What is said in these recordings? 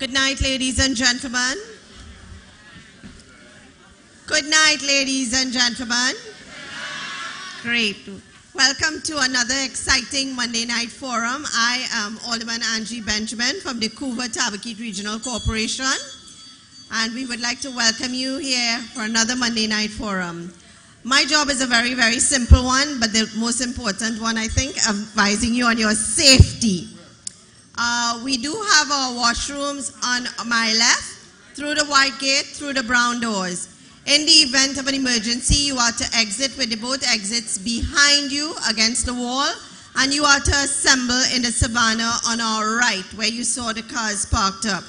Good night, ladies and gentlemen. Good night, ladies and gentlemen. Great. Welcome to another exciting Monday Night Forum. I am Alderman Angie Benjamin from the Couva-Tabaquite Regional Corporation, and we would like to welcome you here for another Monday Night Forum. My job is a very, very simple one, but the most important one, I think, advising you on your safety. We do have our washrooms on my left, through the white gate, through the brown doors. In the event of an emergency, you are to exit with the both exits behind you against the wall, and you are to assemble in the savannah on our right, where you saw the cars parked up.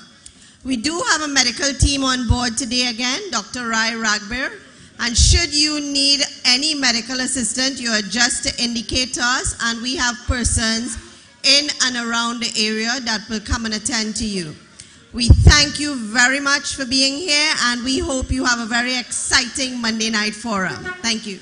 We do have a medical team on board today again, Dr. Rai Ragbir, and should you need any medical assistance, you are just to indicate to us, and we have persons in and around the area that will come and attend to you. We thank you very much for being here, and we hope you have a very exciting Monday Night Forum. Thank you.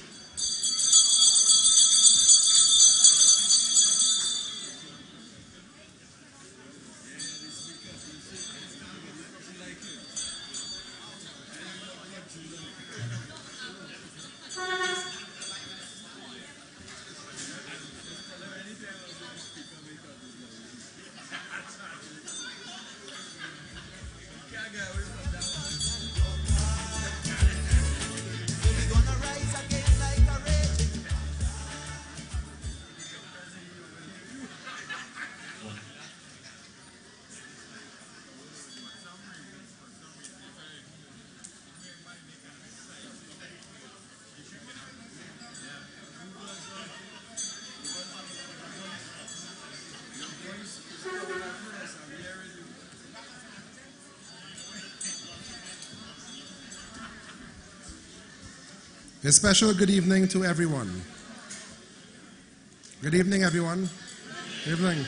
A special good evening to everyone. Good evening, everyone. Good evening.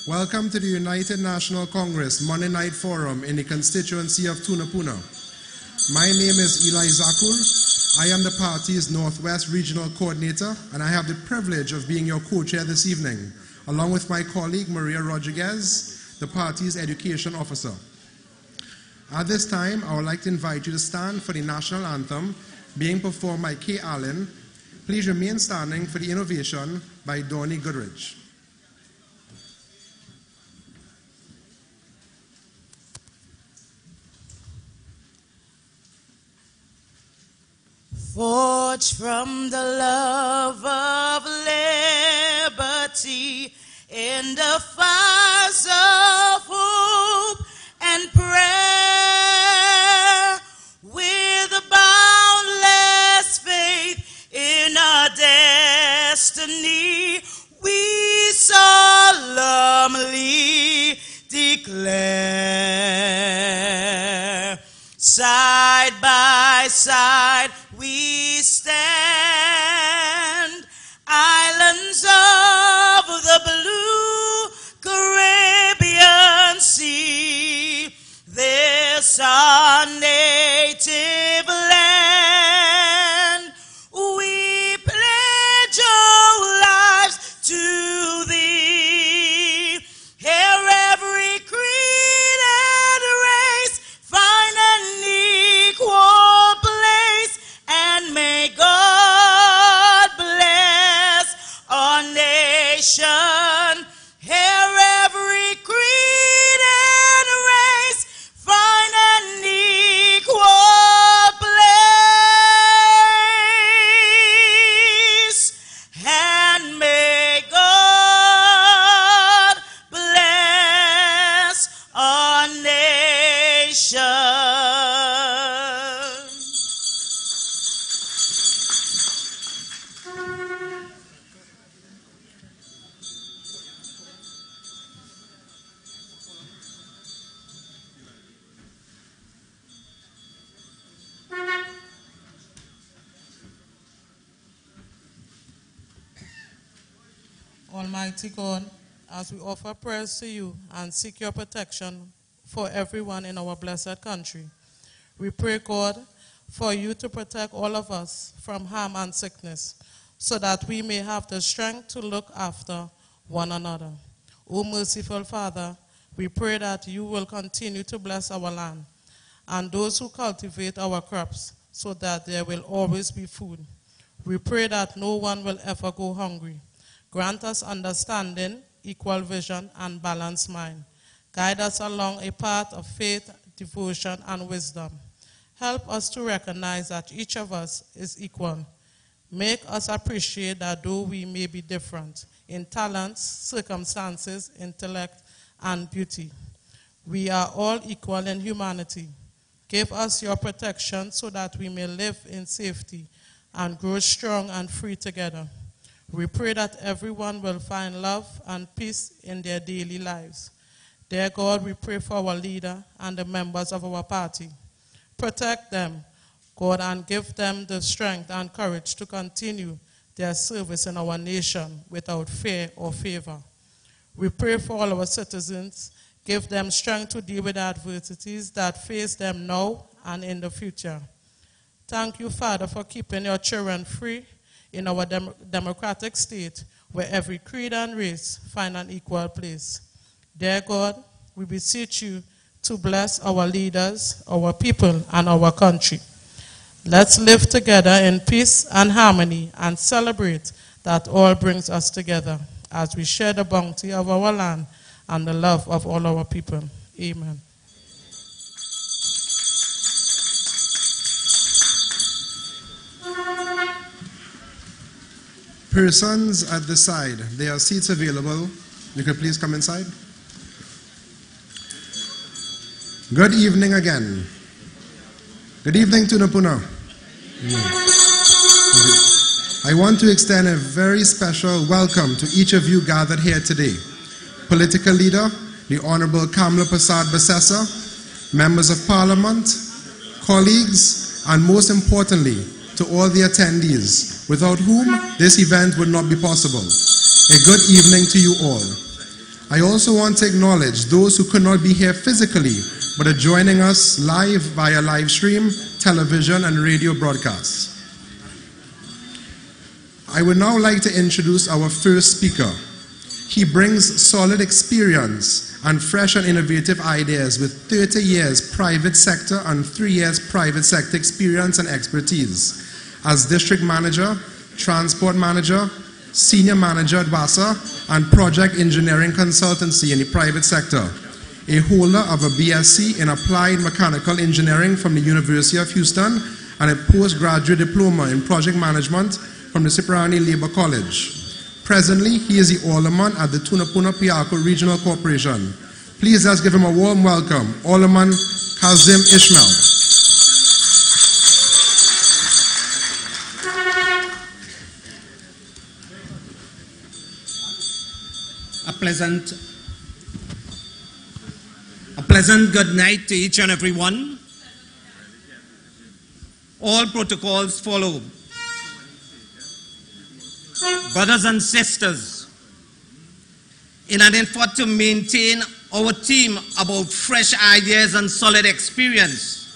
Welcome to the United National Congress Monday Night Forum in the constituency of Tunapuna. My name is Eli Zakul. I am the party's Northwest Regional Coordinator, and I have the privilege of being your co-chair this evening, along with my colleague Maria Rodriguez, the party's Education Officer. At this time, I would like to invite you to stand for the national anthem being performed by Kay Allen. Please remain standing for the innovation by Donnie Goodrich. Forged from the love of liberty in the fires of hope and prayer, with a boundless faith in our destiny, we solemnly declare. Side by side we stand, islands of the blue Caribbean Sea, this our native land. We pledge our lives to thee. Here every creed and race find an equal place, and may God bless our nation. Here every creed and race find an equal place, and may God bless our nation. Almighty God, as we offer prayers to you and seek your protection for everyone in our blessed country, we pray, God, for you to protect all of us from harm and sickness, so that we may have the strength to look after one another. O merciful Father, We pray that you will continue to bless our land and those who cultivate our crops so that there will always be food. We pray that no one will ever go hungry. Grant us understanding, equal vision, and balanced mind. Guide us along a path of faith, devotion, and wisdom. Help us to recognize that each of us is equal. Make us appreciate that though we may be different in talents, circumstances, intellect, and beauty, we are all equal in humanity. Give us your protection so that we may live in safety and grow strong and free together. We pray that everyone will find love and peace in their daily lives. Dear God, we pray for our leader and the members of our party. Protect them, God, and give them the strength and courage to continue their service in our nation without fear or favor. We pray for all our citizens. Give them strength to deal with adversities that face them now and in the future. Thank you, Father, for keeping your children free in our democratic state where every creed and race find an equal place. Dear God, we beseech you to bless our leaders, our people, and our country. Let's live together in peace and harmony and celebrate that all brings us together as we share the bounty of our land and the love of all our people. Amen. Persons at the side, there are seats available. You could please come inside. Good evening again. Good evening, Tunapuna. I want to extend a very special welcome to each of you gathered here today. Political leader, the Honorable Kamla Prasad Basessa, members of Parliament, colleagues, and most importantly, to all the attendees, without whom this event would not be possible. A good evening to you all. I also want to acknowledge those who could not be here physically, but are joining us live via live stream, television, and radio broadcasts. I would now like to introduce our first speaker. He brings solid experience and fresh and innovative ideas with 30 years private sector and 3 years private sector experience and expertise as district manager, transport manager, senior manager at WASA, and project engineering consultancy in the private sector. A holder of a BSc in Applied Mechanical Engineering from the University of Houston and a postgraduate diploma in project management from the Cipriani Labor College. Presently, he is the Alderman at the Tunapuna Piako Regional Corporation. Please let's give him a warm welcome, Alderman Kazim Ishmael. A pleasant good night to each and every one. All protocols follow. Brothers and sisters, in an effort to maintain our theme about fresh ideas and solid experience,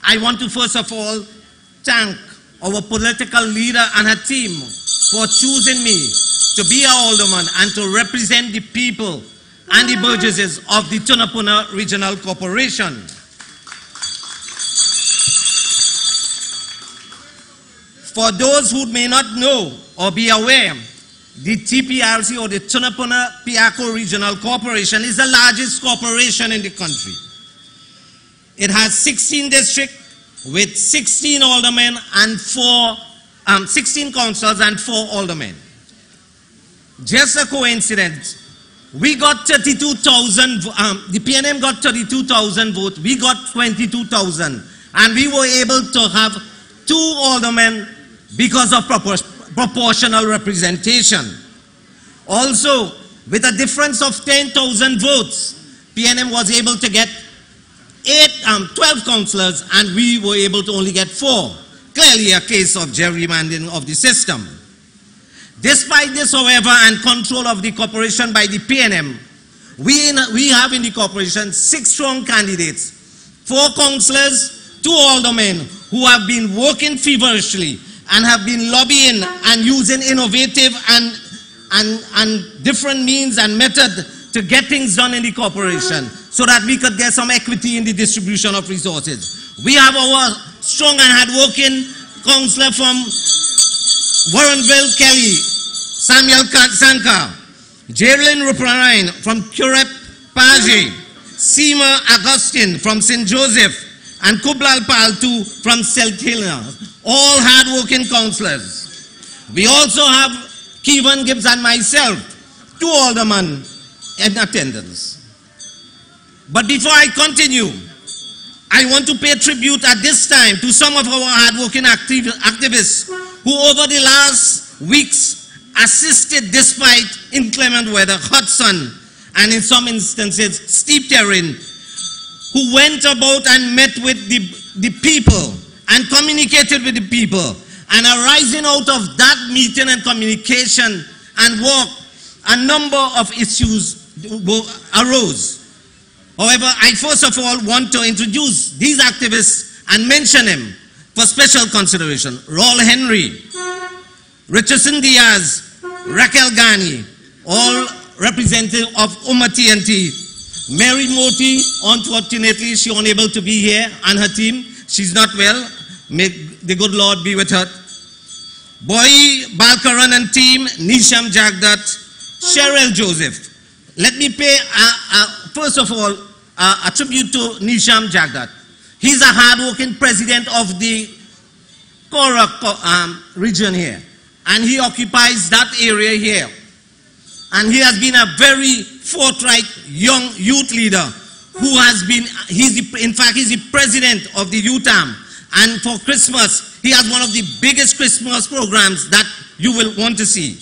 I want to first of all thank our political leader and her team for choosing me to be our alderman and to represent the people and the burgesses of the Tunapuna Regional Corporation. For those who may not know or be aware, the TPRC or the Tunapuna Piako Regional Corporation is the largest corporation in the country. It has 16 districts with 16 aldermen and 16 councillors and 4 aldermen. Just a coincidence. We got 32,000, the PNM got 32,000 votes, we got 22,000, and we were able to have 2 aldermen because of proportional representation. Also, with a difference of 10,000 votes, PNM was able to get 12 councillors, and we were able to only get 4. Clearly a case of gerrymandering of the system. Despite this, however, and control of the corporation by the PNM, we have in the corporation 6 strong candidates, 4 councillors, 2 aldermen who have been working feverishly and have been lobbying and using innovative and different means and methods to get things done in the corporation so that we could get some equity in the distribution of resources. We have our strong and hard-working councillor from Warrenville, Kelly, Samuel Sankar, Jaylin Ruparine from Curep, Paje, Seema Augustine from St. Joseph, and Kublal Paltu from Seltina, all hard-working councillors. We also have Kevin Gibbs and myself, 2 aldermen in attendance. But before I continue, I want to pay tribute at this time to some of our hard-working activists who over the last weeks assisted despite inclement weather, hot sun, and in some instances steep terrain, who went about and met with the people and communicated with the people. And arising out of that meeting and communication and work, a number of issues arose. However, I first of all want to introduce these activists and mention them for special consideration. Raul Henry, Richardson Diaz, Raquel Ghani, all representative of UMA TNT. Mary Moti, unfortunately, she unable to be here, and her team, she's not well. May the good Lord be with her. Boy Balkaran and team, Nisham Jagdat, Cheryl Joseph. Let me pay, first of all, a tribute to Nisham Jagdat. He's a hard-working president of the Caura region here, and he occupies that area here. And he has been a very forthright young youth leader who has been, in fact, he's the president of the UTAM. And for Christmas, he has one of the biggest Christmas programs that you will want to see.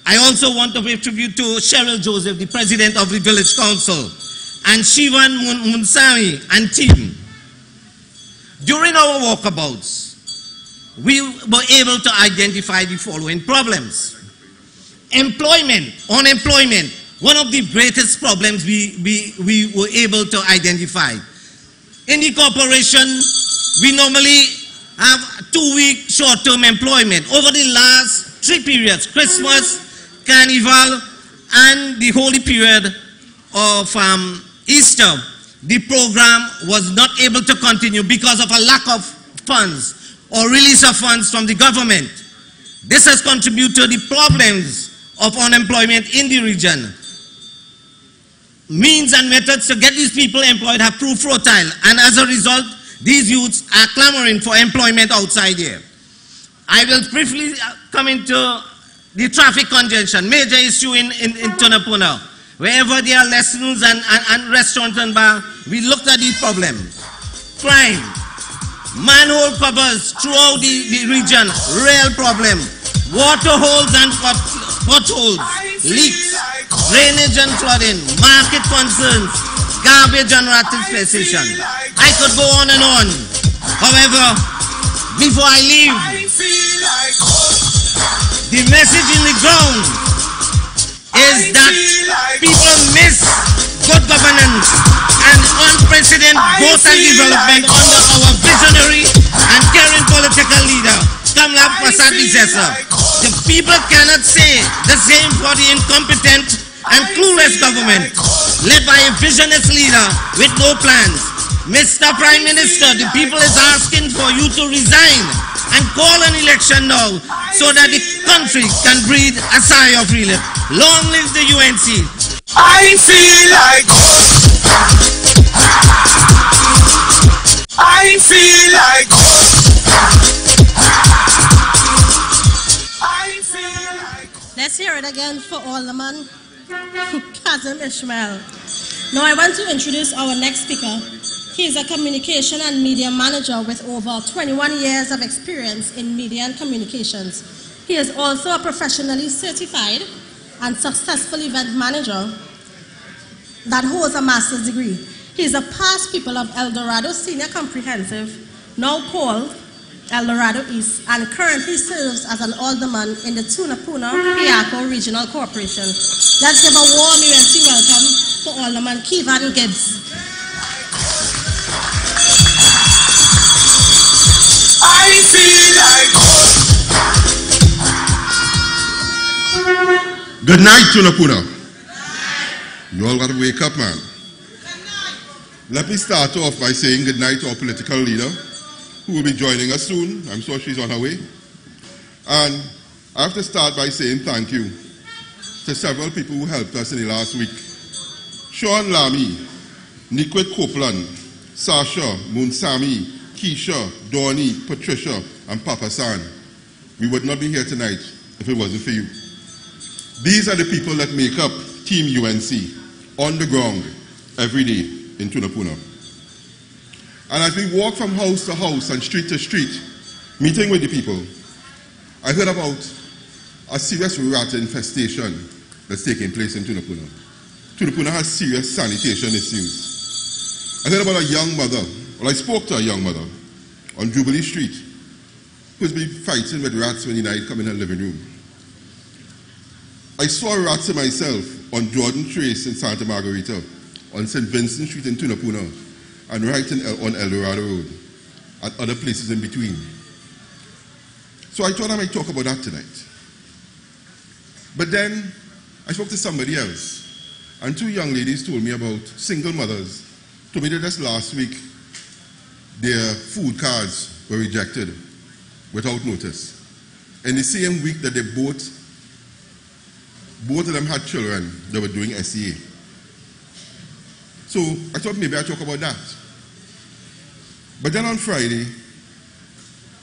I also want to pay tribute to Cheryl Joseph, the president of the village council, and Shivan Munsami and team. During our walkabouts, we were able to identify the following problems. Employment, unemployment, one of the greatest problems we were able to identify. In the corporation, we normally have 2-week short-term employment. Over the last 3 periods, Christmas, Carnival, and the holy period of Easter, the program was not able to continue because of a lack of funds or release of funds from the government. This has contributed to the problems of unemployment in the region. Means and methods to get these people employed have proved fertile, and as a result, these youths are clamoring for employment outside here. I will briefly come into the traffic congestion, major issue in Tunapuna. Wherever there are lessons and restaurants and bars, we looked at these problems. Crime, manhole covers throughout the region, real problem. Water holes and potholes, leaks, drainage and flooding, market concerns, garbage and rat infestation. I could go on and on. However, before I leave, the message in the ground is that people miss good governance and unprecedented growth and development under our visionary and caring political leader, Kamla Prasad Vijesa. The people cannot say the same for the incompetent and clueless government led by a visionless leader with no plans. Mr. Prime Minister, the people is asking for you to resign and call an election now so that the country can breathe a sigh of relief. Long live the UNC. I feel like I feel like Let's hear it again for Alderman Kazim Ishmael. Now I want to introduce our next speaker. He is a communication and media manager with over 21 years of experience in media and communications. He is also a professionally certified and successful event manager that holds a master's degree. He is a past pupil of El Dorado Senior Comprehensive, now called El Dorado East, and currently serves as an alderman in the Tunapuna Piaco Regional Corporation. Let's give a warm UNC welcome to Alderman Kevin Gibbs. I feel like Good night, Tunapuna. You all got to wake up, man. Let me start off by saying good night to our political leader, who will be joining us soon. I'm sure she's on her way. And I have to start by saying thank you to several people who helped us in the last week. Sean Lamy, Nikwit Copeland, Sasha, Munsami, Keisha, Dorni, Patricia, and Papa San. We would not be here tonight if it wasn't for you. These are the people that make up Team UNC on the ground every day in Tunapuna. And as we walk from house to house and street to street, meeting with the people, I heard about a serious rat infestation that's taking place in Tunapuna. Tunapuna has serious sanitation issues. I heard about a young mother, well, I spoke to a young mother on Jubilee Street who's been fighting with rats when the night come in her living room. I saw rats myself on Jordan Trace in Santa Margarita, on St. Vincent Street in Tunapuna, and right on El Dorado Road, and other places in between. So I thought I might talk about that tonight. But then I spoke to somebody else, and two young ladies told me about single mothers, told me that just last week their food cards were rejected without notice. In the same week that they both of them had children that were doing SEA. So I thought maybe I'd talk about that. But then on Friday,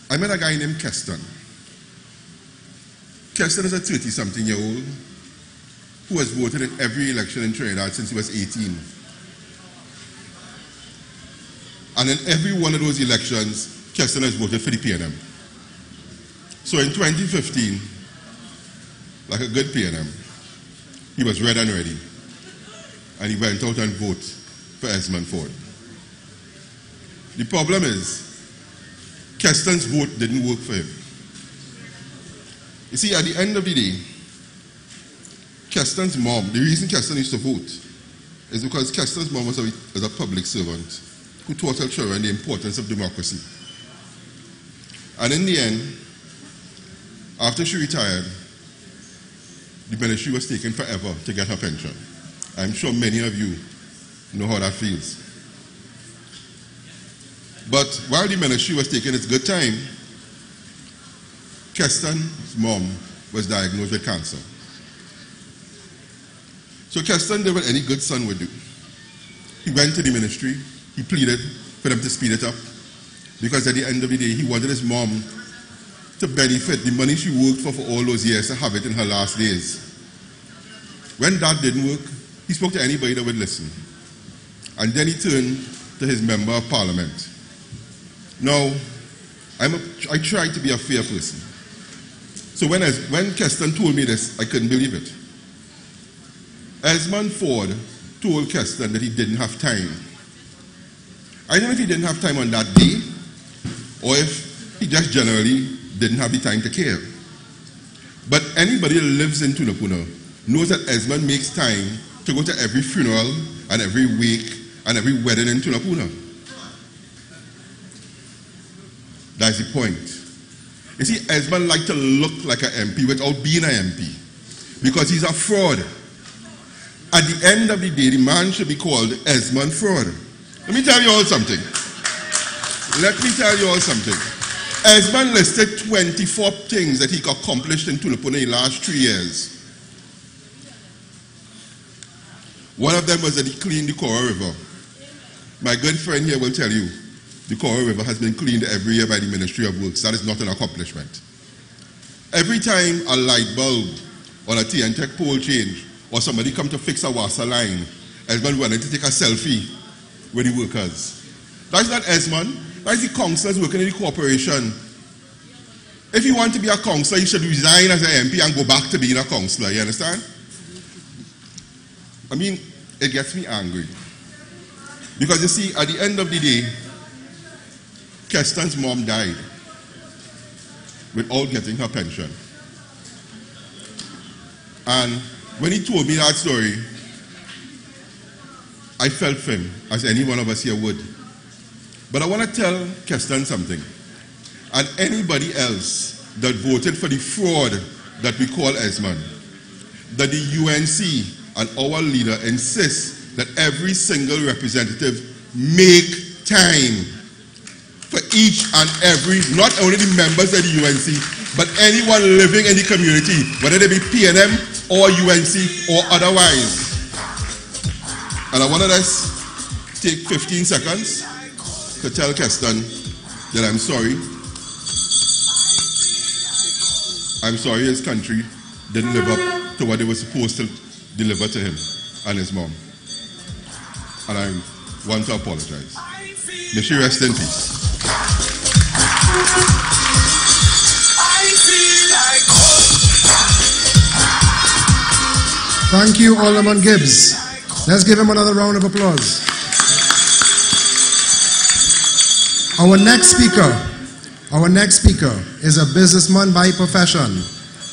I met a guy named Keston. Keston is a 30-something-year-old who has voted in every election in Trinidad since he was 18. And in every one of those elections, Keston has voted for the PNM. So in 2015, like a good PNM, he was red and ready. And he went out and voted for Esmond Ford. The problem is, Keston's vote didn't work for him. You see, at the end of the day, Keston's mom, the reason Keston used to vote is because Keston's mom was a public servant who taught her children the importance of democracy. And in the end, after she retired, the ministry was taking forever to get her pension. I'm sure many of you know how that feels. But while the ministry was taking its good time, Keston's mom was diagnosed with cancer. So Keston did what any good son would do. He went to the ministry, he pleaded for them to speed it up, because at the end of the day, he wanted his mom to benefit the money she worked for all those years, to have it in her last days. When that didn't work, he spoke to anybody that would listen. And then he turned to his member of parliament. Now, I try to be a fair person. So when Keston told me this, I couldn't believe it. Esmond Ford told Keston that he didn't have time. I don't know if he didn't have time on that day, or if he just generally didn't have the time to care. But anybody that lives in Tunapuna knows that Esmond makes time to go to every funeral and every wake and every wedding in Tunapuna. That's the point. You see, Esmond likes to look like an MP without being an MP, because he's a fraud. At the end of the day, the man should be called Esmond Fraud. Let me tell you all something. Esmond listed 24 things that he accomplished in Tunapuna in the last 3 years. One of them was that he cleaned the Caura River. My good friend here will tell you, the Caura River has been cleaned every year by the Ministry of Works. That is not an accomplishment. Every time a light bulb or a TNTech pole change, or somebody come to fix a water line, Esmond wanted to take a selfie with the workers. That's not Esmond. That's the councillors working in the corporation. If you want to be a councillor, you should resign as an MP and go back to being a councillor. You understand? I mean, it gets me angry. Because you see, at the end of the day, Keston's mom died without getting her pension. And when he told me that story, I felt for him, as any one of us here would. But I want to tell Keston something. And anybody else that voted for the fraud that we call Esmond, that the UNC and our leader insists that every single representative make time for each and every, not only the members of the UNC, but anyone living in the community, whether they be PNM or UNC or otherwise. And I want to just take 15 seconds to tell Keston that I'm sorry. I'm sorry his country didn't live up to what they were supposed to deliver to him and his mom. And I want to apologize. May she rest in peace. Thank you, Alderman Gibbs. Let's give him another round of applause. Our next speaker is a businessman by profession,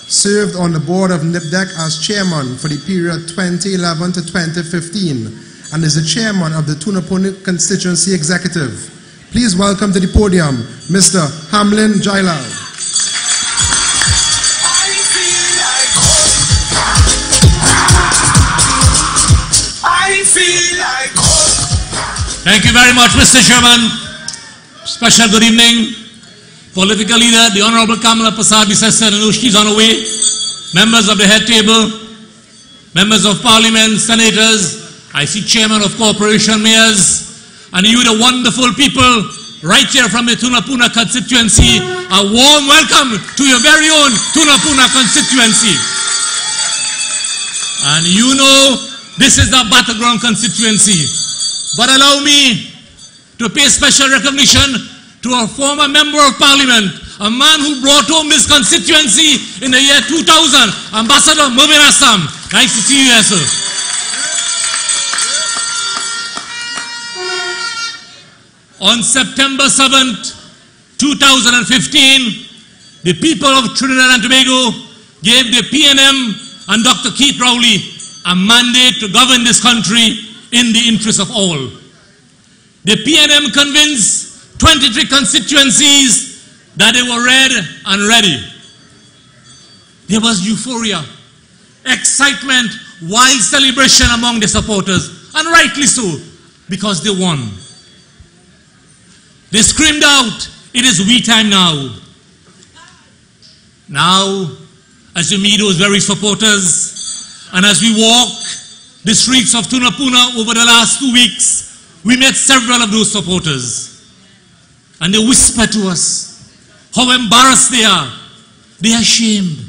served on the board of NIPDEC as chairman for the period 2011 to 2015, and is the chairman of the Tunapuna Constituency Executive. Please welcome to the podium, Mr. Hamlin Jailal. Thank you very much, Mr. Chairman. Special good evening. Political leader, the Honorable Kamala Prasad-Bisesa, I know she's on her way. Members of the head table, members of parliament, senators, I see chairman of corporation mayors, and you the wonderful people right here from the Tunapuna constituency. A warm welcome to your very own Tunapuna constituency. And you know this is the battleground constituency. But allow me to pay special recognition to a former member of parliament, a man who brought home this constituency in the year 2000, Ambassador Mubin Assam. Nice to see you here, sir. On September 7th, 2015, the people of Trinidad and Tobago gave the PNM and Dr. Keith Rowley a mandate to govern this country in the interest of all. The PNM convinced 23 constituencies that they were ready and ready. There was euphoria, excitement, wild celebration among the supporters, and rightly so, because they won. They screamed out, "It is we time now." Now, as you meet those very supporters, and as we walk the streets of Tunapuna over the last 2 weeks, we met several of those supporters. And they whisper to us how embarrassed they are. They are ashamed.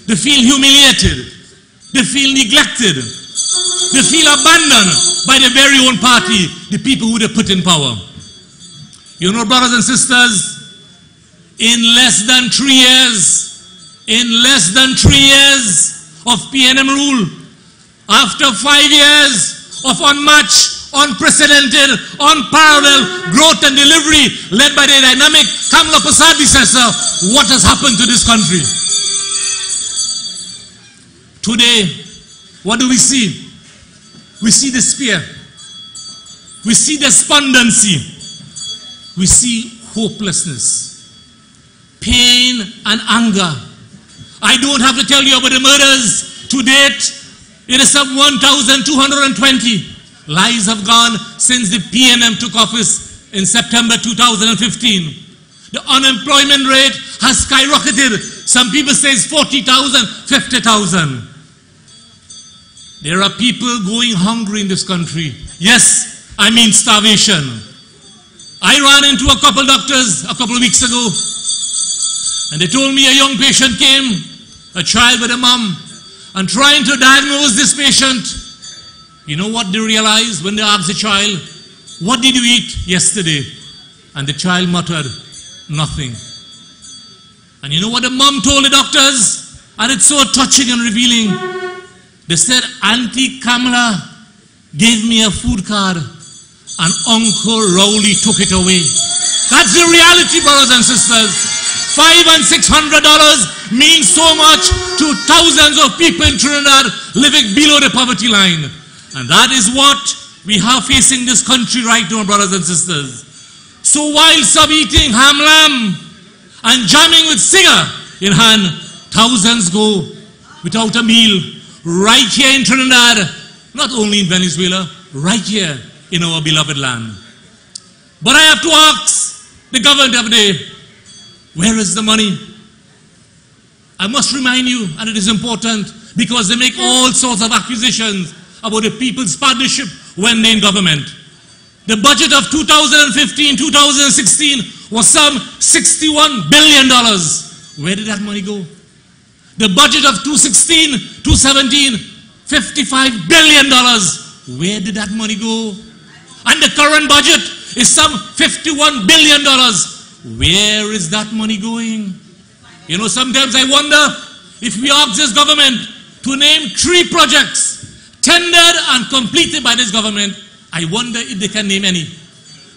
They feel humiliated. They feel neglected. They feel abandoned by their very own party, the people who they put in power. You know, brothers and sisters, in less than 3 years of PNM rule, after 5 years of unmatched, unprecedented, unparalleled growth and delivery led by the dynamic Kamala Prasad-Bisesa, what has happened to this country? Today, what do we see? We see despair. We see despondency. We see hopelessness, pain and anger. I don't have to tell you about the murders. To date, it is some 1,220 lives have gone since the PNM took office in September 2015. The unemployment rate has skyrocketed. Some people say it's 40,000, 50,000. There are people going hungry in this country. Yes, I mean starvation. I ran into a couple doctors a couple of weeks ago, and they told me a young patient came, a child with a mom, and trying to diagnose this patient. You know what they realized when they asked the child, "What did you eat yesterday?" And the child muttered, "Nothing." And you know what the mom told the doctors? And it's so touching and revealing. They said, "Auntie Kamala gave me a food card and Uncle Rowley took it away." That's the reality, brothers and sisters. $500 and $600 means so much to thousands of people in Trinidad living below the poverty line. And that is what we have facing this country right now, brothers and sisters. So while some eating ham lamb and jamming with cigar in hand, thousands go without a meal, right here in Trinidad, not only in Venezuela, right here in our beloved land. But I have to ask the government of the day, where is the money? I must remind you, and it is important, because they make all sorts of accusations about the People's Partnership when they're in government. The budget of 2015-2016 was some $61 billion. Where did that money go? The budget of 2016-2017, $55 billion. Where did that money go? And the current budget is some $51 billion. Where is that money going? You know, sometimes I wonder if we ask this government to name 3 projects tendered and completed by this government, I wonder if they can name any.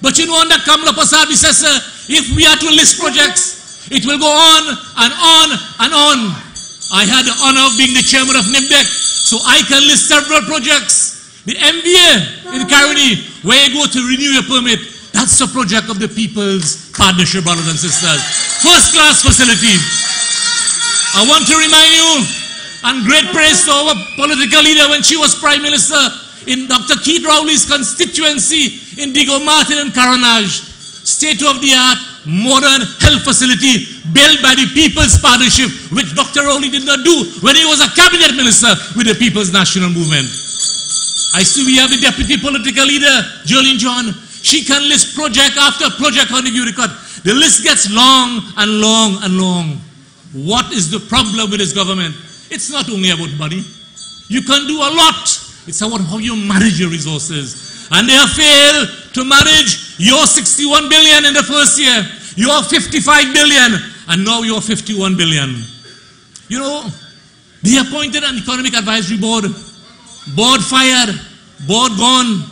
But you know, under Kamala Prasad, if we are to list projects, it will go on and on and on. I had the honor of being the chairman of NIMDEC, so I can list several projects. The MBA in Caroni, where you go to renew your permit, that's a project of the People's Partnership, brothers and sisters. First-class facility. I want to remind you, and great praise to our political leader when she was Prime Minister in Dr. Keith Rowley's constituency in Diego Martin and Coronage. State-of-the-art, modern health facility built by the People's Partnership, which Dr. Rowley did not do when he was a cabinet minister with the People's National Movement. I see we have the deputy political leader, Jolene John. She can list project after project on the record. The list gets long and long and long. What is the problem with this government? It's not only about money. You can do a lot. It's about how you manage your resources. And they have failed to manage your 61 billion in the first year, your 55 billion, and now your 51 billion. You know, they appointed an economic advisory board. Board fired, board gone.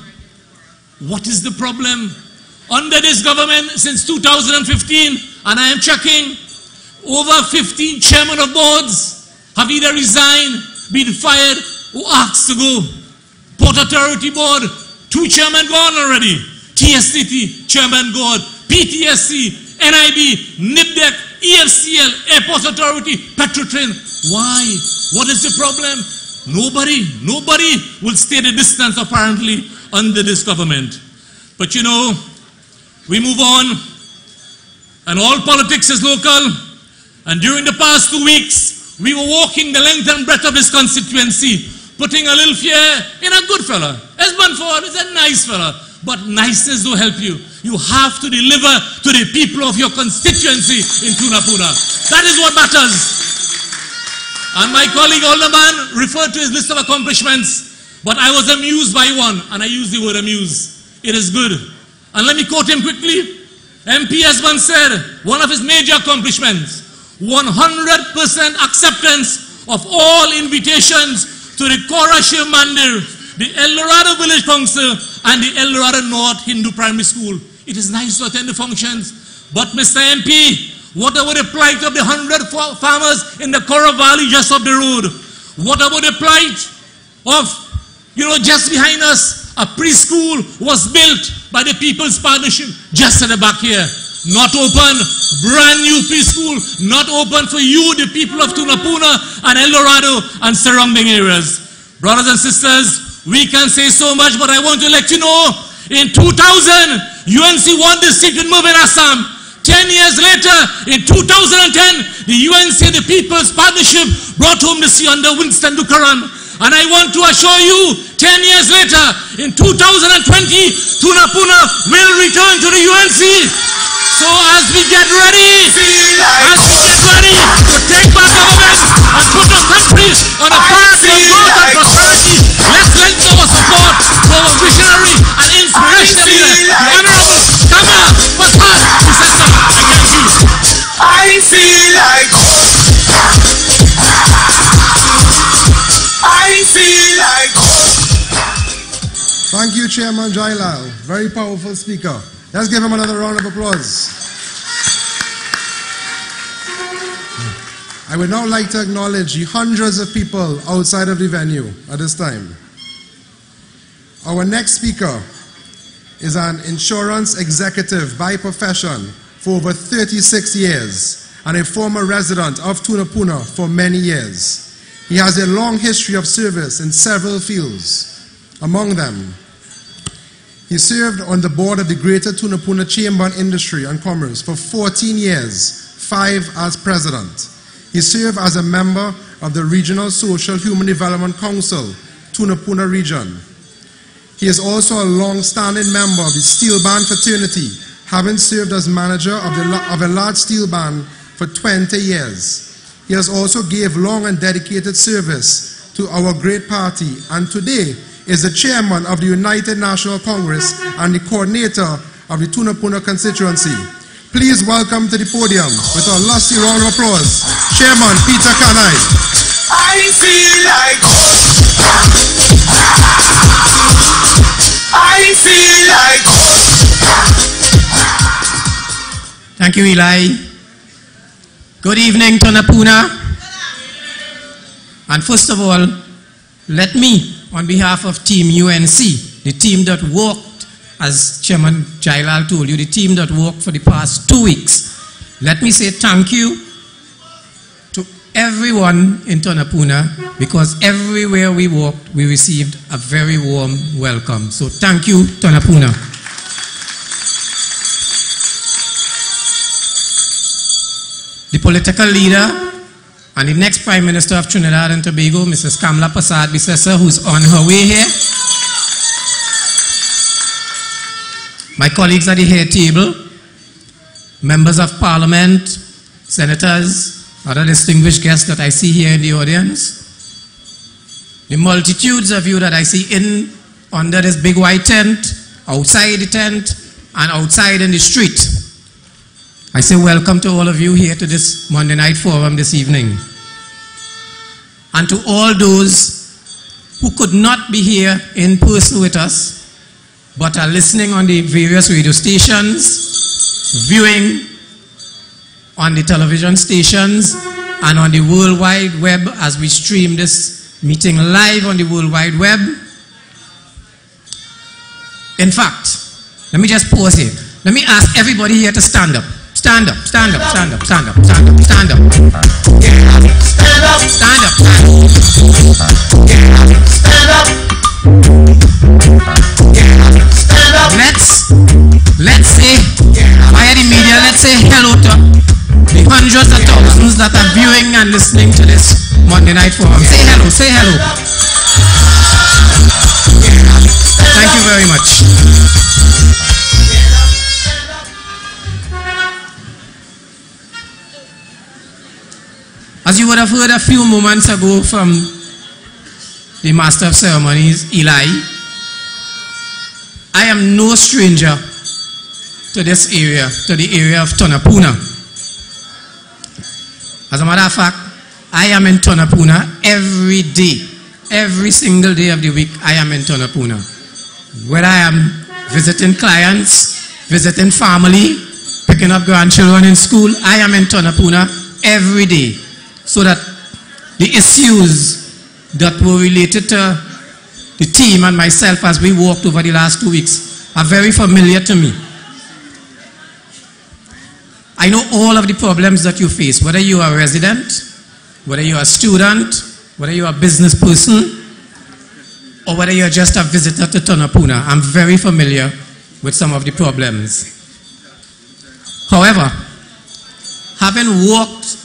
What is the problem? Under this government since 2015, and I am checking, over 15 chairmen of boards have either resigned, been fired, or asked to go. Port Authority Board, 2 chairmen gone already. TSTT, chairman gone. PTSC, NIB, NIPDEC, EFCL, Airport Authority, Petrotrin. Why? What is the problem? Nobody will stay the distance apparently under this government. But you know, we move on, and all politics is local. And during the past 2 weeks, we were walking the length and breadth of this constituency, putting a little fear in a good fella. Esmond Ford is a nice fella, but niceness don't help you. You have to deliver to the people of your constituency in Tunapuna. That is what matters. And my colleague Alderman referred to his list of accomplishments, but I was amused by one, and I use the word amuse. It is good. And let me quote him quickly. MP Esmond said, one of his major accomplishments, 100% acceptance of all invitations to the Caura Shiv Mandir, the El Dorado Village Council, and the El Dorado North Hindu Primary School. It is nice to attend the functions, but Mr. MP, what about the plight of the 100 farmers in the Caura Valley just up the road? What about the plight of, just behind us, a preschool was built by the People's Partnership just at the back here. Not open, brand new preschool, not open for you, the people of Tunapuna and El Dorado and surrounding areas. Brothers and sisters, we can say so much, but I want to let you know, in 2000, UNC won the seat with Mubin Assam. 10 years later, in 2010, the UNC, the People's Partnership, brought home the seat under Winston Dukaran. And I want to assure you, 10 years later, in 2020, Tunapuna will return to the UNC. So as we get ready to take back government and put our country on a path of growth and prosperity, let's lend our support to our visionary and inspirational leader, the Honorable Caura. I feel like Thank you, Chairman Jailal. Very powerful speaker. Let's give him another round of applause. I would now like to acknowledge the hundreds of people outside of the venue at this time. Our next speaker is an insurance executive by profession for over 36 years and a former resident of Tunapuna for many years. He has a long history of service in several fields. Among them, he served on the board of the Greater Tunapuna Chamber of Industry and Commerce for 14 years, 5 as president. He served as a member of the Regional Social Human Development Council, Tunapuna Region. He is also a long-standing member of the steel band fraternity, having served as manager of a large steel band for 20 years. He has also gave long and dedicated service to our great party, and today is the chairman of the United National Congress and the coordinator of the Tunapuna constituency. Please welcome to the podium with a lusty round of applause, Chairman Peter Kanai. I feel like I feel like Thank you, Eli. Good evening, Tunapuna. And first of all, let me, on behalf of Team UNC, the team that worked, as Chairman Jailal told you, the team that worked for the past 2 weeks, let me say thank you to everyone in Tunapuna, because everywhere we walked, we received a very warm welcome. So thank you, Tunapuna. The political leader and the next Prime Minister of Trinidad and Tobago, Mrs. Kamla Persad-Bissessar, who's on her way here. My colleagues at the head table, members of Parliament, senators, other distinguished guests that I see here in the audience, the multitudes of you that I see under this big white tent, outside the tent, and outside in the street. I say welcome to all of you here to this Monday night forum this evening. And to all those who could not be here in person with us, but are listening on the various radio stations, viewing on the television stations, and on the World Wide Web as we stream this meeting live on the World Wide Web. In fact, let me just pause here. Let me ask everybody here to stand up. Stand up, stand up, stand up, stand up, stand up, stand up. Stand up, stand up, stand up. Stand up. Stand up. Let's say, via the media, let's say hello to the hundreds of thousands that are viewing and listening to this Monday night forum. Say hello, say hello. Thank you very much. As you would have heard a few moments ago from the Master of Ceremonies, Eli, I am no stranger to this area, to the area of Tunapuna. As a matter of fact, I am in Tunapuna every day. Every single day of the week, I am in Tunapuna. Whether I am visiting clients, visiting family, picking up grandchildren in school, I am in Tunapuna every day. So that the issues that were related to the team and myself as we walked over the last 2 weeks are very familiar to me. I know all of the problems that you face, whether you are a resident, whether you are a student, whether you are a business person, or whether you are just a visitor to Tunapuna. I'm very familiar with some of the problems. However, having walked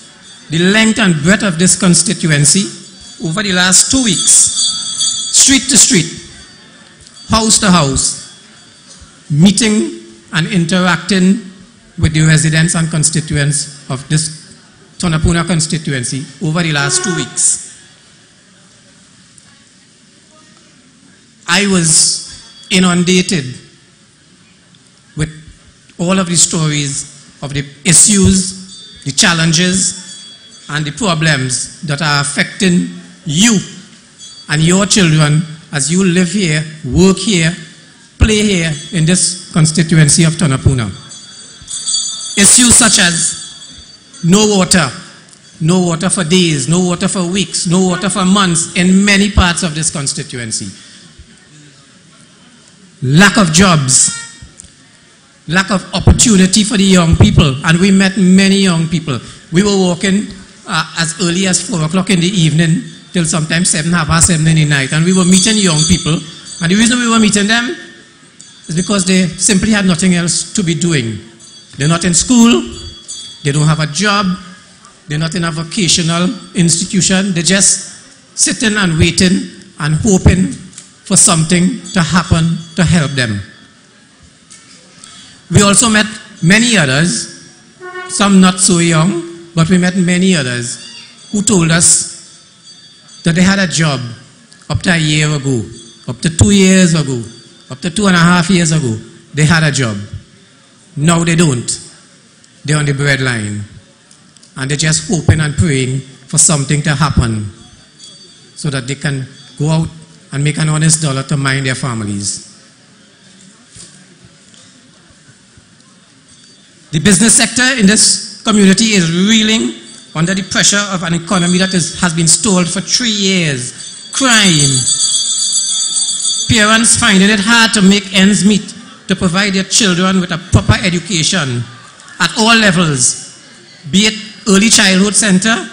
the length and breadth of this constituency over the last 2 weeks, street to street, house to house, meeting and interacting with the residents and constituents of this Tunapuna constituency over the last 2 weeks. I was inundated with all of the stories of the issues, the challenges, and the problems that are affecting you and your children as you live here, work here, play here in this constituency of Tunapuna. Issues such as no water for days, no water for weeks, no water for months in many parts of this constituency. Lack of jobs, lack of opportunity for the young people, and we met many young people. We were walking as early as 4 o'clock in the evening till sometimes 7, half past 7 in the night. And we were meeting young people. And the reason we were meeting them is because they simply had nothing else to be doing. They're not in school. They don't have a job. They're not in a vocational institution. They're just sitting and waiting and hoping for something to happen to help them. We also met many others, some not so young, but we met many others who told us that they had a job up to a year ago, up to 2 years ago, up to 2.5 years ago. They had a job. Now they don't. They're on the breadline. And they're just hoping and praying for something to happen so that they can go out and make an honest dollar to mind their families. The business sector in this community is reeling under the pressure of an economy that has been stalled for 3 years. Crime. Parents finding it hard to make ends meet to provide their children with a proper education at all levels, be it early childhood center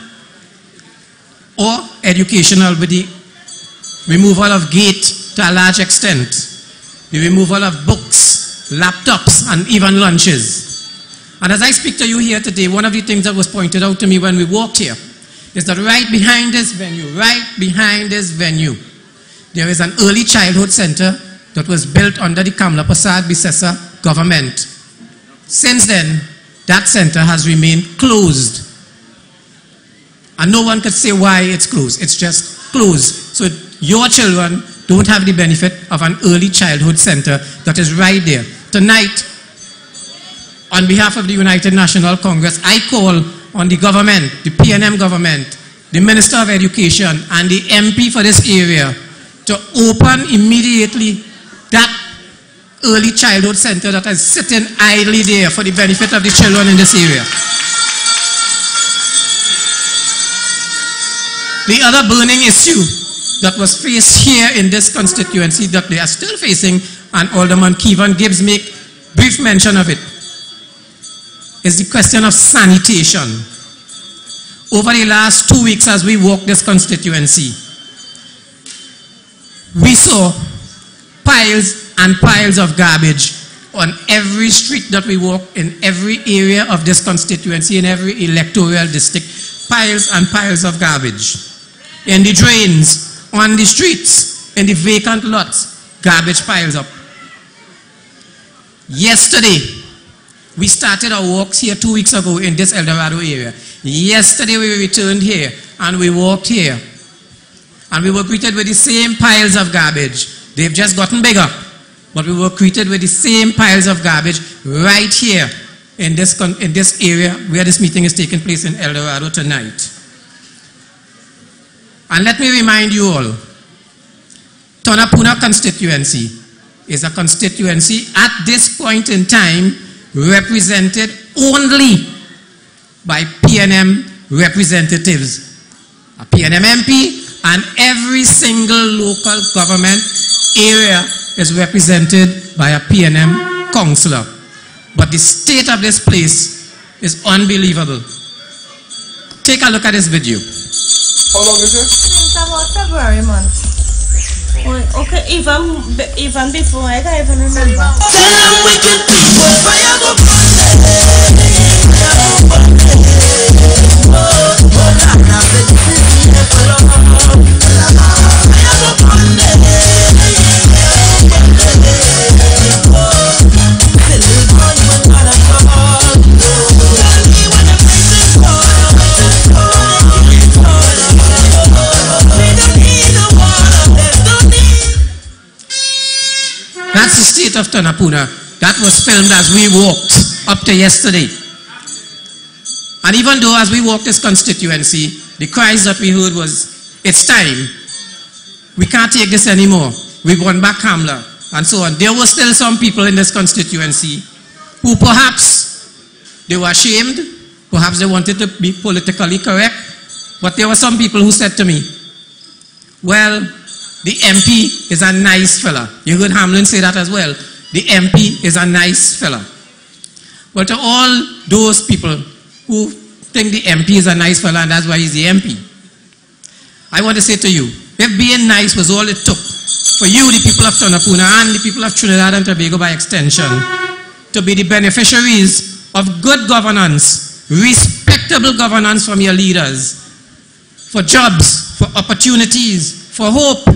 or educational, with the removal of gate to a large extent, the removal of books, laptops, and even lunches. And as I speak to you here today, one of the things that was pointed out to me when we walked here is that right behind this venue, there is an early childhood center that was built under the Kamla Prasad Bisesa government. Since then, that center has remained closed. And no one could say why it's closed. It's just closed. So your children don't have the benefit of an early childhood center that is right there. Tonight, on behalf of the United National Congress, I call on the government, the PNM government, the Minister of Education, and the MP for this area to open immediately that early childhood center that is sitting idly there for the benefit of the children in this area. The other burning issue that was faced here in this constituency that they are still facing, and Alderman Kevin Gibbs make brief mention of it, is the question of sanitation. Over the last 2 weeks as we walked this constituency, we saw piles and piles of garbage on every street that we walk, in every area of this constituency, in every electoral district. Piles and piles of garbage. In the drains, on the streets, in the vacant lots, garbage piles up. Yesterday, we started our walks here 2 weeks ago in this El Dorado area. Yesterday we returned here and we walked here. And we were greeted with the same piles of garbage. They've just gotten bigger. But we were greeted with the same piles of garbage right here in this area where this meeting is taking place in El Dorado tonight. And let me remind you all, Tunapuna constituency is a constituency at this point in time represented only by PNM representatives. A PNM MP, and every single local government area is represented by a PNM councillor. But the state of this place is unbelievable. Take a look at this video. How long is it? Since about February month. Okay, even before, I can't even remember. Tell them wicked people, fire go That's the state of Tunapuna. That was filmed as we walked up to yesterday. And even though as we walked this constituency, the cries that we heard was, it's time. We can't take this anymore. We want back Kamla, and so on. There were still some people in this constituency who perhaps they were ashamed, perhaps they wanted to be politically correct, but there were some people who said to me, well, the MP is a nice fella. You heard Hamlin say that as well. The MP is a nice fella. Well, to all those people who think the MP is a nice fella and that's why he's the MP, I want to say to you, if being nice was all it took for you, the people of Tunapuna, and the people of Trinidad and Tobago by extension, to be the beneficiaries of good governance, respectable governance from your leaders, for jobs, for opportunities, for hope,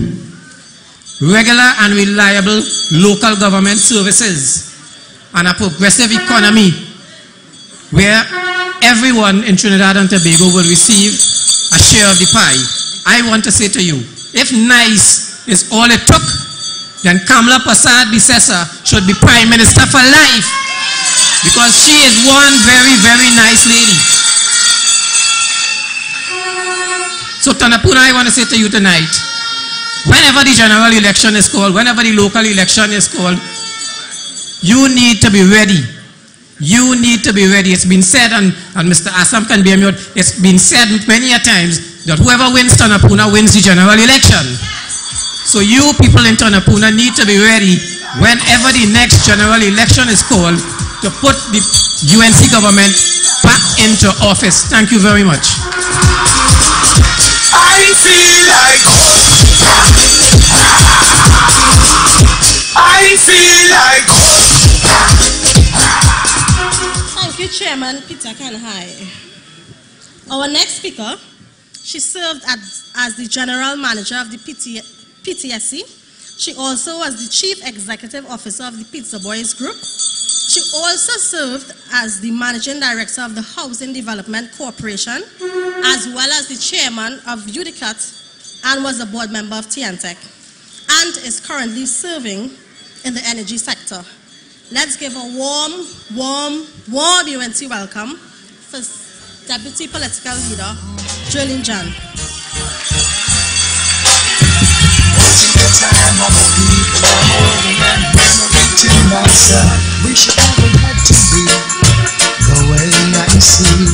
regular and reliable local government services, and a progressive economy where everyone in Trinidad and Tobago will receive a share of the pie. I want to say to you, if nice is all it took, then Kamala Prasad Bisesa should be Prime Minister for life, because she is one very, very nice lady. So Tunapuna, I want to say to you tonight, whenever the general election is called, whenever the local election is called, you need to be ready. You need to be ready. It's been said, and Mr. Assam can be amute, it's been said many a times that whoever wins Tunapuna wins the general election. So you people in Tunapuna need to be ready whenever the next general election is called to put the UNC government back into office. Thank you very much. I feel like I feel like Thank you, Chairman Peter Kanhai. Our next speaker, she served as the General Manager of the PTSC. She also was the Chief Executive Officer of the Pizza Boys Group. She also served as the Managing Director of the Housing Development Corporation, as well as the Chairman of UDCAT, and was a board member of TNTech, and is currently serving in the energy sector. Let's give a warm UNC welcome for Deputy Political Leader, Jolene Jan. Wish I would have to be the way I see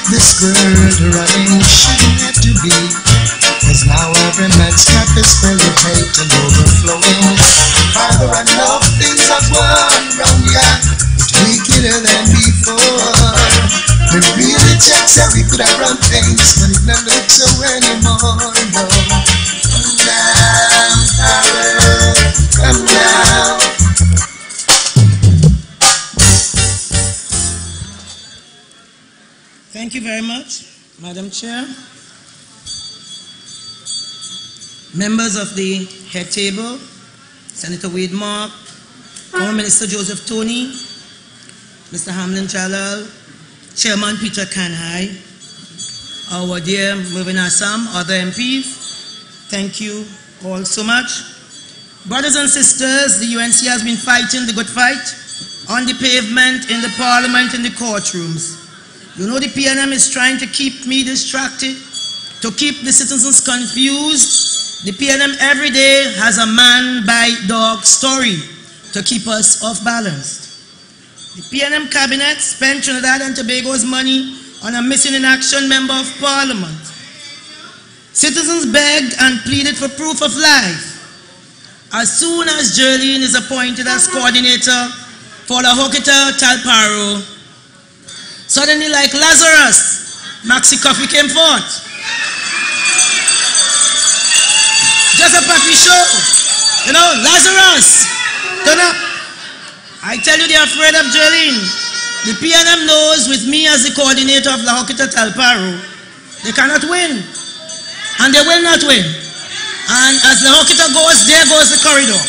this world running shouldn't have to be, 'cause now every man's cup is filled with hate and overflowing. Father, I know things have gone wrong, yeah, it's wickeder than before. We really check that we could have run things, but it don't look so anymore, no. Come down, Father, come down. Thank you very much, Madam Chair. Members of the head table, Senator Wade Mark, former Minister Joseph Tony, Mr. Hamlin Jalal, Chairman Peter Kanhai, our dear Mervyn Assam, other MPs, thank you all so much. Brothers and sisters, the UNC has been fighting the good fight on the pavement, in the parliament, in the courtrooms. You know the PNM is trying to keep me distracted, to keep the citizens confused. The PNM every day has a man-by-dog story to keep us off balance. The PNM cabinet spent Trinidad and Tobago's money on a missing in action member of parliament. Citizens begged and pleaded for proof of life. As soon as Jolene is appointed as coordinator for the Hokita Talparo, suddenly, like Lazarus, Maxi Coffee came forth. Just a puppy show. You know, Lazarus. Turn up. I tell you, they're afraid of Jolene. The PNM knows with me as the coordinator of La Hokita Talparo, they cannot win. And they will not win. And as La Hokita goes, there goes the corridor.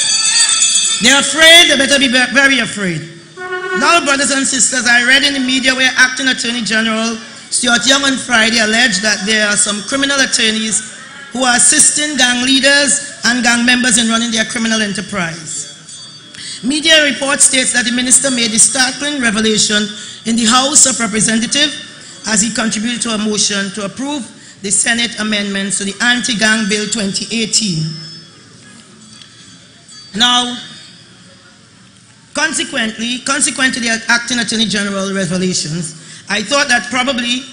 They're afraid, they better be very afraid. Now, brothers and sisters, I read in the media where Acting Attorney General Stuart Young on Friday alleged that there are some criminal attorneys who are assisting gang leaders and gang members in running their criminal enterprise. Media report states that the minister made a startling revelation in the House of Representatives as he contributed to a motion to approve the Senate amendments to the Anti-Gang Bill 2018. Now, consequent to the Acting Attorney General revelations, I thought that probably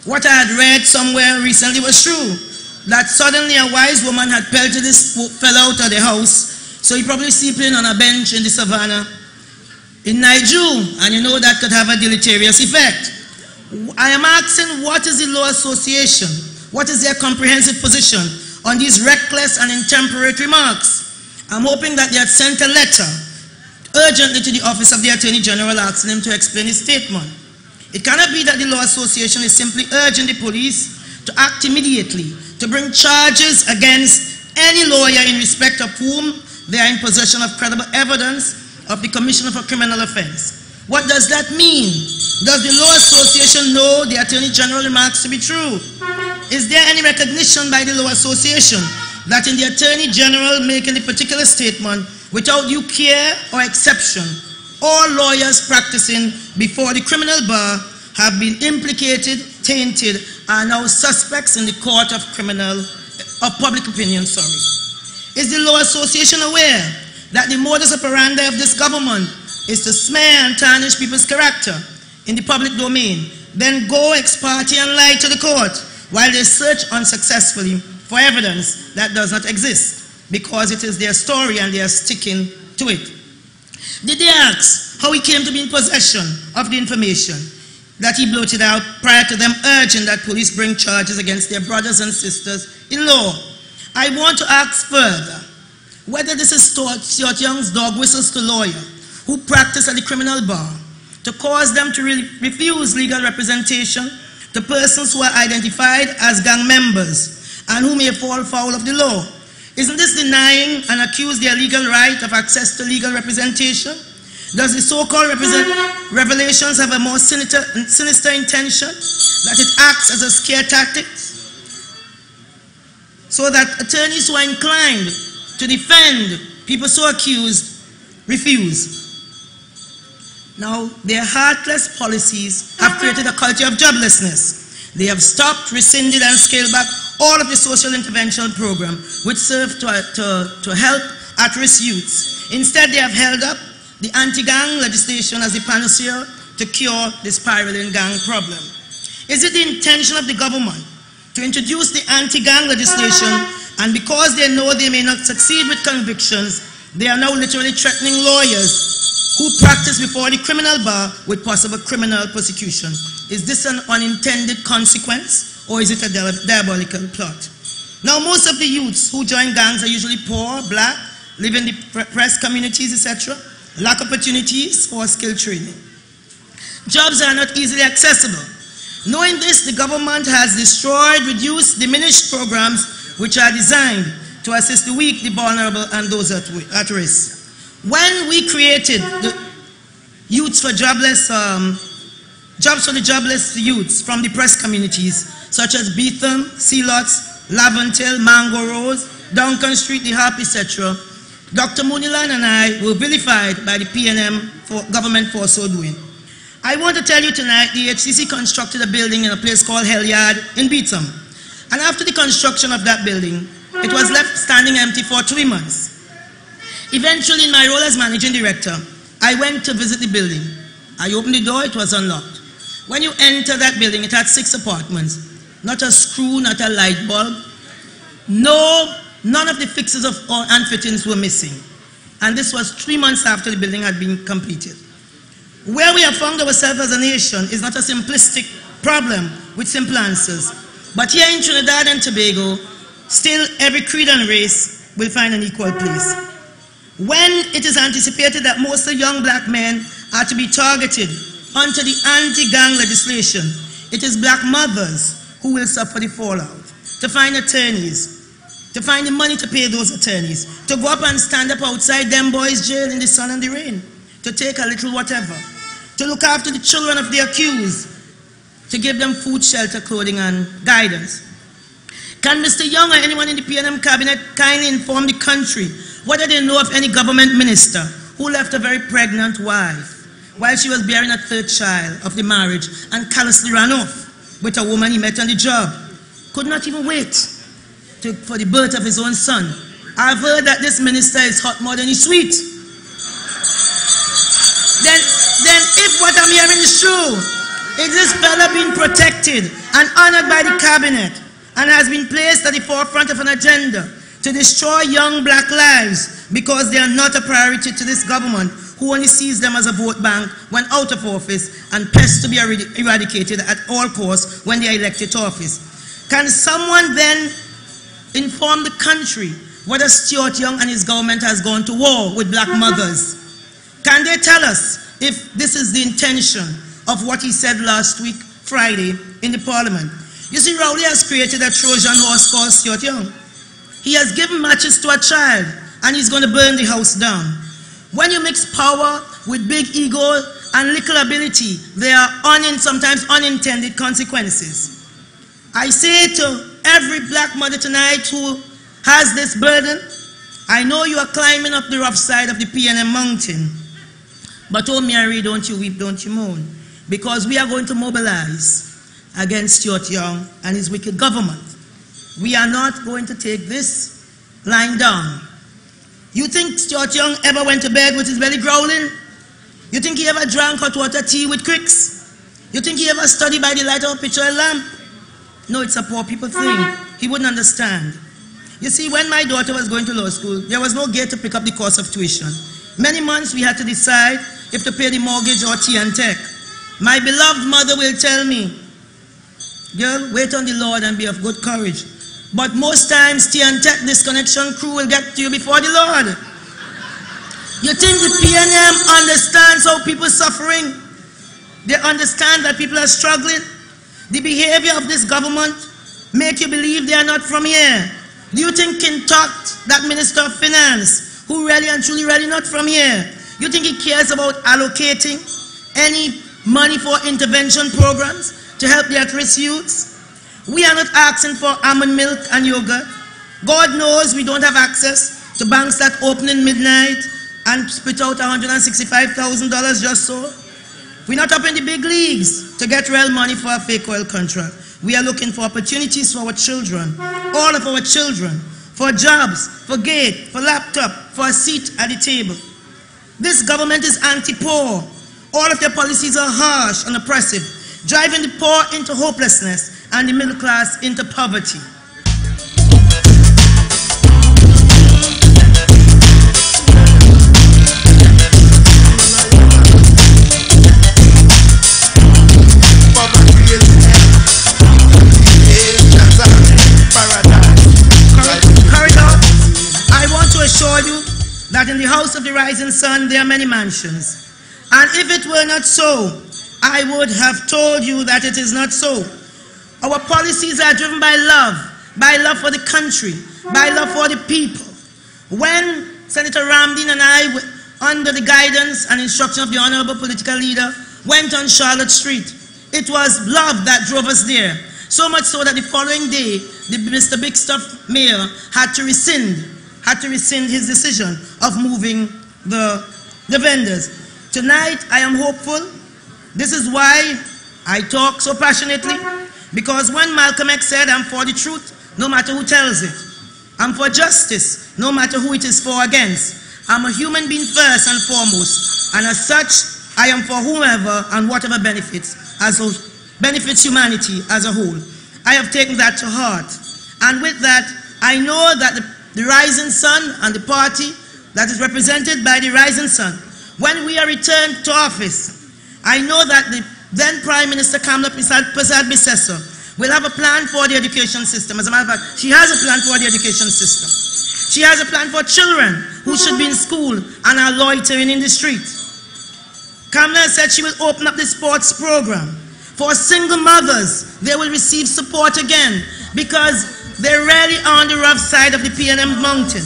what I had read somewhere recently was true, that suddenly a wise woman had pelted this fellow out of the house, so he probably sleeping on a bench in the savannah in Nigeria, and you know that could have a deleterious effect. I am asking, what is the law association what is their comprehensive position on these reckless and intemperate remarks. I'm hoping that they had sent a letter urgently to the Office of the Attorney General asking him to explain his statement. It cannot be that the Law Association is simply urging the police to act immediately to bring charges against any lawyer in respect of whom they are in possession of credible evidence of the commission of a criminal offense. What does that mean? Does the Law Association know the Attorney General remarks to be true? Is there any recognition by the Law Association that in the Attorney General making the particular statement, without due care or exception, all lawyers practicing before the criminal bar have been implicated, tainted, are now suspects in the court of public opinion, Is the Law Association aware that the modus operandi of this government is to smear and tarnish people's character in the public domain, then go ex parte and lie to the court while they search unsuccessfully for evidence that does not exist, because it is their story and they are sticking to it? Did they ask how he came to be in possession of the information that he bloated out prior to them urging that police bring charges against their brothers and sisters in law? I want to ask further whether this is Stuart Young's dog whistles to lawyer who practice at the criminal bar to cause them to refuse legal representation to persons who are identified as gang members and who may fall foul of the law. Isn't this denying and accuse their legal right of access to legal representation? Does the so-called revelations have a more sinister intention, that it acts as a scare tactic so that attorneys who are inclined to defend people so accused refuse? Now, their heartless policies have created a culture of joblessness. They have stopped, rescinded, and scaled back all of the social intervention programs which serve to help at-risk youths. Instead, they have held up the anti-gang legislation as the panacea to cure the spiraling gang problem. Is it the intention of the government to introduce the anti-gang legislation, and because they know they may not succeed with convictions, they are now literally threatening lawyers who practice before the criminal bar with possible criminal prosecution? Is this an unintended consequence, or is it a diabolical plot? Now, most of the youths who join gangs are usually poor, black, live in the oppressed communities, etc., lack opportunities for skill training. Jobs are not easily accessible. Knowing this, the government has destroyed, reduced, diminished programs which are designed to assist the weak, the vulnerable, and those at risk. When we created the youths for jobless, jobs for the jobless youths from depressed communities, such as Beetham, Sealots, Laventille, Mango Rose, Duncan Street, The Harp, etc., Dr. Munilan and I were vilified by the PNM government for so doing. I want to tell you tonight, the HCC constructed a building in a place called Helyard in Beetham. And after the construction of that building, it was left standing empty for 3 months. Eventually, in my role as managing director, I went to visit the building. I opened the door, it was unlocked. When you enter that building, it had 6 apartments. Not a screw, not a light bulb. None of the fixtures and fittings were missing. And this was 3 months after the building had been completed. Where we have found ourselves as a nation is not a simplistic problem with simple answers. But here in Trinidad and Tobago, still every creed and race will find an equal place. When it is anticipated that most of the young black men are to be targeted under the anti-gang legislation, it is black mothers who will suffer the fallout. To find attorneys, to find the money to pay those attorneys, to go up and stand up outside them boys' jail in the sun and the rain, to take a little whatever, to look after the children of the accused, to give them food, shelter, clothing, and guidance. Can Mr. Young or anyone in the PNM cabinet kindly inform the country whether they know of any government minister who left a very pregnant wife while she was bearing a 3rd child of the marriage and callously ran off with a woman he met on the job? Could not even wait for the birth of his own son. I've heard that this minister is hot more than he's sweet. Then if what I'm hearing is true, is this fella being protected and honored by the cabinet and has been placed at the forefront of an agenda to destroy young black lives because they are not a priority to this government, who only sees them as a vote bank when out of office and pests to be eradicated at all costs when they are elected to office? Can someone then inform the country whether Stuart Young and his government has gone to war with black mothers? Can they tell us if this is the intention of what he said last week, Friday, in the Parliament? You see, Rowley has created a Trojan horse called Stuart Young. He has given matches to a child, and he's going to burn the house down. When you mix power with big ego and little ability, there are sometimes unintended consequences. I say to every black mother tonight who has this burden, I know you are climbing up the rough side of the PNM mountain, but oh Mary, don't you weep, don't you moan, because we are going to mobilize against Stuart Young and his wicked government. We are not going to take this lying down. You think Stuart Young ever went to bed with his belly growling? You think he ever drank hot water tea with cricks? You think he ever studied by the light of a picture lamp? No, it's a poor people thing. He wouldn't understand. You see, when my daughter was going to law school, there was no gate to pick up the cost of tuition. Many months we had to decide if to pay the mortgage or tea and tech. My beloved mother will tell me, girl, wait on the Lord and be of good courage. But most times, tea and tech disconnection crew will get to you before the Lord. You think the PNM understands how people are suffering? They understand that people are struggling? The behavior of this government make you believe they are not from here. Do you think Kintuck, that Minister of Finance, who really and truly not from here, you think he cares about allocating any money for intervention programs to help the at-risk youths? We are not asking for almond milk and yogurt. God knows we don't have access to banks that open in midnight and spit out $165,000 just so. We're not up in the big leagues to get real money for a fake oil contract. We are looking for opportunities for our children, all of our children, for jobs, for gate, for laptop, for a seat at the table. This government is anti-poor. All of their policies are harsh and oppressive, driving the poor into hopelessness and the middle class into poverty. That in the house of the rising sun there are many mansions. And if it were not so, I would have told you that it is not so. Our policies are driven by love for the country, by love for the people. When Senator Ramdin and I, under the guidance and instruction of the honorable political leader, went on Charlotte Street, it was love that drove us there. So much so that the following day, Mr. Big Stuff Mayor had to rescind his decision of moving the vendors. Tonight, I am hopeful. This is why I talk so passionately, because when Malcolm X said, I'm for the truth, no matter who tells it. I'm for justice, no matter who it is for against. I'm a human being first and foremost, and as such, I am for whomever and whatever benefits humanity as a whole. I have taken that to heart. And with that, I know that the Rising Sun and the party that is represented by the Rising Sun, when we are returned to office, I know that the then Prime Minister Kamla Persad-Bissessor will have a plan for the education system. As a matter of fact, she has a plan for the education system. She has a plan for children who should be in school and are loitering in the street. Kamla said she will open up the sports program. For single mothers, they will receive support again because they're really on the rough side of the PNM mountain.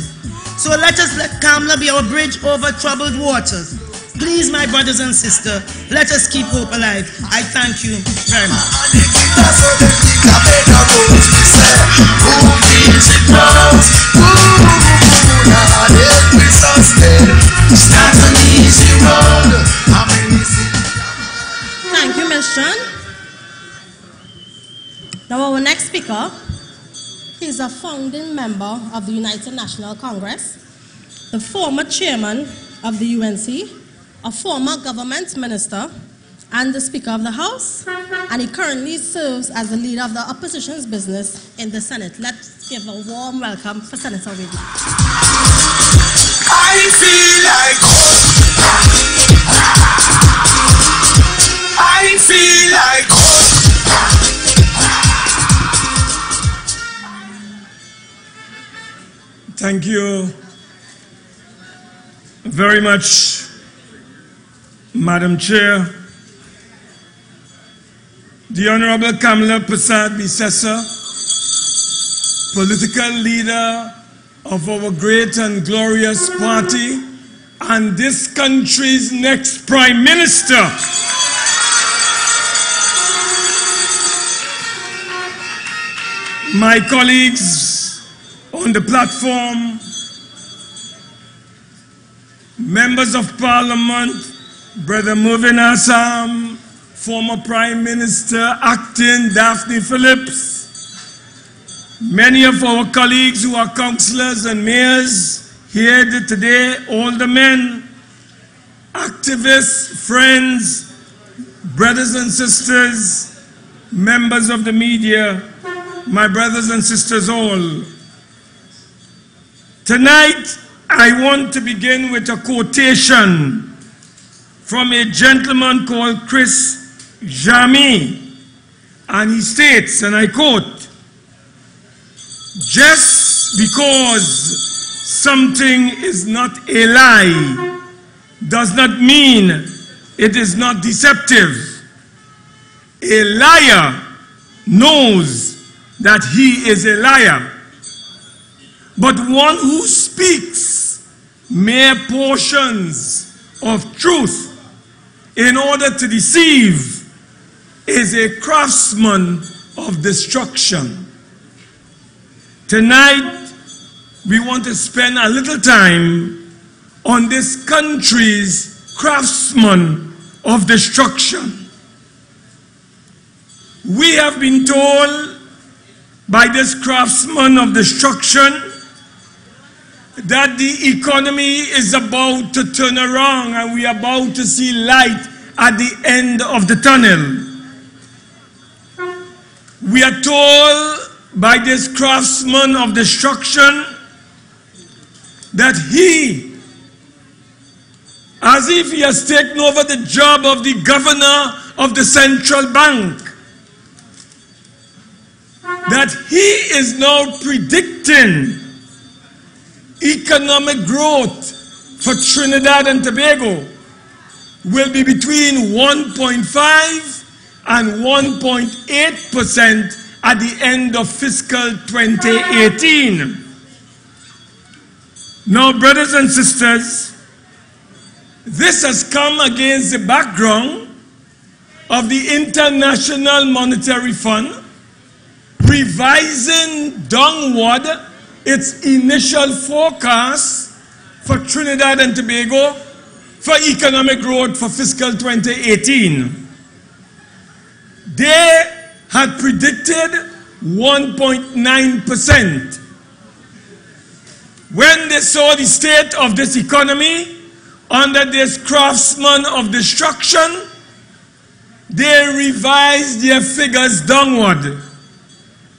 So let us let Kamla be our bridge over troubled waters. Please, my brothers and sisters, let us keep hope alive. I thank you very much. Thank you, Ms. John. Now our next speaker, he is a founding member of the United National Congress, the former chairman of the UNC, a former government minister, and the Speaker of the House, and he currently serves as the leader of the opposition's business in the Senate. Let's give a warm welcome for Senator Wade. I feel like Thank you very much, Madam Chair. The Honorable Kamala Prasad Bisesa, political leader of our great and glorious party and this country's next Prime Minister. My colleagues on the platform, members of Parliament, Brother Movin Assam, former Prime Minister, acting Daphne Phillips, many of our colleagues who are councillors and mayors here today, aldermen, activists, friends, brothers and sisters, members of the media, my brothers and sisters all. Tonight, I want to begin with a quotation from a gentleman called Chris Jami, and he states, and I quote, "Just because something is not a lie does not mean it is not deceptive. A liar knows that he is a liar, but one who speaks mere portions of truth in order to deceive is a craftsman of destruction." Tonight, we want to spend a little time on this country's craftsman of destruction. We have been told by this craftsman of destruction that the economy is about to turn around and we are about to see light at the end of the tunnel. We are told by this craftsman of destruction that he, as if he has taken over the job of the governor of the central bank, that he is now predicting economic growth for Trinidad and Tobago will be between 1.5 and 1.8% at the end of fiscal 2018. Now, brothers and sisters, this has come against the background of the International Monetary Fund revising downward its initial forecast for Trinidad and Tobago for economic growth for fiscal 2018. They had predicted 1.9%. When they saw the state of this economy under this craftsman of destruction, they revised their figures downward.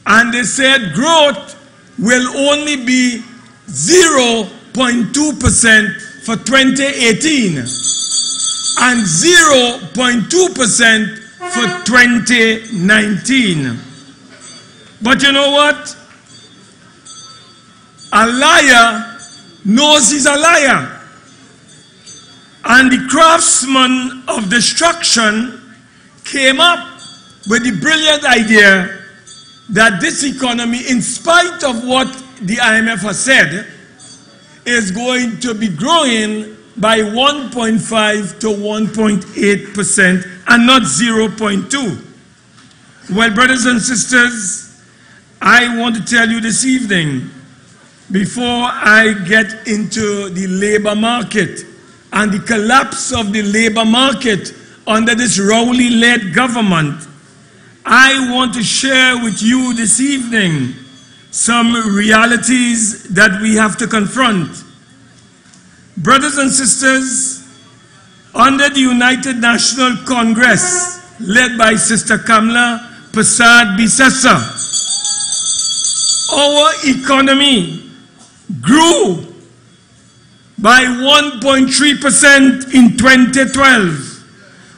And they said growth will only be 0.2% for 2018 and 0.2% for 2019. But you know what? A liar knows he's a liar. And the craftsman of destruction came up with the brilliant idea that this economy, in spite of what the IMF has said, is going to be growing by 1.5 to 1.8% and not 0.2. Well, brothers and sisters, I want to tell you this evening, before I get into the labor market and the collapse of the labor market under this Rowley-led government, I want to share with you this evening some realities that we have to confront. Brothers and sisters, under the United National Congress, led by Sister Kamala Prasad Bisesa, our economy grew by 1.3% in 2012,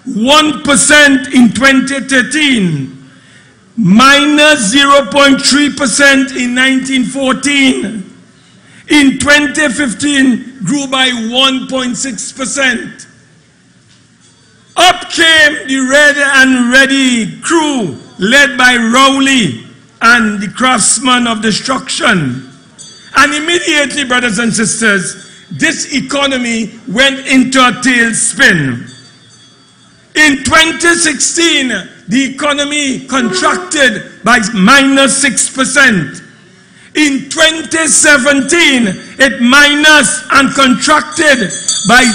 1% in 2013, minus 0.3% in 1914, In 2015, grew by 1.6%. Up came the Red and Ready crew, led by Rowley and the craftsmen of destruction. And immediately, brothers and sisters, this economy went into a tailspin. In 2016, the economy contracted by -6%. In 2017, it minus and contracted by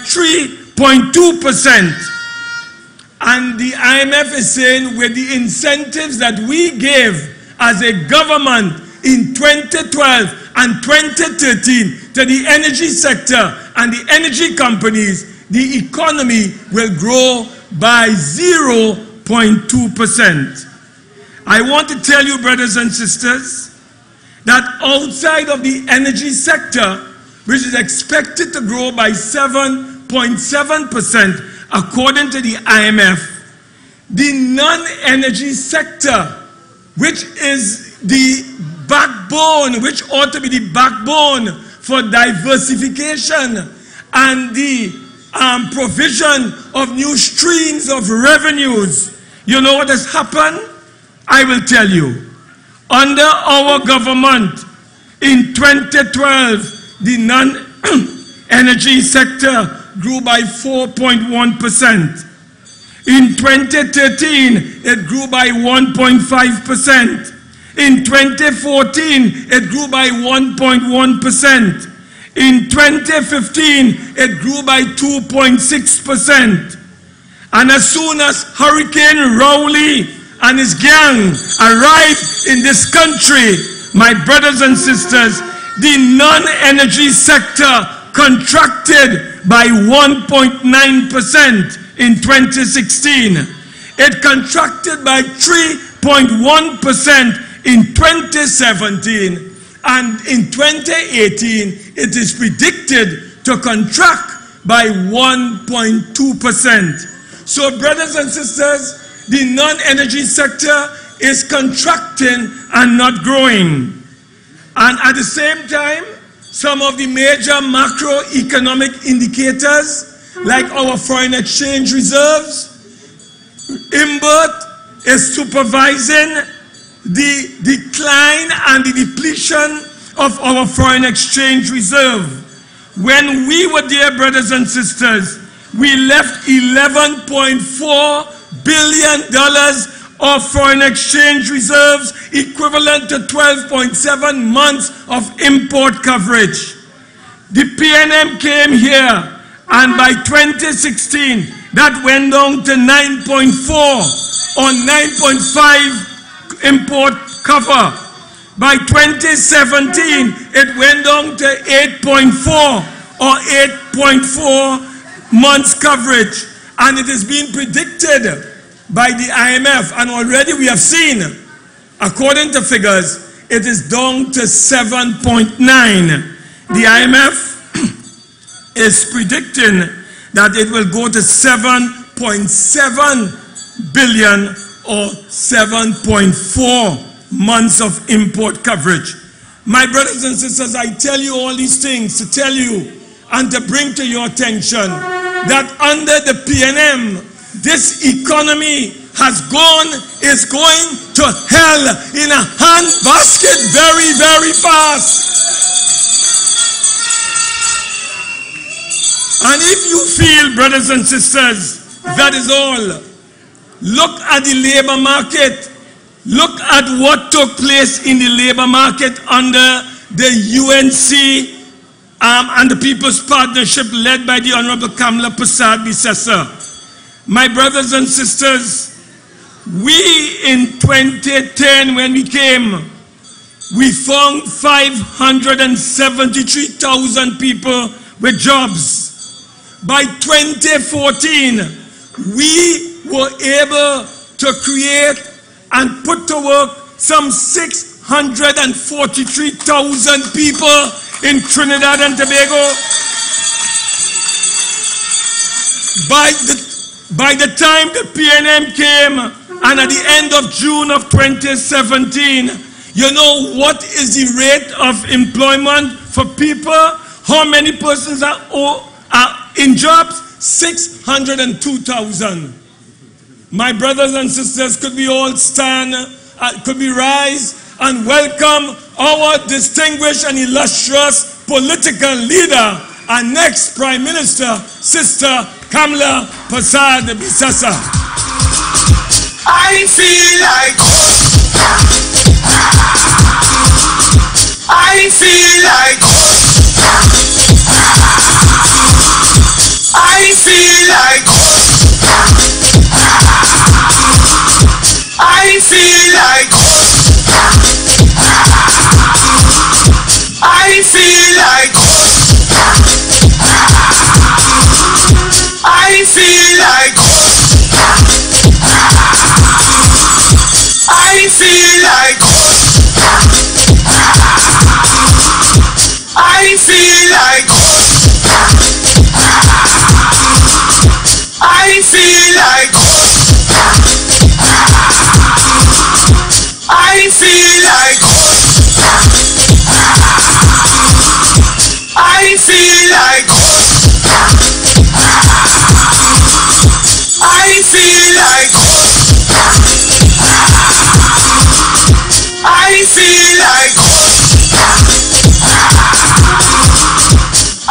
3.2%. And the IMF is saying with the incentives that we gave as a government in 2012 and 2013 to the energy sector and the energy companies, the economy will grow by 0.2%. I want to tell you, brothers and sisters, that outside of the energy sector, which is expected to grow by 7.7%, according to the IMF, the non-energy sector, which is the backbone, which ought to be the backbone for diversification and the provision of new streams of revenues. You know what has happened? I will tell you. Under our government, in 2012, the non-energy sector grew by 4.1%. In 2013, it grew by 1.5%. In 2014, it grew by 1.1%. In 2015, it grew by 2.6%. And as soon as Hurricane Rowley and his gang arrived in this country, my brothers and sisters, the non-energy sector contracted by 1.9% in 2016. It contracted by 3.1% in 2017. And in 2018, it is predicted to contract by 1.2%. So, brothers and sisters, the non-energy sector is contracting and not growing. And at the same time, some of the major macroeconomic indicators, like our foreign exchange reserves, IMBERT is supervising the decline and the depletion of our foreign exchange reserve. When we were there, brothers and sisters, we left $11.4 billion of foreign exchange reserves, equivalent to 12.7 months of import coverage. The PNM came here, and by 2016, that went down to 9.4 or 9.5 import cover. By 2017, it went down to 8.4 or 8.4 months coverage. And it is being predicted by the IMF, and already we have seen, according to figures, it is down to 7.9. The IMF is predicting that it will go to 7.7 billion or 7.4 months of import coverage. My brothers and sisters, I tell you all these things to tell you and to bring to your attention that under the PNM, this economy is going to hell in a handbasket very, very fast. And if you feel, brothers and sisters, that is all, look at the labor market. Look at what took place in the labor market under the UNC and the People's Partnership led by the Honorable Kamala Prasad-Bissessar. My brothers and sisters, we in 2010, when we came, we found 573,000 people with jobs. By 2014, we were able to create and put to work some 643,000 people in Trinidad and Tobago. By the time the PNM came, and at the end of June of 2017, You know what is the rate of employment for people? How many persons are in jobs? 602,000. My brothers and sisters, could we all stand, could we rise and welcome our distinguished and illustrious political leader and next Prime Minister, Sister Caura Bisasa. I feel like I feel like I feel like I feel like I feel like I feel like I feel like I feel like I feel like I feel like I feel like I feel like I feel like I feel like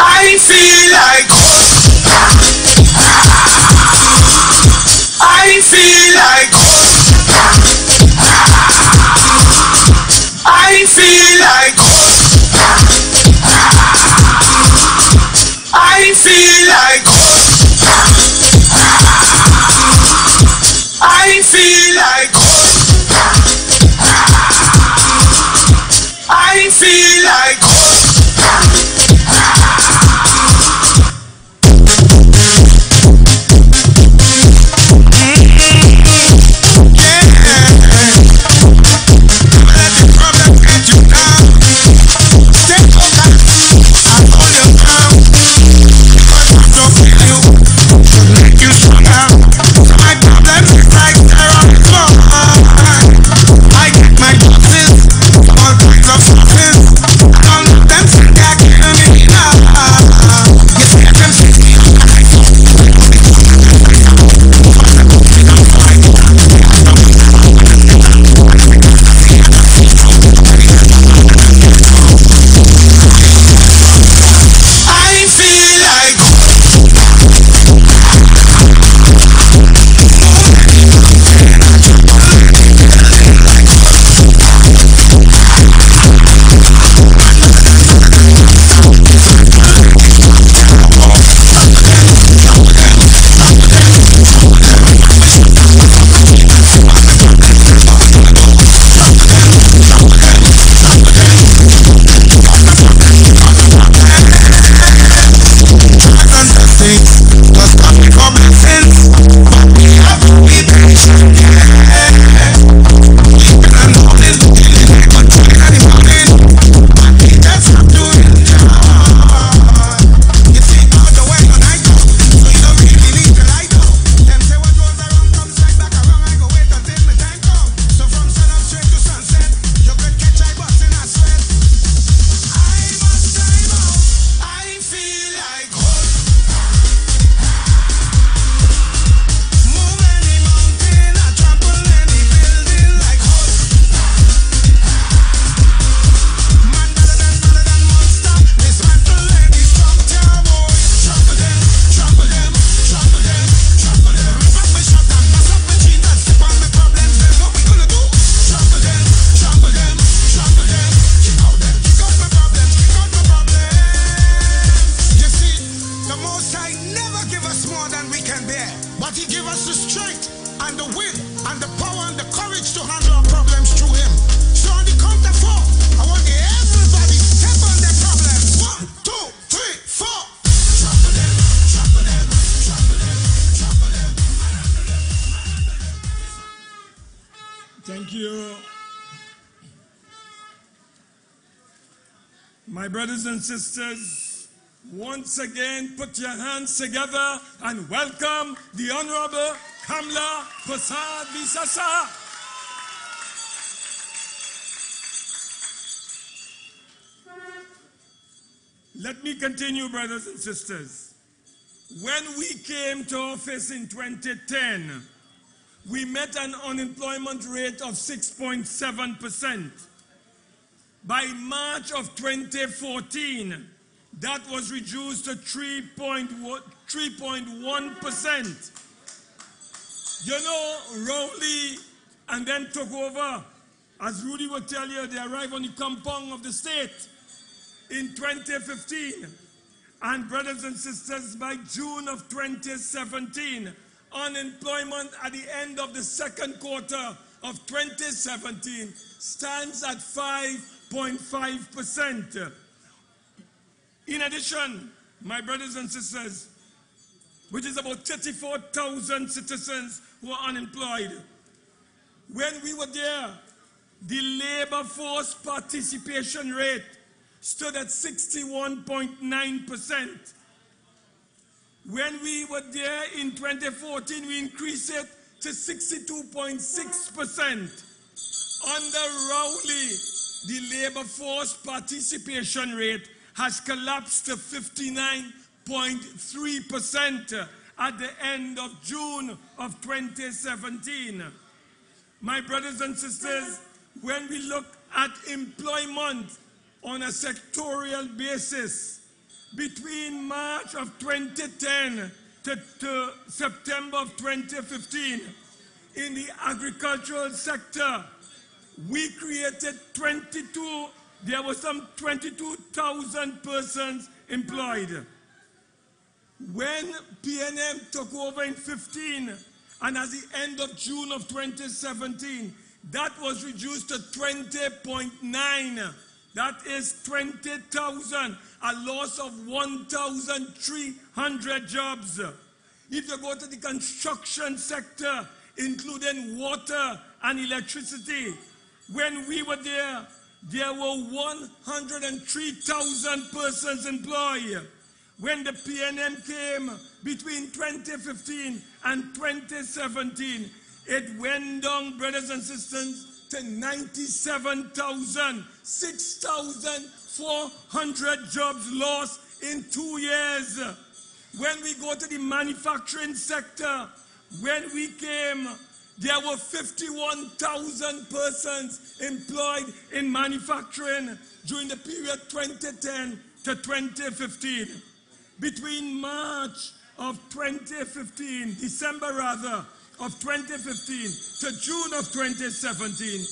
I feel like I feel like I feel like I feel like I feel like Thank you. My brothers and sisters, once again, put your hands together and welcome the Honorable Caura Bisasa. Let me continue, brothers and sisters. When we came to office in 2010, we met an unemployment rate of 6.7%. By March of 2014, that was reduced to 3.1%. You know, Rowley and then took over. As Rudy will tell you, they arrived on the compound of the state in 2015. And brothers and sisters, by June of 2017, unemployment at the end of the second quarter of 2017 stands at 5.5%. In addition, my brothers and sisters, which is about 34,000 citizens who are unemployed. When we were there, the labor force participation rate stood at 61.9%. When we were there in 2014, we increased it to 62.6%. Under Rowley, the labor force participation rate has collapsed to 59.3% at the end of June of 2017. My brothers and sisters, when we look at employment on a sectorial basis, between March of 2010 to September of 2015, in the agricultural sector, we created there were some 22,000 persons employed. When PNM took over in 15, and at the end of June of 2017, that was reduced to 20.9. That is 20,000, a loss of 1,300 jobs. If you go to the construction sector, including water and electricity, when we were there were 103,000 persons employed. When the PNM came between 2015 and 2017, it went down, brothers and sisters, to 97,000, 6,400 jobs lost in 2 years. When we go to the manufacturing sector, when we came, there were 51,000 persons employed in manufacturing during the period 2010 to 2015. Between March of 2015, December rather, of 2015 to June of 2017,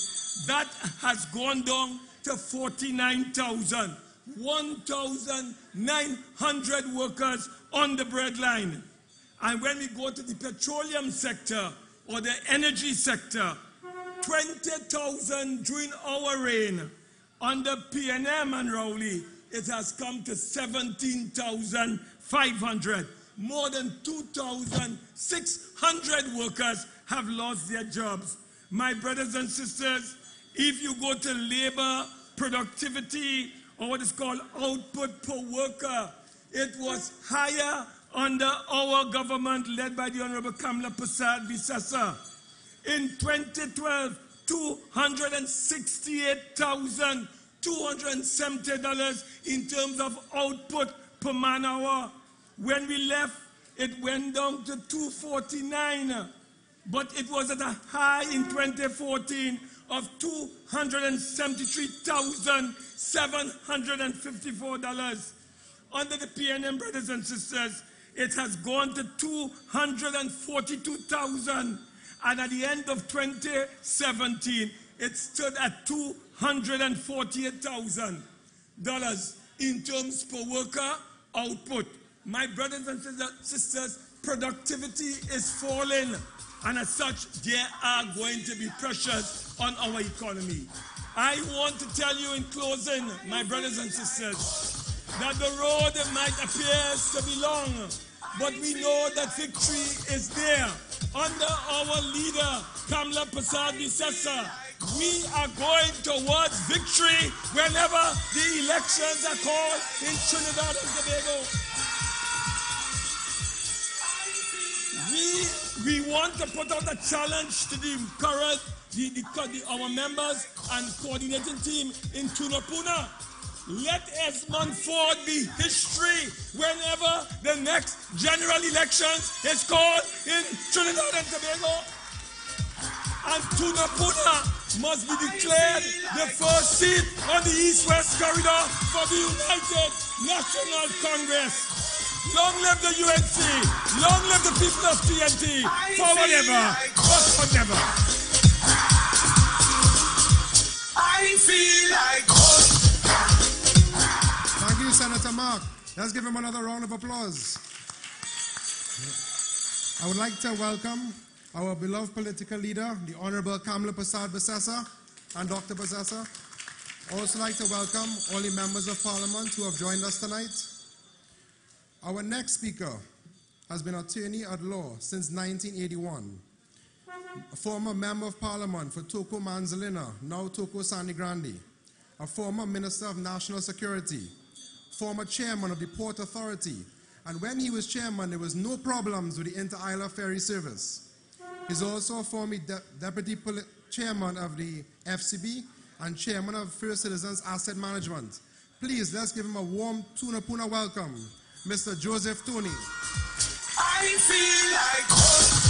that has gone down to 49,000, 1,900 workers on the breadline. And when we go to the petroleum sector or the energy sector, 20,000 during our reign. Under PNM and Rowley, it has come to 17,500. More than 2,600 workers have lost their jobs. My brothers and sisters, if you go to labor productivity, or what is called output per worker, it was higher under our government led by the Honorable Kamla Prasad Visasa. In 2012, $268,270 in terms of output per man hour. When we left, it went down to $249, but it was at a high in 2014 of $273,754. Under the PNM, brothers and sisters, it has gone to $242,000, and at the end of 2017, it stood at $248,000 in terms per worker output. My brothers and sisters, productivity is falling, and as such, there are going to be pressures on our economy. I want to tell you in closing, my brothers and sisters, that the road might appear to be long, but we know that victory is there. Under our leader, Kamla Prasad Visasa, we are going towards victory whenever the elections are called in Trinidad and Tobago. We want to put out a challenge to the current, our members and coordinating team in Tunapuna. Let Esmond Ford be history whenever the next general elections is called in Trinidad and Tobago. And Tunapuna must be declared the first seat on the East-West corridor for the United National Congress. Long live the UNC, long live the people of TNT, for whatever, but for never. I feel like hope. Thank you, Senator Mark. Let's give him another round of applause. I would like to welcome our beloved political leader, the Honorable Kamala Prasad Basesa and Dr. Basesa. I also like to welcome all the members of Parliament who have joined us tonight. Our next speaker has been attorney at law since 1981. A former member of Parliament for Toko Manzalina, now Toko Sangre Grande. A former Minister of National Security. Former chairman of the Port Authority. And when he was chairman, there was no problems with the Inter-Isla Ferry Service. He's also a former deputy chairman of the FCB and chairman of First Citizens Asset Management. Please, let's give him a warm Tunapuna welcome, Mr. Joseph Tony. I feel like hope.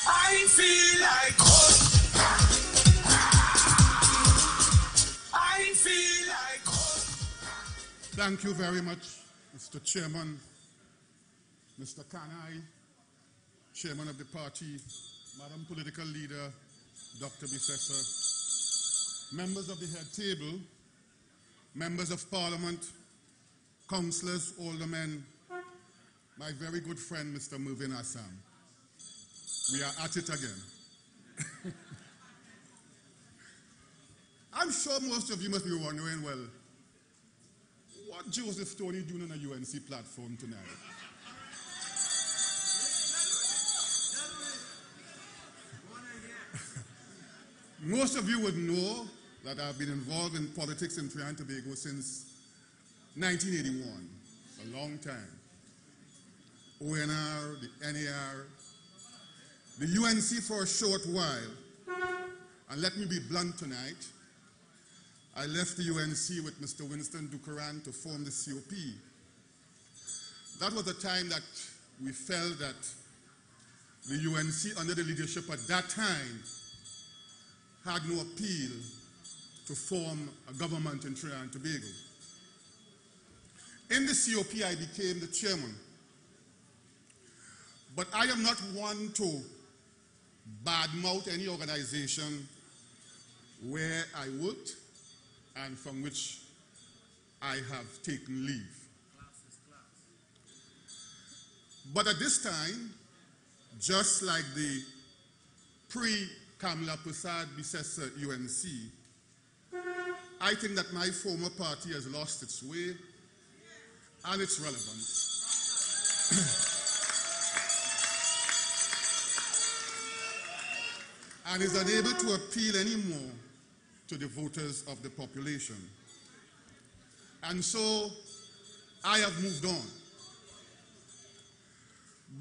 I feel like hope. I feel like hope. Thank you very much, Mr. Chairman, Mr. Kanai, Chairman of the party, Madam Political Leader, Dr. Bisesa, members of the head table, members of Parliament, councillors, aldermen, my very good friend, Mr. Mervyn Assam. We are at it again. I'm sure most of you must be wondering, well, what Joseph Tony doing on a UNC platform tonight? Most of you would know that I've been involved in politics in Trinidad and Tobago since 1981, a long time. ONR, the NAR, the UNC for a short while. And let me be blunt tonight. I left the UNC with Mr. Winston Ducaran to form the COP. That was the time that we felt that the UNC, under the leadership at that time, had no appeal to form a government in Trinidad and Tobago. In the COP, I became the chairman. But I am not one to badmouth any organization where I worked and from which I have taken leave. But at this time, just like the pre-Kamala Prasad Bisesa UNC, I think that my former party has lost its way and its relevance. And is unable to appeal anymore to the voters of the population. And so I have moved on.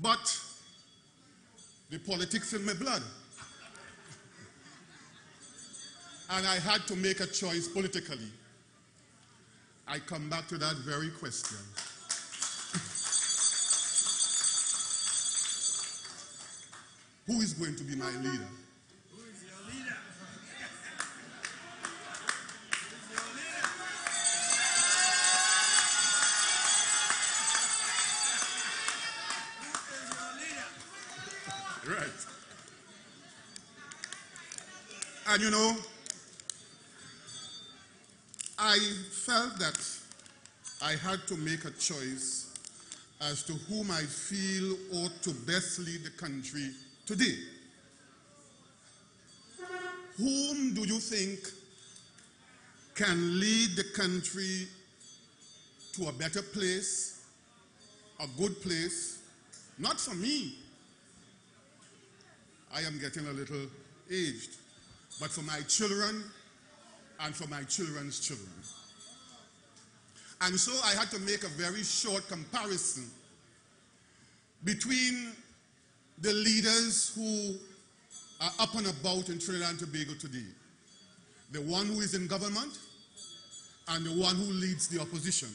But the politics in my blood. And I had to make a choice politically. I come back to that very question. Who is going to be my leader? Who is your leader? Right. And you know, I felt that I had to make a choice as to whom I feel ought to best lead the country today. Whom do you think can lead the country to a better place, a good place? Not for me. I am getting a little aged, but for my children and for my children's children. And so I had to make a very short comparison between the leaders who are up and about in Trinidad and Tobago today. the one who is in government and the one who leads the opposition.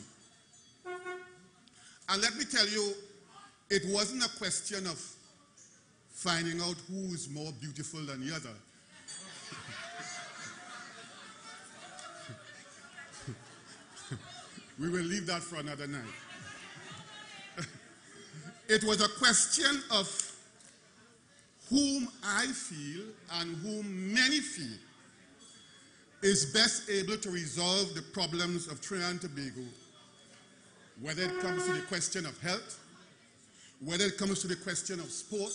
And let me tell you, it wasn't a question of finding out who is more beautiful than the other. We will leave that for another night. It was a question of whom I feel and whom many feel is best able to resolve the problems of Trinidad and Tobago, whether it comes to the question of health, whether it comes to the question of sport,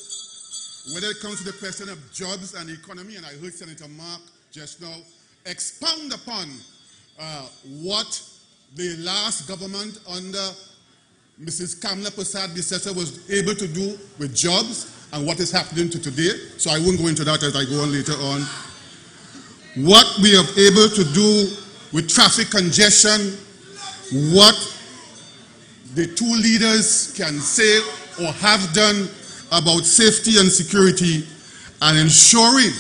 whether it comes to the question of jobs and economy. And I heard Senator Mark just now expound upon what the last government under Mrs. Kamla Persad-Bissessar was able to do with jobs and what is happening to today. So I won't go into that as I go on later on. What we are able to do with traffic congestion, what the two leaders can say or have done about safety and security, and ensuring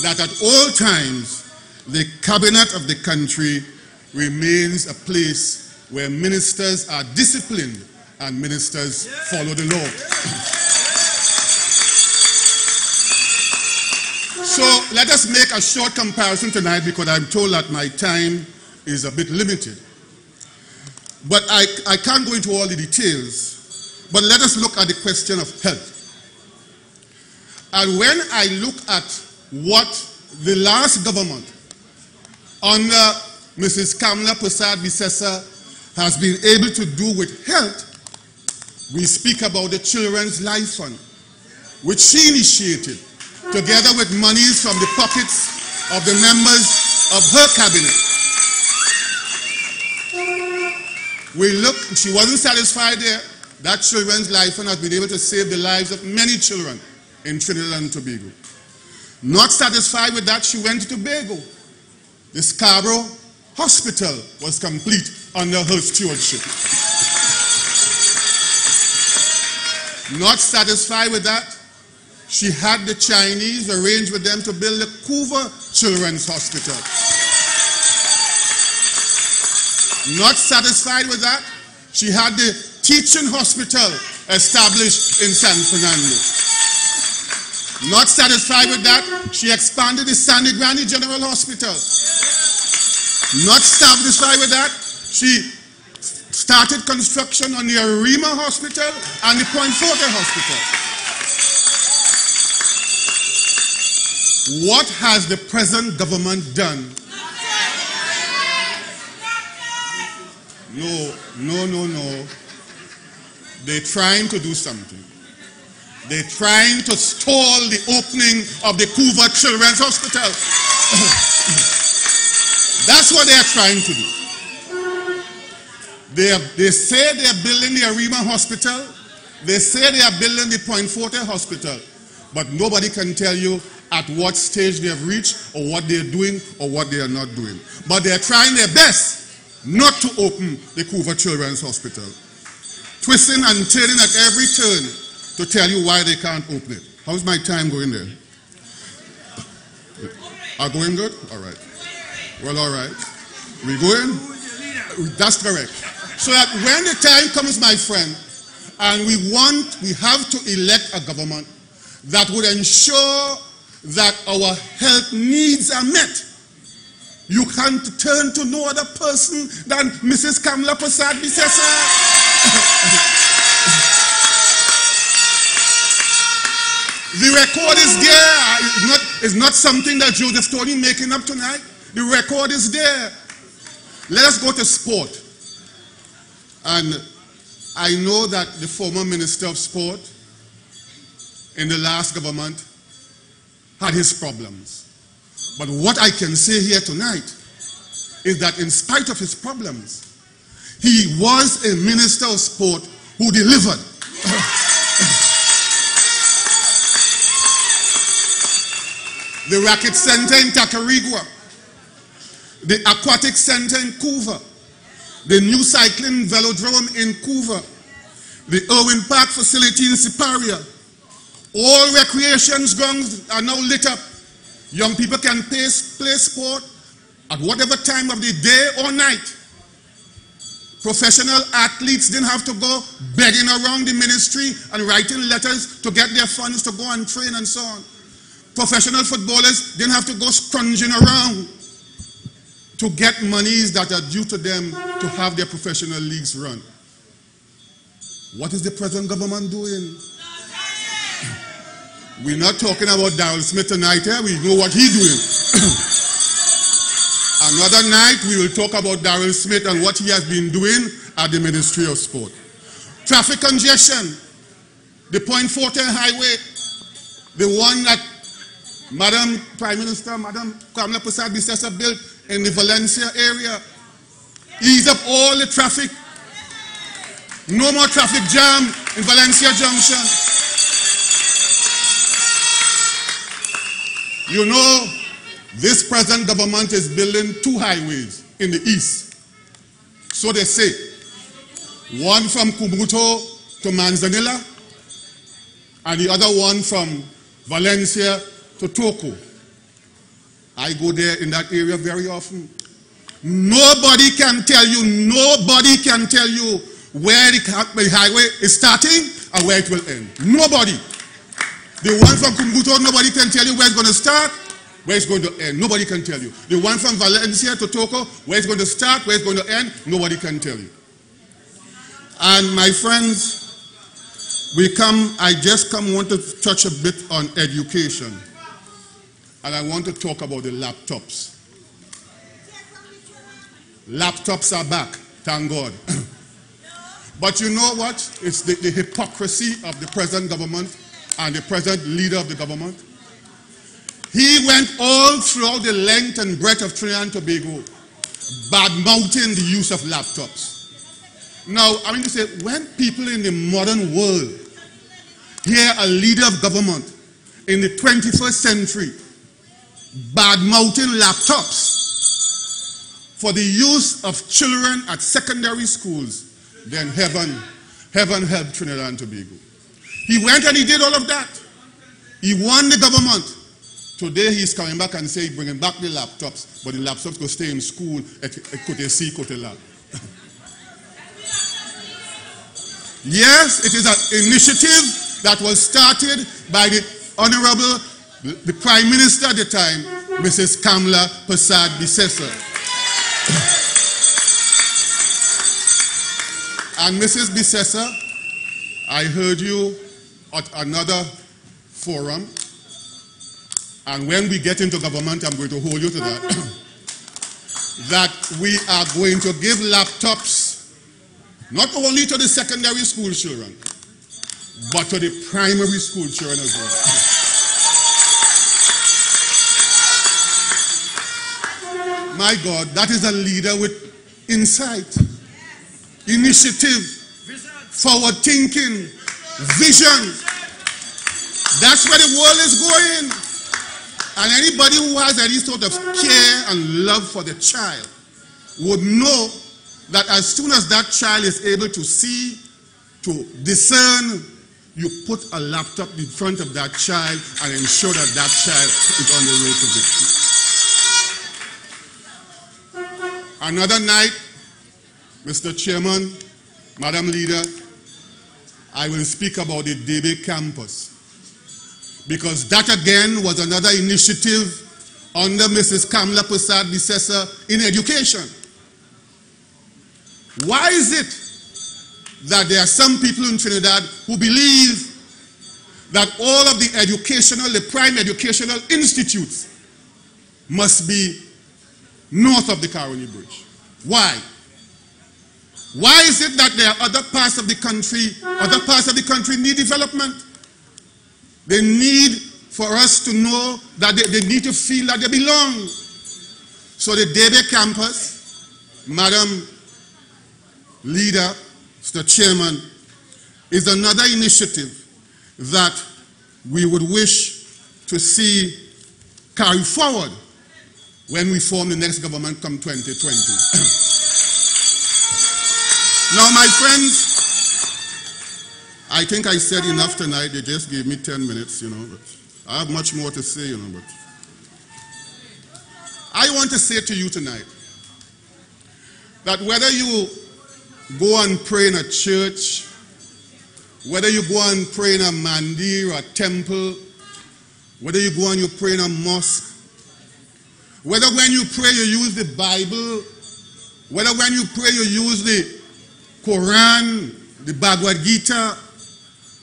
that at all times the cabinet of the country remains a place where ministers are disciplined and ministers follow the law. So let us make a short comparison tonight because I'm told that my time is a bit limited. But I can't go into all the details. But let us look at the question of health. And when I look at what the last government under Mrs. Kamla Persad-Bissessar has been able to do with health, we speak about the Children's Life Fund, which she initiated, together with monies from the pockets of the members of her cabinet. We look, she wasn't satisfied there. That Children's Life Fund has been able to save the lives of many children in Trinidad and Tobago. Not satisfied with that, she went to Tobago. The Caura hospital was complete under her stewardship. Not satisfied with that, she had the Chinese arrange with them to build the Couva Children's Hospital. Not satisfied with that, she had the teaching hospital established in San Fernando. Not satisfied with that, she expanded the Sandy Granny General Hospital. Not satisfied with that, she started construction on the Arima Hospital and the Point Forte Hospital. What has the present government done? No. They're trying to do something. They're trying to stall the opening of the Couva Children's Hospital. That's what they're trying to do. They say they're building the Arima Hospital. They say they are building the Point Forte Hospital. But nobody can tell you at what stage they have reached or what they're doing or what they are not doing. But they're trying their best not to open the Couva Children's Hospital. Twisting and turning at every turn to tell you why they can't open it. How's my time going there? Are going good? All right. Well, all right. We going? That's correct. So that when the time comes, my friend, and we have to elect a government that would ensure that our health needs are met, you can't turn to no other person than Mrs. Kamla Persad-Bissessar. The record is there. It's not something that Joseph Tony making up tonight. The record is there. Let us go to sport. And I know that the former Minister of Sport in the last government had his problems. But what I can say here tonight is that in spite of his problems, he was a Minister of Sport who delivered. The Racket Center in Tacarigua, the Aquatic Center in Couva, the new cycling velodrome in Couva, the Irwin Park facility in Siparia. All recreation grounds are now lit up. Young people can play sport at whatever time of the day or night. Professional athletes didn't have to go begging around the ministry and writing letters to get their funds to go and train and so on. Professional footballers didn't have to go scrounging around to get monies that are due to them to have their professional leagues run. What is the present government doing? We're not talking about Darrell Smith tonight here. We know what he's doing. Another night we will talk about Darrell Smith and what he has been doing at the Ministry of Sport. Traffic congestion, the Point Fortin Highway, the one that Madam Prime Minister, Madam Kamala Persad-Bissessar built in the Valencia area. Ease up all the traffic. No more traffic jam in Valencia Junction. You know, this present government is building 2 highways in the east. So they say. One from Kubuto to Manzanilla, and the other one from Valencia to Toco. I go there in that area very often. Nobody can tell you where the highway is starting and where it will end. Nobody. The one from Kubuto, nobody can tell you where it's going to start, where it's going to end. Nobody can tell you. The one from Valencia to Toco, where it's going to start, where it's going to end, nobody can tell you. And my friends, I just want to touch a bit on education. And I want to talk about the laptops. Laptops are back, thank God. But you know what? It's the hypocrisy of the present government and the present leader of the government. He went all throughout the length and breadth of Trinidad and Tobago, bad-mouthing the use of laptops. Now, I mean to say, when people in the modern world hear a leader of government in the 21st century bad-mouthing laptops for the use of children at secondary schools, then heaven help Trinidad and Tobago. He went and he did all of that. He won the government. Today he's coming back and saying, bringing back the laptops, but the laptops will stay in school at Kote C, Kote Lab. Yes, it is an initiative that was started by the Honorable, the Prime Minister at the time, Mrs. Kamala Persad-Bissessar. And Mrs. Bissessar, I heard you at another forum, and when we get into government, I'm going to hold you to that, that we are going to give laptops not only to the secondary school children, but to the primary school children as well. My God, that is a leader with insight, initiative, forward thinking, vision. That's where the world is going. And anybody who has any sort of care and love for the child would know that as soon as that child is able to see, to discern, you put a laptop in front of that child and ensure that that child is on the road to victory. Another night, Mr. Chairman, Madam Leader, I will speak about the DB campus, because that again was another initiative under Mrs. Kamala Persad-Bissessar in education. Why is it that there are some people in Trinidad who believe that all of the prime educational institutes must be north of the Caura Bridge? Why? Why is it that there are other parts of the country need development? They need for us to know that they need to feel that they belong. So the DB campus, Madam Leader, Mr. Chairman, is another initiative that we would wish to see carry forward when we form the next government come 2020. Now, my friends, I think I said enough tonight. They just gave me 10 minutes, but I have much more to say, but I want to say to you tonight that whether you go and pray in a church, whether you go and pray in a mandir or a temple, whether you go and you pray in a mosque, whether when you pray you use the Bible, whether when you pray you use the Quran, the Bhagavad Gita,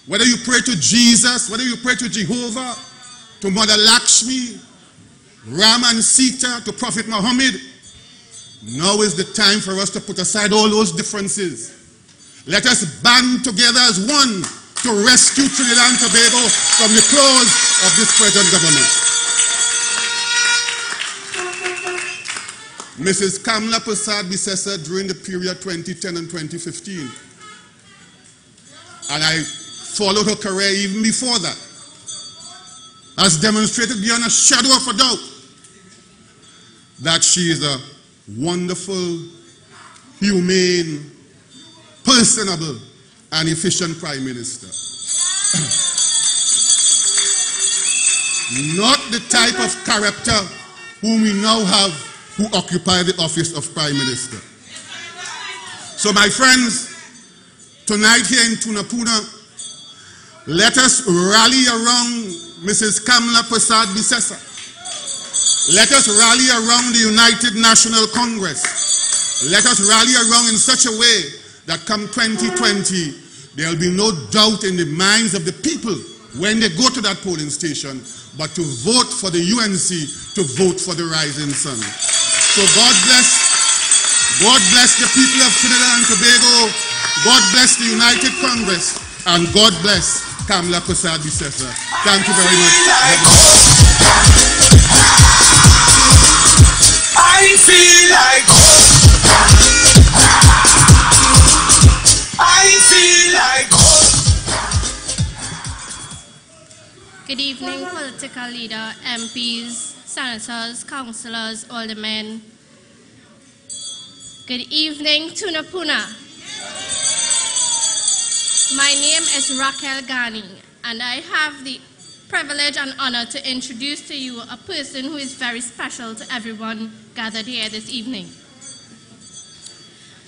whether you pray to Jesus, whether you pray to Jehovah, to Mother Lakshmi, Ram and Sita, to Prophet Muhammad, now is the time for us to put aside all those differences. Let us band together as one to rescue Trinidad and Tobago from the claws of this present government. Mrs. Kamla Prasad Bisesa during the period 2010 and 2015, and I followed her career even before that, has demonstrated beyond a shadow of a doubt that she is a wonderful, humane, personable, and efficient Prime Minister. Not the type of character whom we now have who occupy the office of Prime Minister. So my friends, tonight here in Tunapuna, let us rally around Mrs. Kamla Prasad Bisesa. Let us rally around the United National Congress. Let us rally around in such a way that come 2020, there will be no doubt in the minds of the people when they go to that polling station, but to vote for the UNC, to vote for the rising sun. So God bless the people of Trinidad and Tobago, God bless the United Congress, and God bless Kamla Prasad Bisesa. Thank you very much. I feel like Good evening, political leader, MPs, senators, councillors, aldermen. Good evening, Tunapuna. My name is Raquel Ghani, and I have the privilege and honor to introduce to you a person who is very special to everyone gathered here this evening.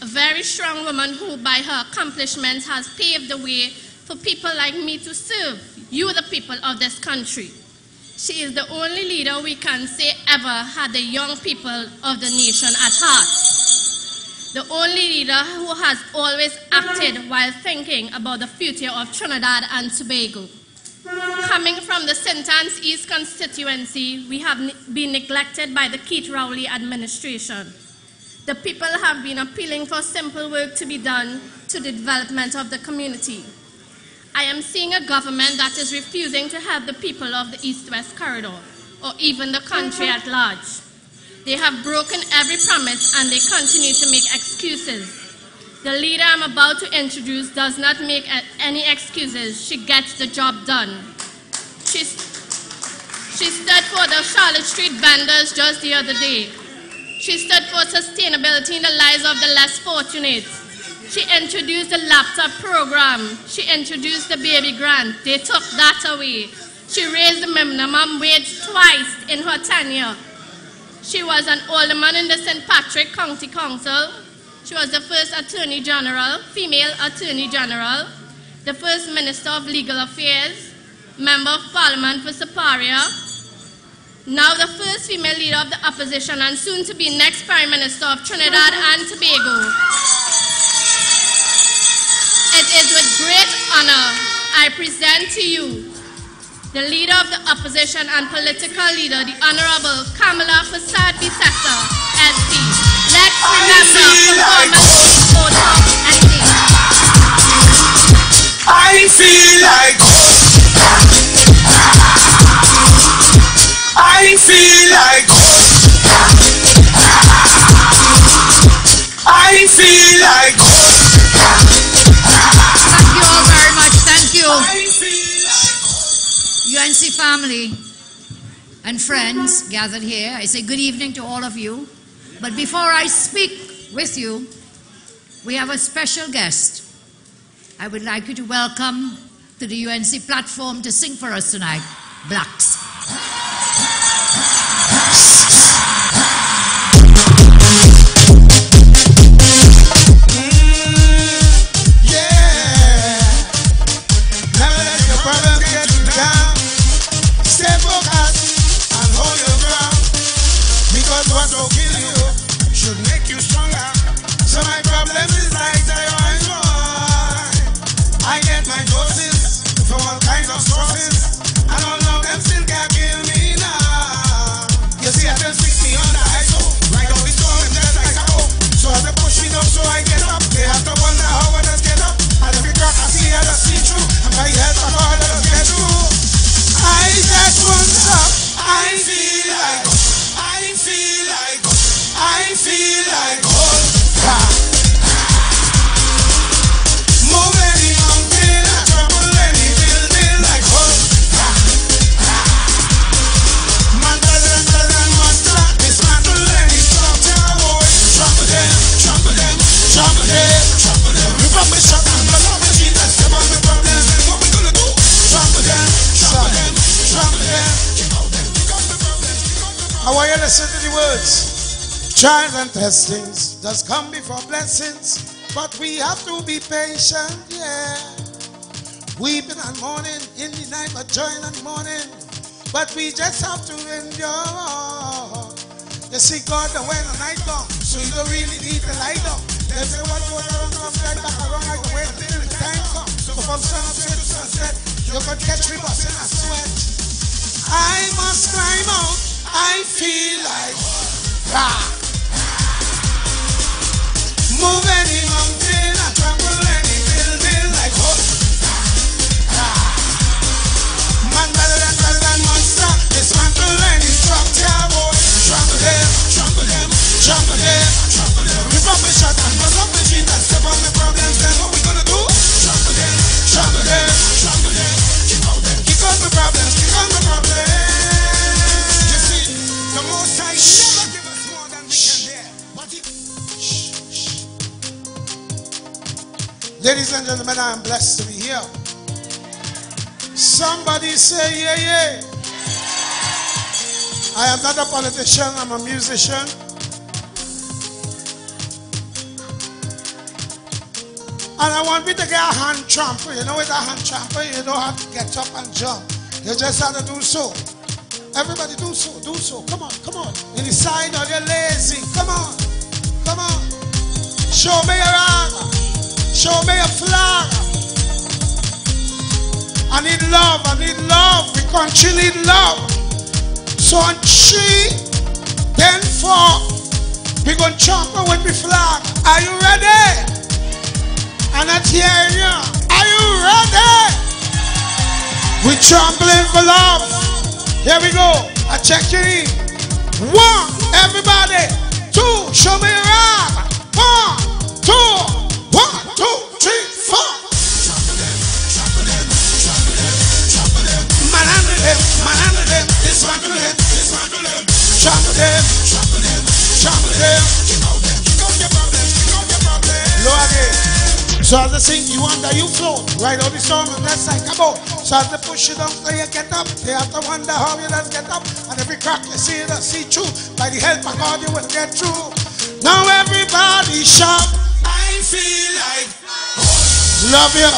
A very strong woman who, by her accomplishments, has paved the way for people like me to serve you, the people of this country. She is the only leader we can say ever had the young people of the nation at heart. The only leader who has always acted while thinking about the future of Trinidad and Tobago. Coming from the St. Anne's East constituency, we have been neglected by the Keith Rowley administration. The people have been appealing for simple work to be done to the development of the community. I am seeing a government that is refusing to help the people of the East-West corridor, or even the country at large. They have broken every promise and they continue to make excuses. The leader I'm about to introduce does not make any excuses. She gets the job done. She stood for the Charlotte Street vendors just the other day. She stood for sustainability in the lives of the less fortunate. She introduced the laptop program. She introduced the baby grant. They took that away. She raised the minimum wage twice in her tenure. She was an alderman in the St. Patrick County Council. She was the first Attorney General, female Attorney General, the first Minister of Legal Affairs, Member of Parliament for Siparia, now the first female leader of the opposition and soon to be next Prime Minister of Trinidad and Tobago. It is with great honor I present to you the leader of the opposition and political leader, the Honorable Kamla Prasad Bisesa, SP. Let's remember performance, photo, and date. I feel like Thank you all very much. Thank you. UNC family and friends gathered here, I say good evening to all of you. But before I speak with you, we have a special guest. I would like you to welcome to the UNC platform to sing for us tonight, Blacks. words. Trials and testings does come before blessings, but we have to be patient, yeah. Weeping and mourning in the night, but joy in the morning. But we just have to endure. You see, God, when the night comes, so you don't really need the light up. They say what goes around comes right back around like the way until the time comes. So from sunset to sunset, you could catch me busting a sweat. I must climb out. I feel like move any mountain, I trample any building like man better than monster. Dismantle any structure, boy. Trample them, trample them, trample them, trample them. Rip up the shot and bust up the sheet and step on the problems. Then what we gonna do? Trample them, trample them, trample them. Kick out them, kick out the problems, kick out the problems. You see, the Most High never give us more than we can bear. Ladies and gentlemen, I am blessed to be here. Somebody say, yeah, yeah. I am not a politician, I'm a musician. And I want me to get a hand tramper. You know with a hand tramper, you don't have to get up and jump. You just have to do so. Everybody do so, do so. Come on, come on. In the side or you're lazy. Come on, come on. Show me your arm. Show me your flag. I need love, I need love. The country need love. So on 3, then 4, we're going to trample with the flag. Are you ready? I'm not hearing you. Are you ready? We're trampling for love. Here we go. I check you in. 1, everybody. 2, show me your arm. 1, 2, 1, 2, 3, 4. Man under them, man under them. Dismantle them, dismantle them. Trample them, trample them, trample them. Kick out them, kick out your problems, kick out your problems. Low again. So as they sing, you wonder you float. Ride out the storm and that's like a boat. So as they push you down so you get up, they have to wonder how you just get up. And every crack you see, you see through. By the help of God, you will get through. Now everybody shout, I feel like love you.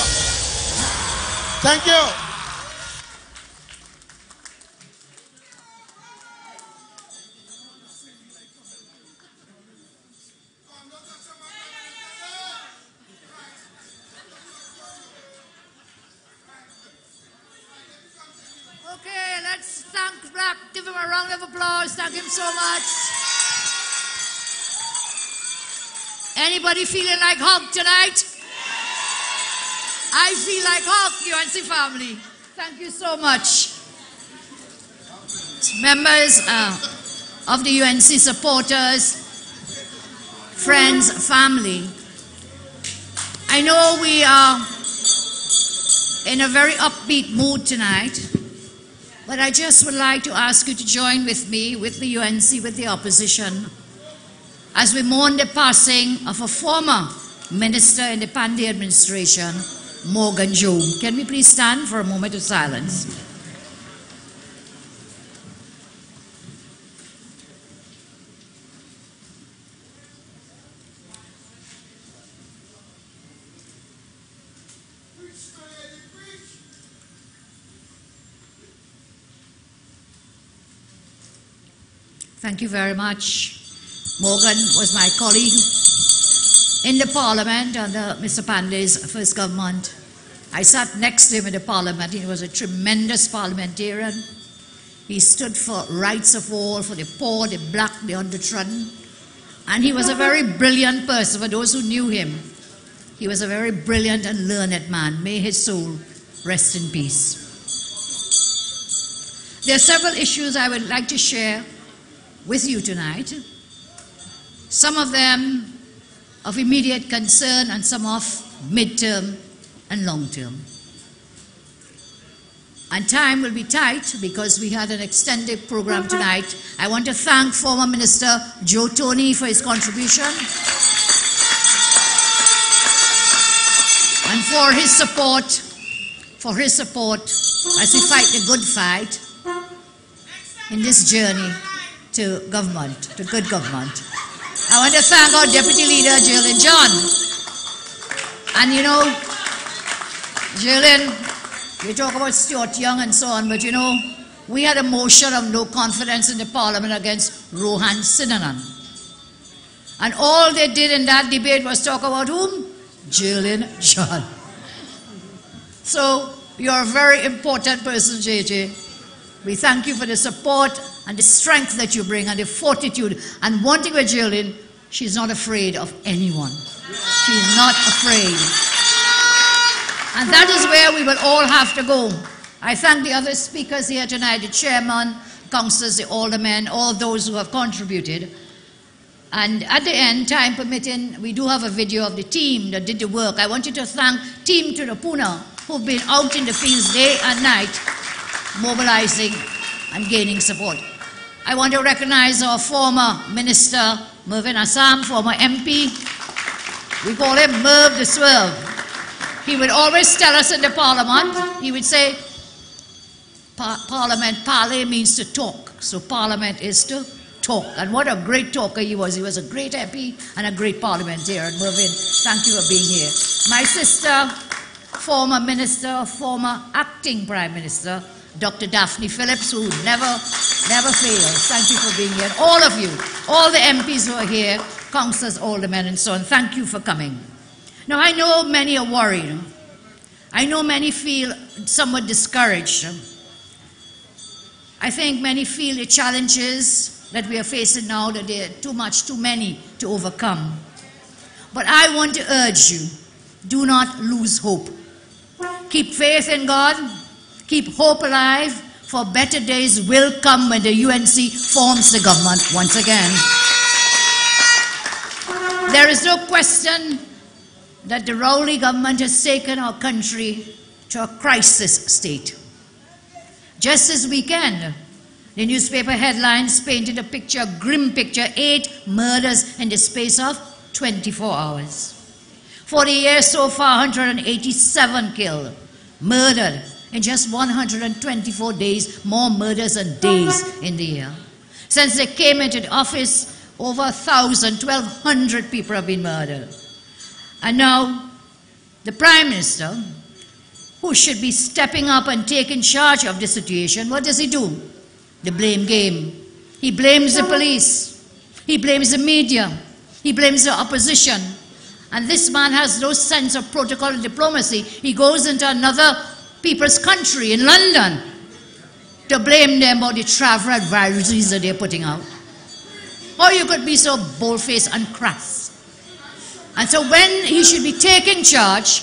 Thank you. Okay, let's give him a round of applause. Thank him so much. Anybody feeling like Hulk tonight? I feel like Hulk, UNC family. Thank you so much. Members of the UNC supporters, friends, family. I know we are in a very upbeat mood tonight. But I just would like to ask you to join with me, with the UNC, with the opposition, as we mourn the passing of a former minister in the Pandey administration, Morgan Joe. Can we please stand for a moment of silence? Thank you very much. Morgan was my colleague in the parliament under Mr. Pandey's first government. I sat next to him in the parliament. He was a tremendous parliamentarian. He stood for rights of all, for the poor, the black, the undertrodden. And he was a very brilliant person. For those who knew him, he was a very brilliant and learned man. May his soul rest in peace. There are several issues I would like to share with you tonight. Some of them of immediate concern and some of mid-term and long-term. And time will be tight because we had an extended program tonight. I want to thank former Minister Joe Tony for his contribution and for his support as we fight the good fight in this journey to government, to good government. I want to thank our Deputy Leader, Jillian John. And you know, Jillian, you talk about Stuart Young and so on, but you know, we had a motion of no confidence in the Parliament against Rohan Sinanan. And all they did in that debate was talk about whom? Jillian John. So, you're a very important person, JJ. We thank you for the support and the strength that you bring and the fortitude. And one thing with Jillian, she's not afraid of anyone. She's not afraid. And that is where we will all have to go. I thank the other speakers here tonight, the chairman, councillors, the aldermen, all those who have contributed. And at the end, time permitting, we do have a video of the team that did the work. I want you to thank Team Tunapuna, who've been out in the fields day and night, mobilizing and gaining support. I want to recognize our former Minister, Mervyn Assam, former MP. We call him Merv the Swerve. He would always tell us in the Parliament, he would say, Parliament, parley means to talk. So Parliament is to talk. And what a great talker he was. He was a great MP and a great parliamentarian. Mervyn, thank you for being here. My sister, former minister, former acting prime minister, Dr. Daphne Phillips, who never fails. Thank you for being here. And all of you, all the MPs who are here, councillors, aldermen, and so on, thank you for coming. Now, I know many are worried. I know many feel somewhat discouraged. I think many feel the challenges that we are facing now, that they are too many to overcome. But I want to urge you, do not lose hope. Keep faith in God, keep hope alive, for better days will come when the UNC forms the government once again. There is no question that the Rowley government has taken our country to a crisis state. Just this weekend, the newspaper headlines painted a picture, a grim picture, 8 murders in the space of 24 hours. For the year so far, 187 killed, murdered in just 124 days, more murders than days in the year. Since they came into the office, over 1,000, 1,200 people have been murdered. And now, the Prime Minister, who should be stepping up and taking charge of the situation, what does he do? The blame game. He blames the police. He blames the media. He blames the opposition. And this man has no sense of protocol and diplomacy. He goes into another people's country in London to blame them about the travel advisories that they're putting out. How you could be so bold-faced and crass? And so when he should be taking charge,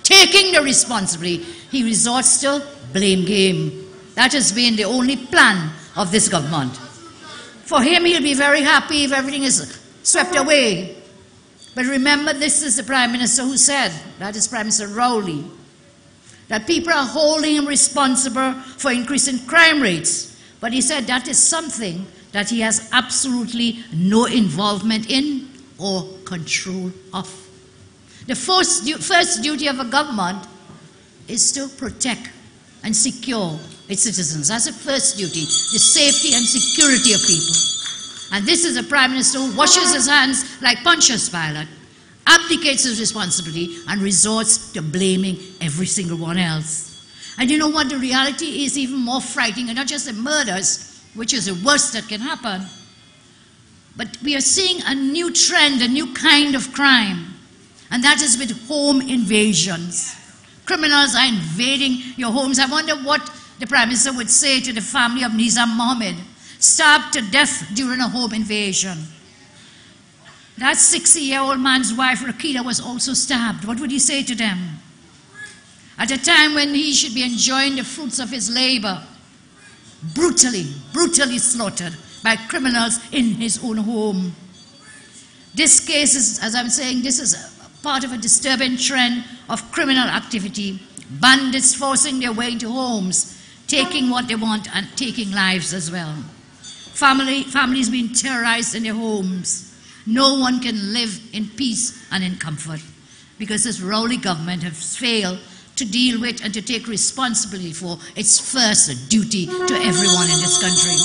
taking the responsibility, he resorts to blame game. That has been the only plan of this government. For him, he'll be very happy if everything is swept away. But remember, this is the Prime Minister who said, that is Prime Minister Rowley, that people are holding him responsible for increasing crime rates. But he said that is something that he has absolutely no involvement in or control of. The first duty of a government is to protect and secure its citizens. That's the first duty, the safety and security of people. And this is a Prime Minister who washes his hands like Pontius Pilate, abdicates his responsibility, and resorts to blaming every single one else. And you know what? The reality is even more frightening, and not just the murders, which is the worst that can happen, but we are seeing a new trend, a new kind of crime, and that is with home invasions. Criminals are invading your homes. I wonder what the Prime Minister would say to the family of Nizam Mohammed, stabbed to death during a home invasion. That 60-year-old man's wife, Rakita, was also stabbed. What would he say to them? At a time when he should be enjoying the fruits of his labor, brutally slaughtered by criminals in his own home. This case is, as I'm saying, this is part of a disturbing trend of criminal activity. Bandits forcing their way into homes, taking what they want and taking lives as well. Families being terrorized in their homes. No one can live in peace and in comfort because this Rowley government has failed to deal with and to take responsibility for its first duty to everyone in this country.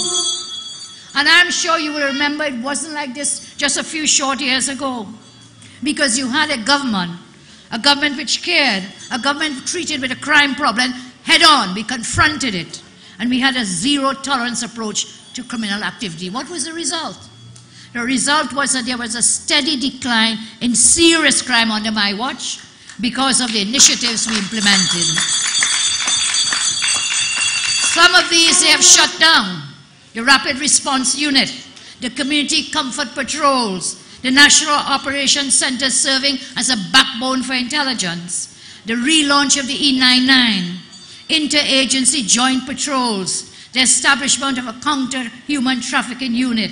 And I'm sure you will remember it wasn't like this just a few short years ago. Because you had a government which cared, a government treated with a crime problem head on. We confronted it. And we had a zero-tolerance approach to criminal activity. What was the result? The result was that there was a steady decline in serious crime under my watch because of the initiatives we implemented. Some of these they have shut down. The Rapid Response Unit, the Community Comfort Patrols, the National Operations Center serving as a backbone for intelligence, the relaunch of the E99, interagency joint patrols, the establishment of a counter-human trafficking unit.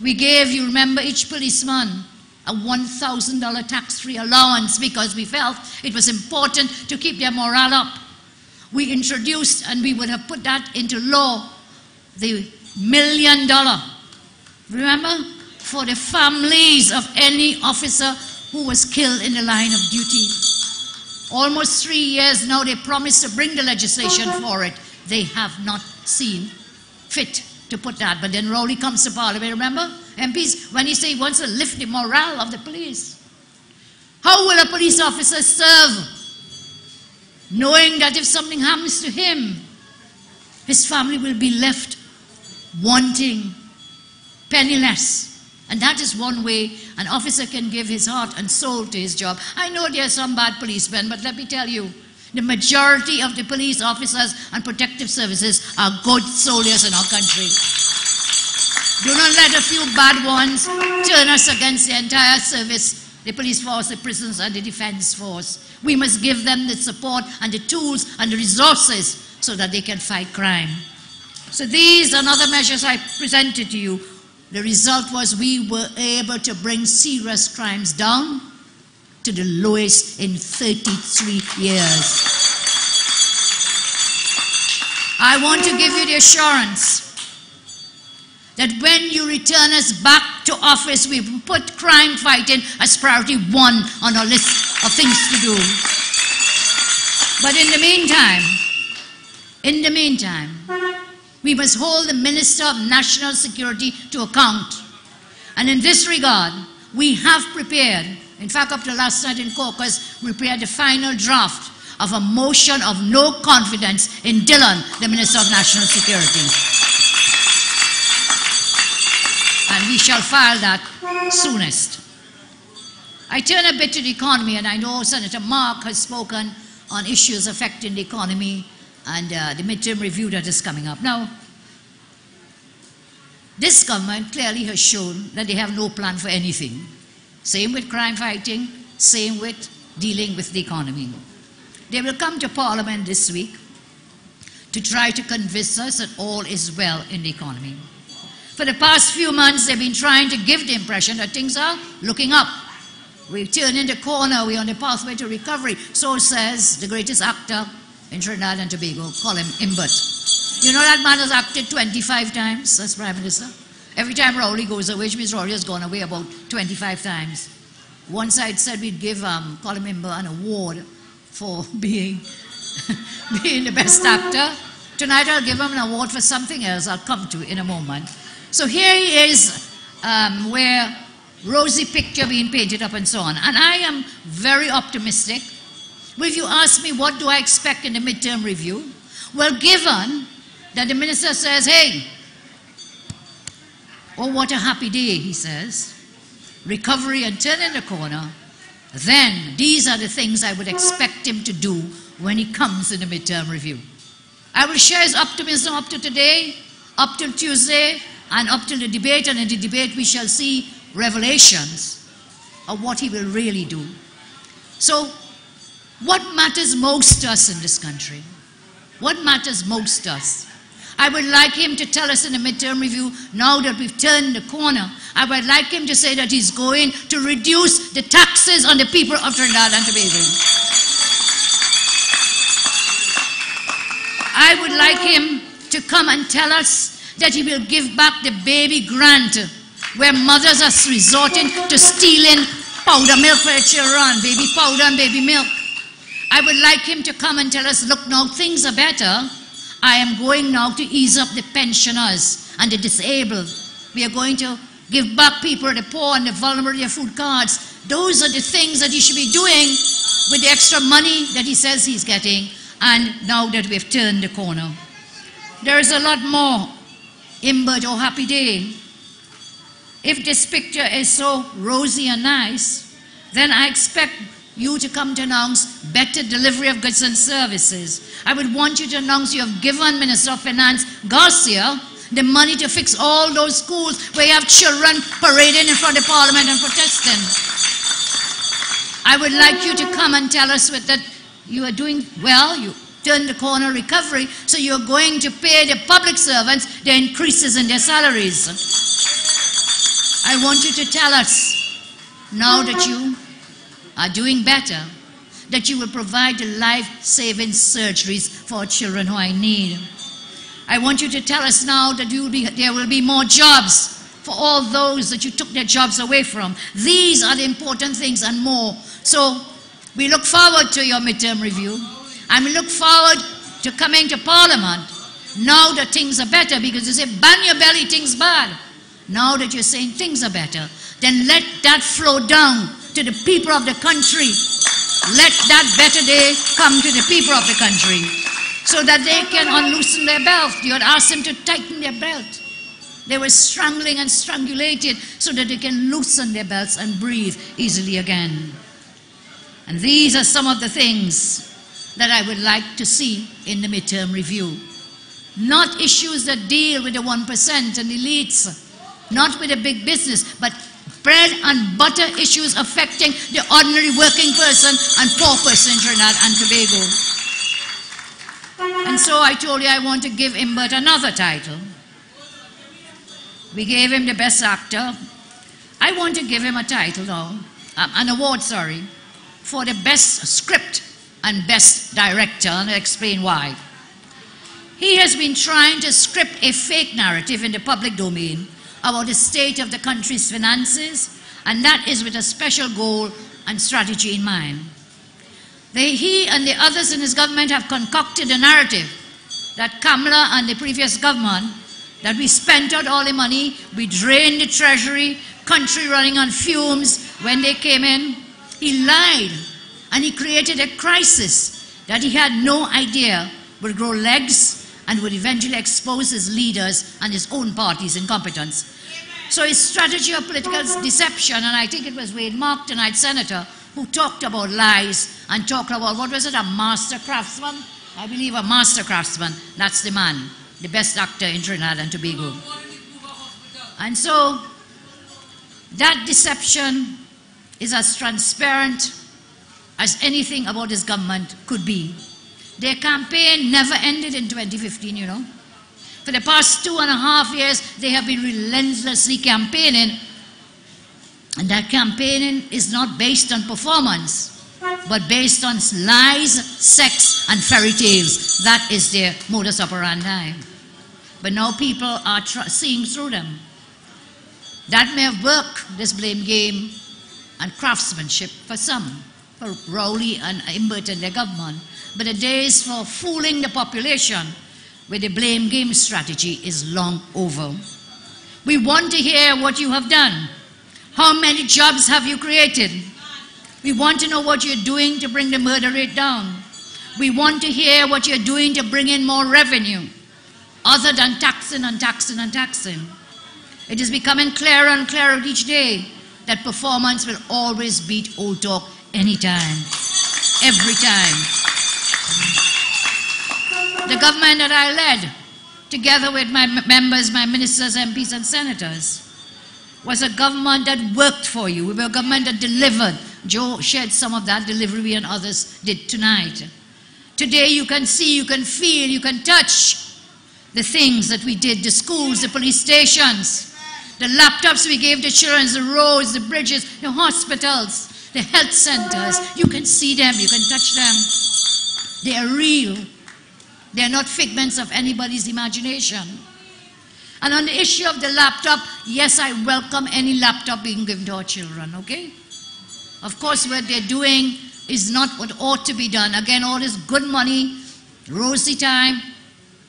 We gave, you remember, each policeman a $1,000 tax-free allowance because we felt it was important to keep their morale up. We introduced, and we would have put that into law, the $1 million, remember, for the families of any officer who was killed in the line of duty. Almost 3 years now, they promised to bring the legislation for it. They have not seen fit to put that. But then Rowley comes to Parliament, remember? MPs, when he says he wants to lift the morale of the police. How will a police officer serve, knowing that if something happens to him, his family will be left wanting, penniless? And that is one way an officer can give his heart and soul to his job. I know there are some bad policemen, but let me tell you, the majority of the police officers and protective services are good soldiers in our country. Do not let a few bad ones turn us against the entire service, the police force, the prisons, and the defense force. We must give them the support and the tools and the resources so that they can fight crime. So these and other measures I presented to you, the result was we were able to bring serious crimes down to the lowest in 33 years. I want to give you the assurance that when you return us back to office, we will put crime fighting as priority 1 on our list of things to do. But in the meantime, we must hold the Minister of National Security to account. And in this regard, we have prepared, in fact, up to last night in caucus, we prepared the final draft of a motion of no confidence in Dillon, the Minister of National Security. And we shall file that soonest. I turn a bit to the economy, and I know Senator Mark has spoken on issues affecting the economy and the midterm review that is coming up. Now, this government clearly has shown that they have no plan for anything. Same with crime fighting, same with dealing with the economy. They will come to Parliament this week to try to convince us that all is well in the economy. For the past few months, they've been trying to give the impression that things are looking up. We've turned in the corner, we're on the pathway to recovery. So says the greatest actor in Trinidad and Tobago, call him Imbert. You know that man has acted 25 times as Prime Minister? Every time Rowley goes away, which means Rowley has gone away about 25 times. Once I said we'd give Colin Imbert an award for being the best actor. Tonight I'll give him an award for something else I'll come to in a moment. So here he is, where rosy picture being painted up and so on. And I am very optimistic. Well, if you ask me what do I expect in the midterm review, well, given that the minister says, hey, oh, what a happy day, he says, recovery and turning the corner, then these are the things I would expect him to do when he comes in the midterm review. I will share his optimism up to today, up till Tuesday, and up till the debate, and in the debate we shall see revelations of what he will really do. So, what matters most to us in this country? What matters most to us? I would like him to tell us in the midterm review, now that we've turned the corner, I would like him to say that he's going to reduce the taxes on the people of Trinidad and Tobago. I would like him to come and tell us that he will give back the baby grant, where mothers are resorting to stealing powder milk for their children, baby powder and baby milk. I would like him to come and tell us, look, now things are better. I am going now to ease up the pensioners and the disabled We are going to give back people, the poor and the vulnerable, their food cards. Those are the things that he should be doing with the extra money that he says he's getting, and now that we've turned the corner. There is a lot more. Imbert, oh happy day. If this picture is so rosy and nice, then I expect you to come to announce better delivery of goods and services. I would want you to announce you have given Minister of Finance Garcia the money to fix all those schools where you have children parading in front of Parliament and protesting. I would like you to come and tell us that you are doing well, you turn the corner recovery, so you're going to pay the public servants the increases in their salaries. I want you to tell us, now that you are doing better, that you will provide the life-saving surgeries for children who are in need. I want you to tell us now that there will be more jobs for all those that you took their jobs away from. These are the important things and more. So we look forward to your midterm review, and we look forward to coming to Parliament now that things are better, because you say, bang your belly, things bad. Now that you're saying things are better, then let that flow down to the people of the country. Let that better day come to the people of the country so that they can unloosen their belt. You had asked them to tighten their belt. They were strangling and strangulated so that they can loosen their belts and breathe easily again. And these are some of the things that I would like to see in the midterm review. Not issues that deal with the 1% and elites, not with the big business, but bread and butter issues affecting the ordinary working person and poor person in Trinidad and Tobago. And so I told you I want to give Imbert another title. We gave him the best actor. I want to give him a title now, an award, sorry, for the best script and best director, and I'll explain why. He has been trying to script a fake narrative in the public domain about the state of the country's finances, and that is with a special goal and strategy in mind. He and the others in his government have concocted a narrative that Kamala and the previous government, that we spent out all the money, we drained the treasury, country running on fumes when they came in. He lied, and he created a crisis that he had no idea would grow legs and would eventually expose his leaders and his own party's incompetence. So his strategy of political deception, and I think it was Wade Mark, tonight senator, who talked about lies and talked about, what was it, a master craftsman? I believe a master craftsman, that's the man, the best actor in Trinidad and Tobago. And so that deception is as transparent as anything about this government could be. Their campaign never ended in 2015, you know. For the past 2.5 years, they have been relentlessly campaigning. And that campaigning is not based on performance, but based on lies, sex, and fairy tales. That is their modus operandi. But now people are seeing through them. That may have worked, this blame game and craftsmanship for some, for Rowley and Imbert and their government. But the days for fooling the population with the blame game strategy is long over. We want to hear what you have done. How many jobs have you created? We want to know what you're doing to bring the murder rate down. We want to hear what you're doing to bring in more revenue, other than taxing and taxing and taxing. It is becoming clearer and clearer each day that performance will always beat old talk anytime, every time. The government that I led, together with my members, my ministers, MPs, and senators, was a government that worked for you. We were a government that delivered. Joe shared some of that delivery, we and others did tonight. Today you can see, you can feel, you can touch the things that we did, the schools, the police stations, the laptops we gave the children, the roads, the bridges, the hospitals, the health centers. You can see them, you can touch them. They are real. They are not figments of anybody's imagination. And on the issue of the laptop, yes, I welcome any laptop being given to our children, okay? Of course, what they're doing is not what ought to be done. Again, all this good money, rosy time,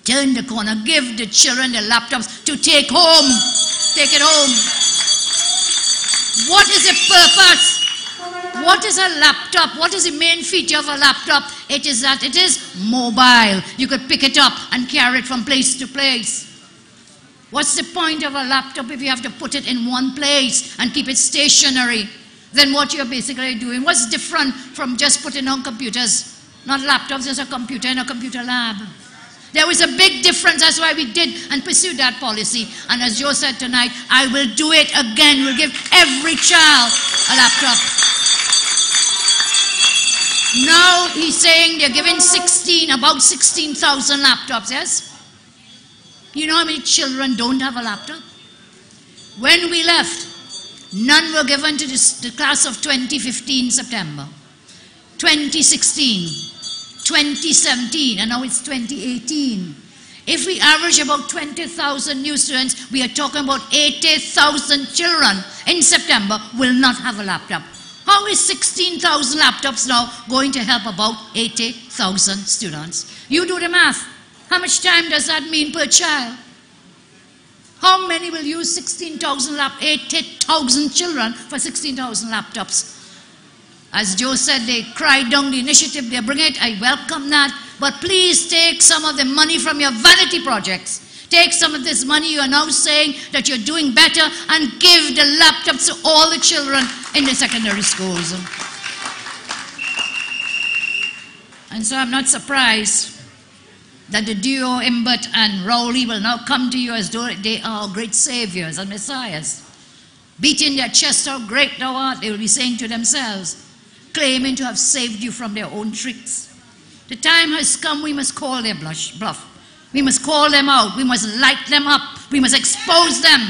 turn the corner, give the children the laptops to take home. take it home. What is the purpose? What is a laptop? What is the main feature of a laptop? It is that it is mobile. You could pick it up and carry it from place to place. What's the point of a laptop if you have to put it in one place and keep it stationary? Then what you're basically doing, what's different from just putting on computers? Not laptops, just a computer in a computer lab. There was a big difference. That's why we did and pursued that policy. And as Joe said tonight, I will do it again. We'll give every child a laptop. Now he's saying they're giving about 16,000 laptops, yes? You know how many children don't have a laptop? When we left, none were given to the class of 2015 September, 2016, 2017, and now it's 2018. If we average about 20,000 new students, we are talking about 80,000 children in September will not have a laptop. How is 16,000 laptops now going to help about 80,000 students? You do the math. How much time does that mean per child? How many will use 80,000 children for 16,000 laptops? As Joe said, they cried down the initiative, they bring it, I welcome that. But please take some of the money from your vanity projects. Take some of this money you are now saying that you're doing better and give the laptops to all the children in the secondary schools. And so I'm not surprised that the duo Imbert and Rowley will now come to you as though they are great saviors and messiahs. Beating their chest how great thou art, they will be saying to themselves, claiming to have saved you from their own tricks. The time has come we must call their bluff. We must call them out. We must light them up. We must expose them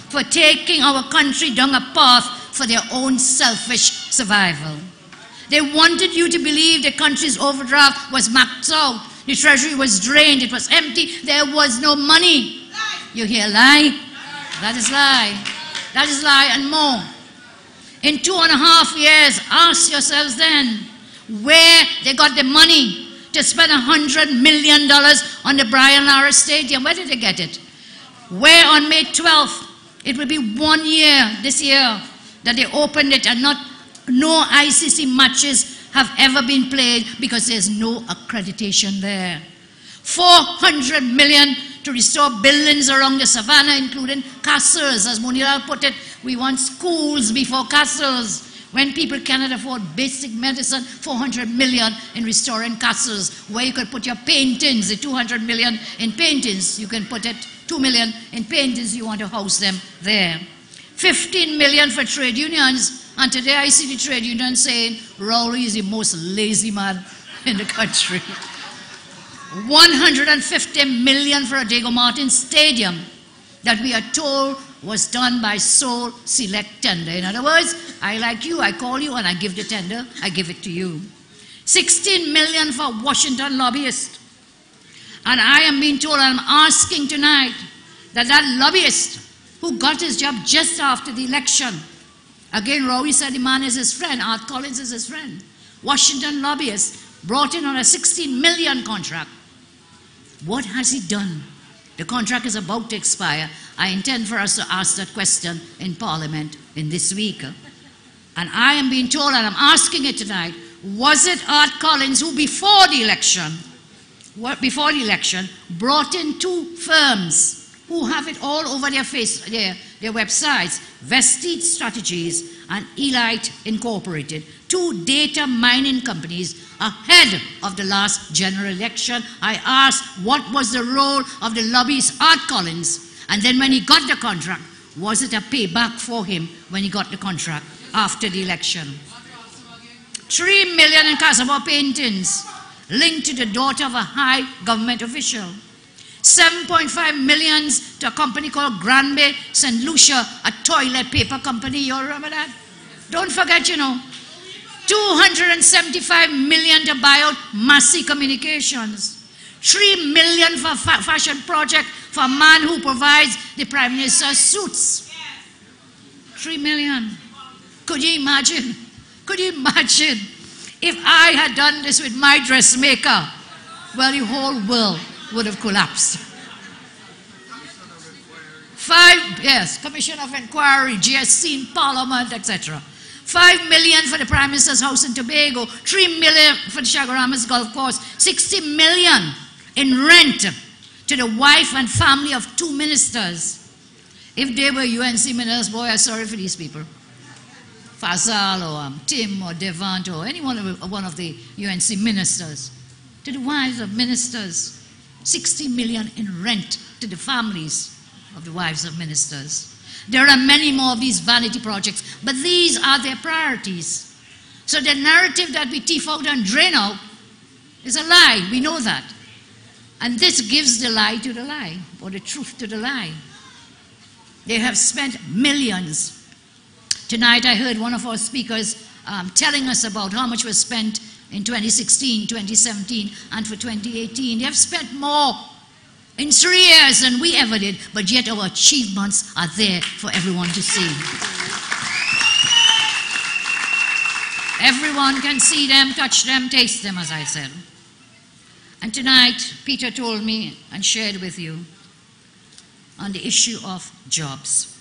for taking our country down a path for their own selfish survival. They wanted you to believe the country's overdraft was maxed out. The treasury was drained. It was empty. There was no money. You hear lie? That is lie. That is lie and more. In 2.5 years, ask yourselves then where they got the money to spend $100 million on the Brian Lara Stadium. Where did they get it? Where on May 12th, it will be 1 year this year that they opened it and no ICC matches have ever been played because there's no accreditation there. $400 million to restore buildings around the savannah, including castles. As Munilal put it, we want schools before castles. When people cannot afford basic medicine, $400 million in restoring castles, where you could put your paintings, the $200 million in paintings, you can put it, $2 million in paintings, you want to house them there. $15 million for trade unions, and today I see the trade union saying, Rowley is the most lazy man in the country. $150 million for a Diego Martin Stadium that we are told was done by sole select tender. In other words, I like you, I call you, and I give the tender, I give it to you. $16 million for Washington lobbyists. And I am being told, and I'm asking tonight, that lobbyist who got his job just after the election, again, Rowie said the man is his friend, Art Collins is his friend. Washington lobbyist brought in on a $16 million contract. What has he done? The contract is about to expire. I intend for us to ask that question in Parliament in this week. And I am being told, and I'm asking it tonight, was it Art Collins who before the election, brought in two firms who have it all over their websites, Vestige Strategies and Elite Incorporated, two data mining companies ahead of the last general election? I asked, what was the role of the lobbyist Art Collins? And then when he got the contract, was it a payback for him when he got the contract after the election? $3 million in Cassava paintings linked to the daughter of a high government official. $7.5 million to a company called Granby St. Lucia, a toilet paper company. You all remember that? Don't forget, you know. $275 million to buy out Massey Communications. $3 million for fashion project for a man who provides the Prime Minister's suits. $3 million. Could you imagine? Could you imagine if I had done this with my dressmaker? Well, the whole world would have collapsed. Commission of Inquiry, GSC in Parliament, etc. 5 million for the Prime Minister's house in Tobago, 3 million for the Chaguaramas Golf Course, 60 million in rent to the wife and family of 2 ministers. If they were UNC ministers, boy, I'm sorry for these people. Fazal or Tim or Devant or any one of the UNC ministers. To the wives of ministers, 60 million in rent to the families of the wives of ministers. There are many more of these vanity projects, but these are their priorities. So the narrative that we teeth out and drain out is a lie. We know that. And this gives the lie to the lie, or the truth to the lie. They have spent millions. Tonight I heard one of our speakers telling us about how much was spent in 2016, 2017, and for 2018. They have spent more in 3 years than we ever did, but yet our achievements are there for everyone to see. Everyone can see them, touch them, taste them, as I said. And tonight, Peter told me and shared with you on the issue of jobs.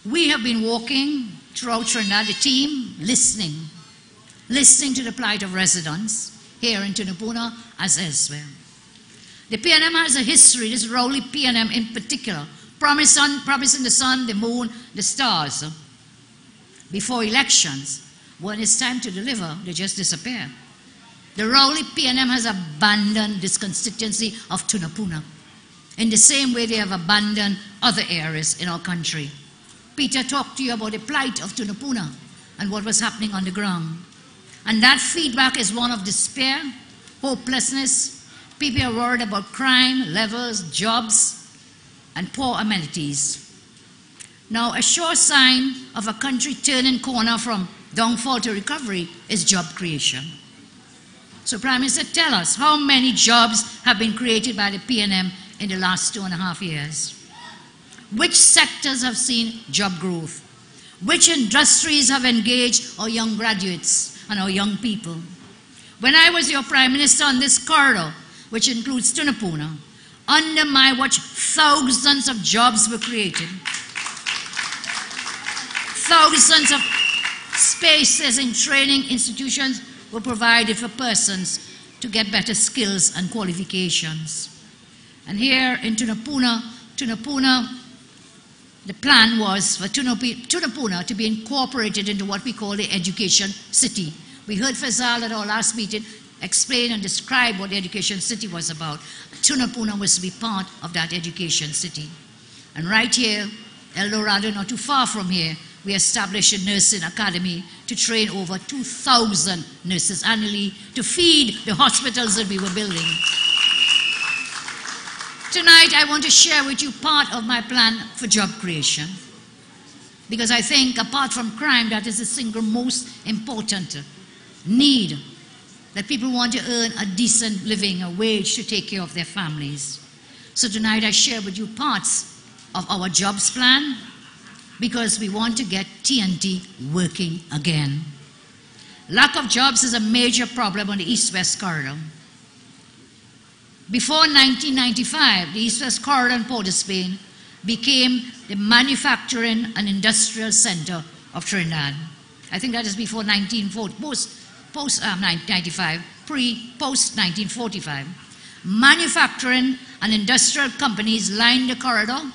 We have been walking throughout Trinidad, the team, listening to the plight of residents here in Tunapuna as elsewhere. The PNM has a history, this Rowley PNM in particular, promising the sun, the moon, the stars before elections. When it's time to deliver, they just disappear. The Rowley PNM has abandoned this constituency of Tunapuna in the same way they have abandoned other areas in our country. Peter talked to you about the plight of Tunapuna and what was happening on the ground. And that feedback is one of despair, hopelessness. People are worried about crime levels, jobs, and poor amenities. Now, a sure sign of a country turning corner from downfall to recovery is job creation. So, Prime Minister, tell us how many jobs have been created by the PNM in the last 2.5 years? Which sectors have seen job growth? Which industries have engaged our young graduates and our young people? When I was your Prime Minister on this corridor, which includes Tunapuna, under my watch, thousands of jobs were created. Thousands of spaces in training institutions were provided for persons to get better skills and qualifications. And here in Tunapuna, the plan was for Tunapuna to be incorporated into what we call the education city. We heard Fazal at our last meeting explain and describe what the education city was about. Tunapuna was to be part of that education city. And right here, El Dorado, not too far from here, we established a nursing academy to train over 2,000 nurses annually to feed the hospitals that we were building. Tonight, I want to share with you part of my plan for job creation, because I think apart from crime, that is the single most important need, that people want to earn a decent living, a wage to take care of their families. So tonight I share with you parts of our jobs plan, because we want to get TNT working again. Lack of jobs is a major problem on the East-West corridor. Before 1995, the East-West corridor in Port of Spain became the manufacturing and industrial center of Trinidad. I think that is before 1940, post-1995, post-1945. Manufacturing and industrial companies lined the corridor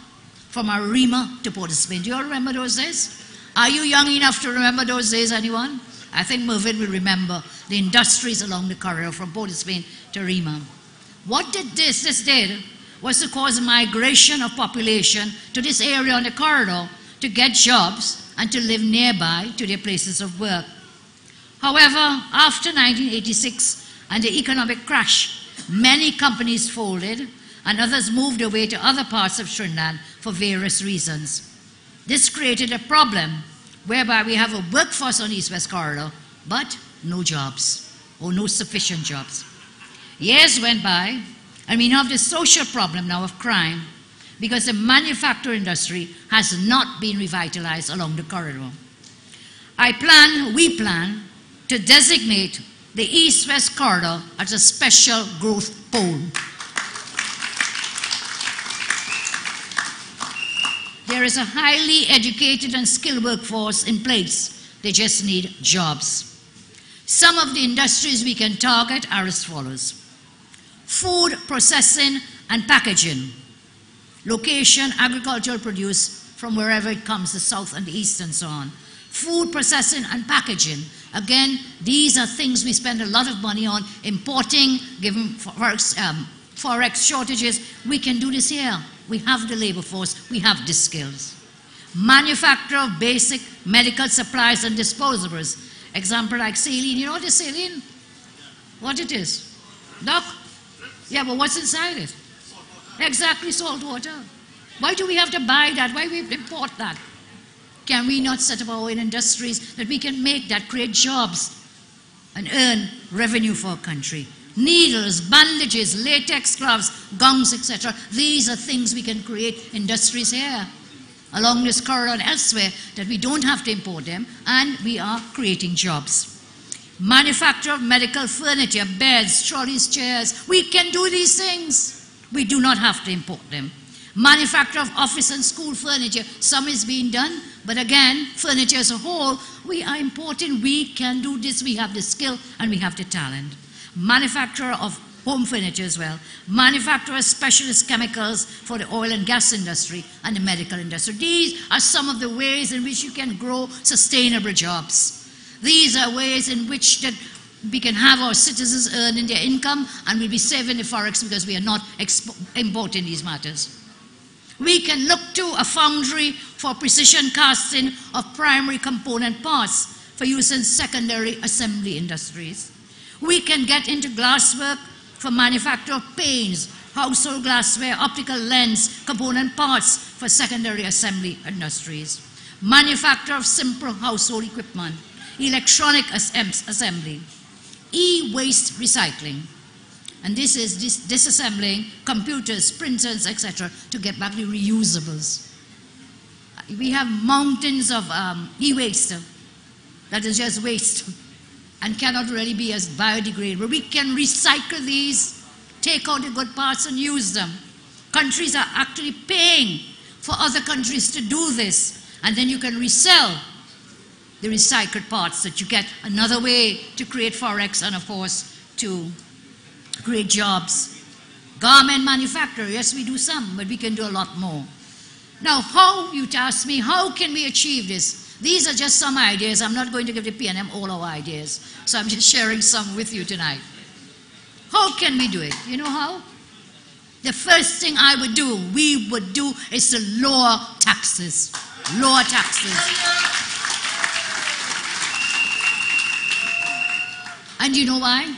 from Arima to Port of Spain. Do you all remember those days? Are you young enough to remember those days, anyone? I think Mervyn will remember the industries along the corridor from Port of Spain to Arima. What did this did was to cause a migration of population to this area on the corridor to get jobs and to live nearby to their places of work. However, after 1986 and the economic crash, many companies folded and others moved away to other parts of Trinidad for various reasons. This created a problem whereby we have a workforce on the East-West corridor, but no jobs, or no sufficient jobs. Years went by, and we now have the social problem now of crime, because the manufacturing industry has not been revitalized along the corridor. We plan to designate the East-West corridor as a special growth pole. There is a highly educated and skilled workforce in place. They just need jobs. Some of the industries we can target are as follows: food processing and packaging. Location, agricultural produce from wherever it comes, the south and the east and so on. Food processing and packaging. Again, these are things we spend a lot of money on importing, given forex shortages. We can do this here. We have the labor force, we have the skills. Manufacture of basic medical supplies and disposables. Example like saline. You know what is saline? What it is? Doc? Yeah, but what's inside it? Exactly, salt water. Why do we have to buy that? Why we import that? Can we not set up our own industries that we can make that, create jobs and earn revenue for our country? Needles, bandages, latex gloves, gowns, etc. These are things we can create industries here, along this corridor and elsewhere, that we don't have to import them, and we are creating jobs. Manufacture of medical furniture, beds, trolleys, chairs. We can do these things. We do not have to import them. Manufacture of office and school furniture. Some is being done, but again, furniture as a whole, we are importing. We can do this. We have the skill and we have the talent. Manufacture of home furniture as well. Manufacture of specialist chemicals for the oil and gas industry and the medical industry. These are some of the ways in which you can grow sustainable jobs. These are ways in which that we can have our citizens earning their income, and we'll be saving the forex because we are not importing these matters. We can look to a foundry for precision casting of primary component parts for use in secondary assembly industries. We can get into glasswork for manufacture of paints, household glassware, optical lens, component parts for secondary assembly industries. Manufacture of simple household equipment, electronic assembly, e-waste recycling. And this is disassembling computers, printers, etc. to get back the reusables. We have mountains of e-waste that is just waste and cannot really be as biodegradable. We can recycle these, take out the good parts and use them. Countries are actually paying for other countries to do this, and then you can resell the recycled parts, that you get another way to create forex and of course to create jobs. Garment manufacture, yes, we do some, but we can do a lot more. Now, how, you ask me, how can we achieve this? These are just some ideas. I'm not going to give the PNM all our ideas, so I'm just sharing some with you tonight. How can we do it? You know how? The first thing we would do, is to lower taxes. Lower taxes. And you know why?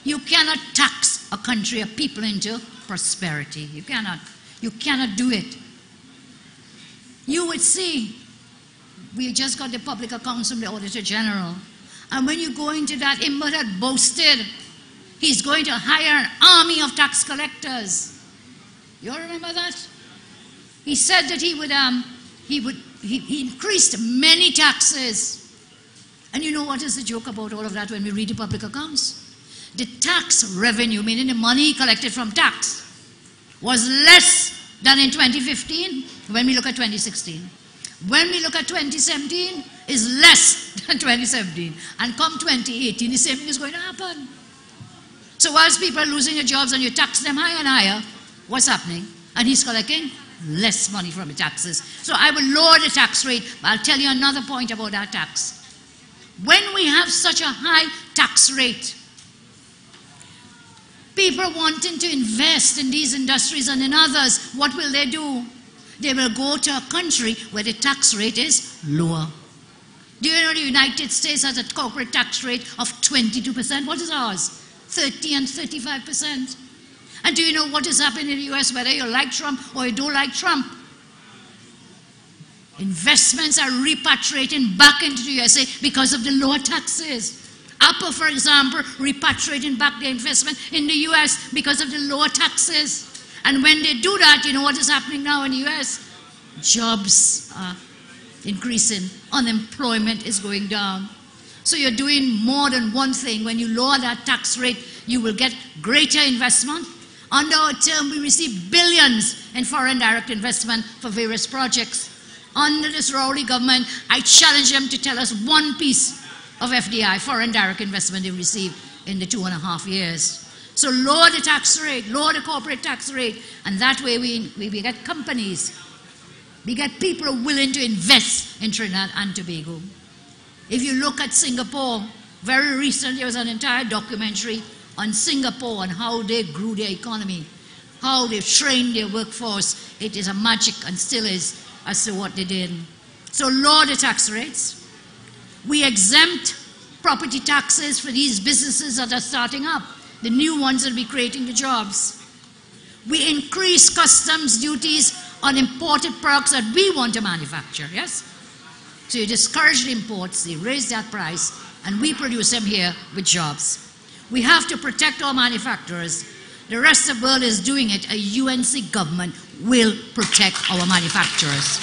You cannot tax a country, a people into prosperity. You cannot. You cannot do it. You would see, we just got the public accounts from the Auditor General. And when you go into that, Imber had boasted he's going to hire an army of tax collectors. You all remember that? He said that he increased many taxes. And you know what is the joke about all of that when we read the public accounts? The tax revenue, meaning the money collected from tax, was less than in 2015 when we look at 2016. When we look at 2017, is less than 2017. And come 2018, the same thing is going to happen. So whilst people are losing their jobs and you tax them higher and higher, what's happening? And he's collecting less money from the taxes. So I will lower the tax rate, but I'll tell you another point about our tax. When we have such a high tax rate, people wanting to invest in these industries and in others, what will they do? They will go to a country where the tax rate is lower. Do you know the United States has a corporate tax rate of 22%? What is ours? 30 and 35%. And do you know what is happening in the US, whether you like Trump or you don't like Trump? Investments are repatriating back into the USA because of the lower taxes. Apple, for example, repatriating back their investment in the US because of the lower taxes. And when they do that, you know what is happening now in the US? Jobs are increasing. Unemployment is going down. So you're doing more than one thing. When you lower that tax rate, you will get greater investment. Under our term, we received billions in foreign direct investment for various projects. Under this Rowley government, I challenge them to tell us one piece of FDI, foreign direct investment, they received in the 2.5 years. So lower the tax rate, lower the corporate tax rate, and that way we get companies. We get people willing to invest in Trinidad and Tobago. If you look at Singapore, very recently there was an entire documentary on Singapore and how they grew their economy, how they trained their workforce. It is a magic and still is as to what they did. So lower the tax rates. We exempt property taxes for these businesses that are starting up, the new ones that will be creating the jobs. We increase customs duties on imported products that we want to manufacture, yes? So you discourage the imports, they raise that price, and we produce them here with jobs. We have to protect our manufacturers. The rest of the world is doing it. A UNC government will protect our manufacturers.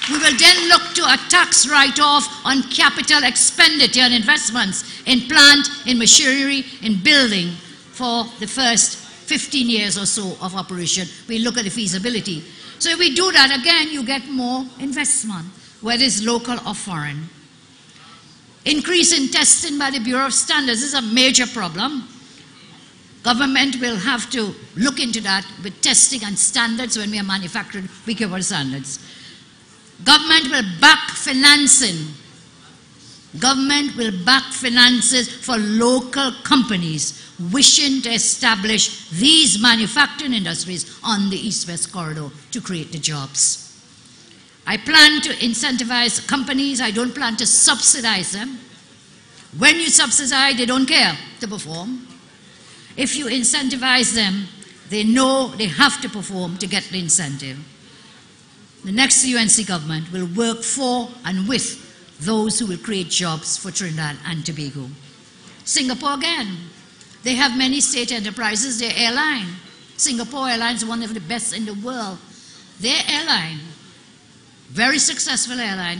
We will then look to a tax write-off on capital expenditure and investments in plant, in machinery, in building for the first 15 years or so of operation. We look at the feasibility. So if we do that, again, you get more investment, whether it's local or foreign. Increase in testing by the Bureau of Standards is a major problem. Government will have to look into that with testing and standards. When we are manufacturing, we care about standards. Government will back financing. Government will back finances for local companies wishing to establish these manufacturing industries on the East-West corridor to create the jobs. I plan to incentivize companies. I don't plan to subsidize them. When you subsidize, they don't care to perform. If you incentivize them, they know they have to perform to get the incentive. The next UNC government will work for and with those who will create jobs for Trinidad and Tobago. Singapore again, they have many state enterprises. Their airline, Singapore Airlines, one of the best in the world. Their airline, very successful airline,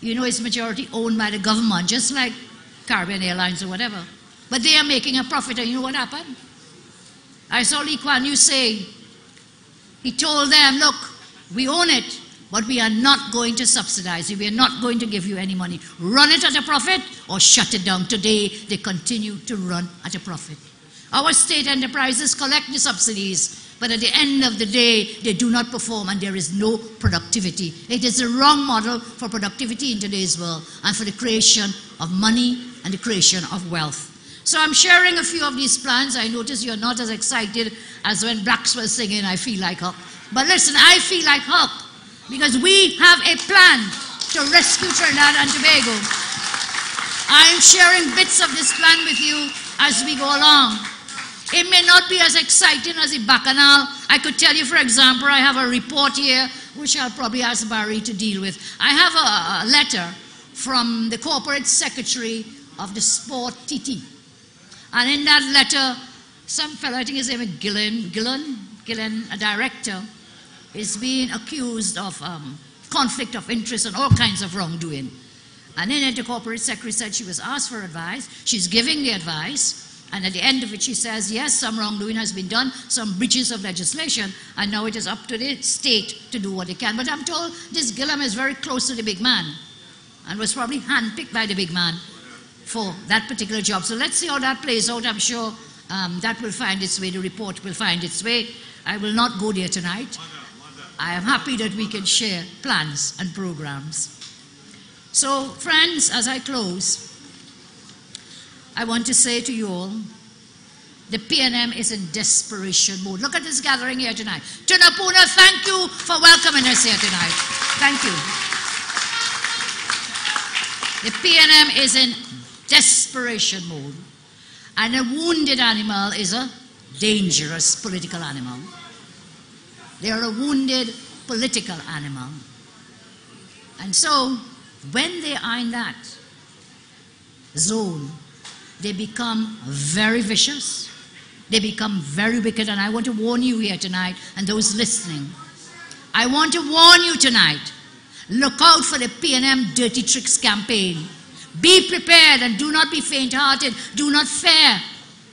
you know, it's majority owned by the government, just like Caribbean Airlines or whatever. But they are making a profit, and you know what happened? I saw Lee Kuan Yew say, he told them, look, we own it, but we are not going to subsidize you. We are not going to give you any money. Run it at a profit or shut it down. Today, they continue to run at a profit. Our state enterprises collect the subsidies, but at the end of the day, they do not perform and there is no productivity. It is the wrong model for productivity in today's world and for the creation of money and the creation of wealth. So I'm sharing a few of these plans. I notice you're not as excited as when Blacks were singing, I Feel Like Hope. But listen, I feel like hope because we have a plan to rescue Trinidad and Tobago. I am sharing bits of this plan with you as we go along. It may not be as exciting as the Bacchanal. I could tell you, for example, I have a report here, which I'll probably ask Barry to deal with. I have a letter from the corporate secretary of the Sport TT. And in that letter, some fellow, I think his name is Gillen, a director, is being accused of conflict of interest and all kinds of wrongdoing. And then the corporate secretary said she was asked for advice. She's giving the advice. And at the end of it, she says, yes, some wrongdoing has been done, some breaches of legislation, and now it is up to the state to do what they can. But I'm told this Gillam is very close to the big man and was probably handpicked by the big man for that particular job. So let's see how that plays out. I'm sure that will find its way, the report will find its way. I will not go there tonight. I am happy that we can share plans and programs. So, friends, as I close, I want to say to you all, the PNM is in desperation mode. Look at this gathering here tonight. Tunapuna, thank you for welcoming us here tonight. Thank you. The PNM is in desperation mode. And a wounded animal is a dangerous political animal. They are a wounded political animal. And so, when they are in that zone, they become very vicious. They become very wicked. And I want to warn you here tonight, and those listening. I want to warn you tonight. Look out for the PNM Dirty Tricks campaign. Be prepared and do not be faint-hearted. Do not fear.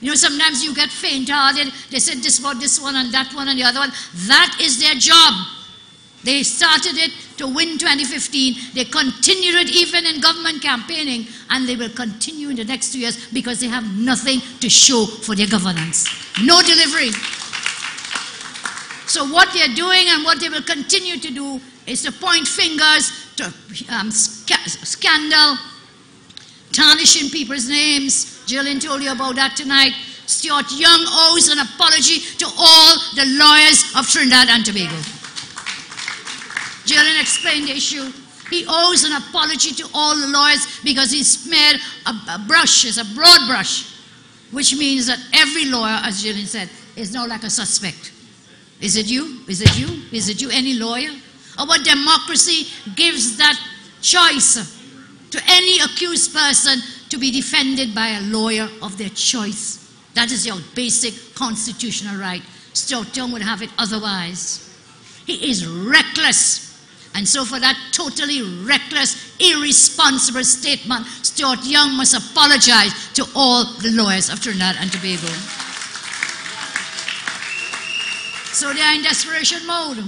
You know, sometimes you get faint-hearted. They said this about this one and that one and the other one. That is their job. They started it to win 2015. They continued it even in government campaigning, and they will continue in the next 2 years because they have nothing to show for their governance. No delivery. So what they're doing and what they will continue to do is to point fingers to scandal, tarnishing people's names. Jillian told you about that tonight. Stuart Young owes an apology to all the lawyers of Trinidad and Tobago. Jillian explained the issue. He owes an apology to all the lawyers because he smeared a brush, it's a broad brush, which means that every lawyer, as Jillian said, is now like a suspect. Is it you? Is it you? Is it you? Any lawyer? Our democracy gives that choice to any accused person to be defended by a lawyer of their choice. That is your basic constitutional right. Stuart Young would have it otherwise. He is reckless. And so for that totally reckless, irresponsible statement, Stuart Young must apologize to all the lawyers of Trinidad and Tobago. So they are in desperation mode.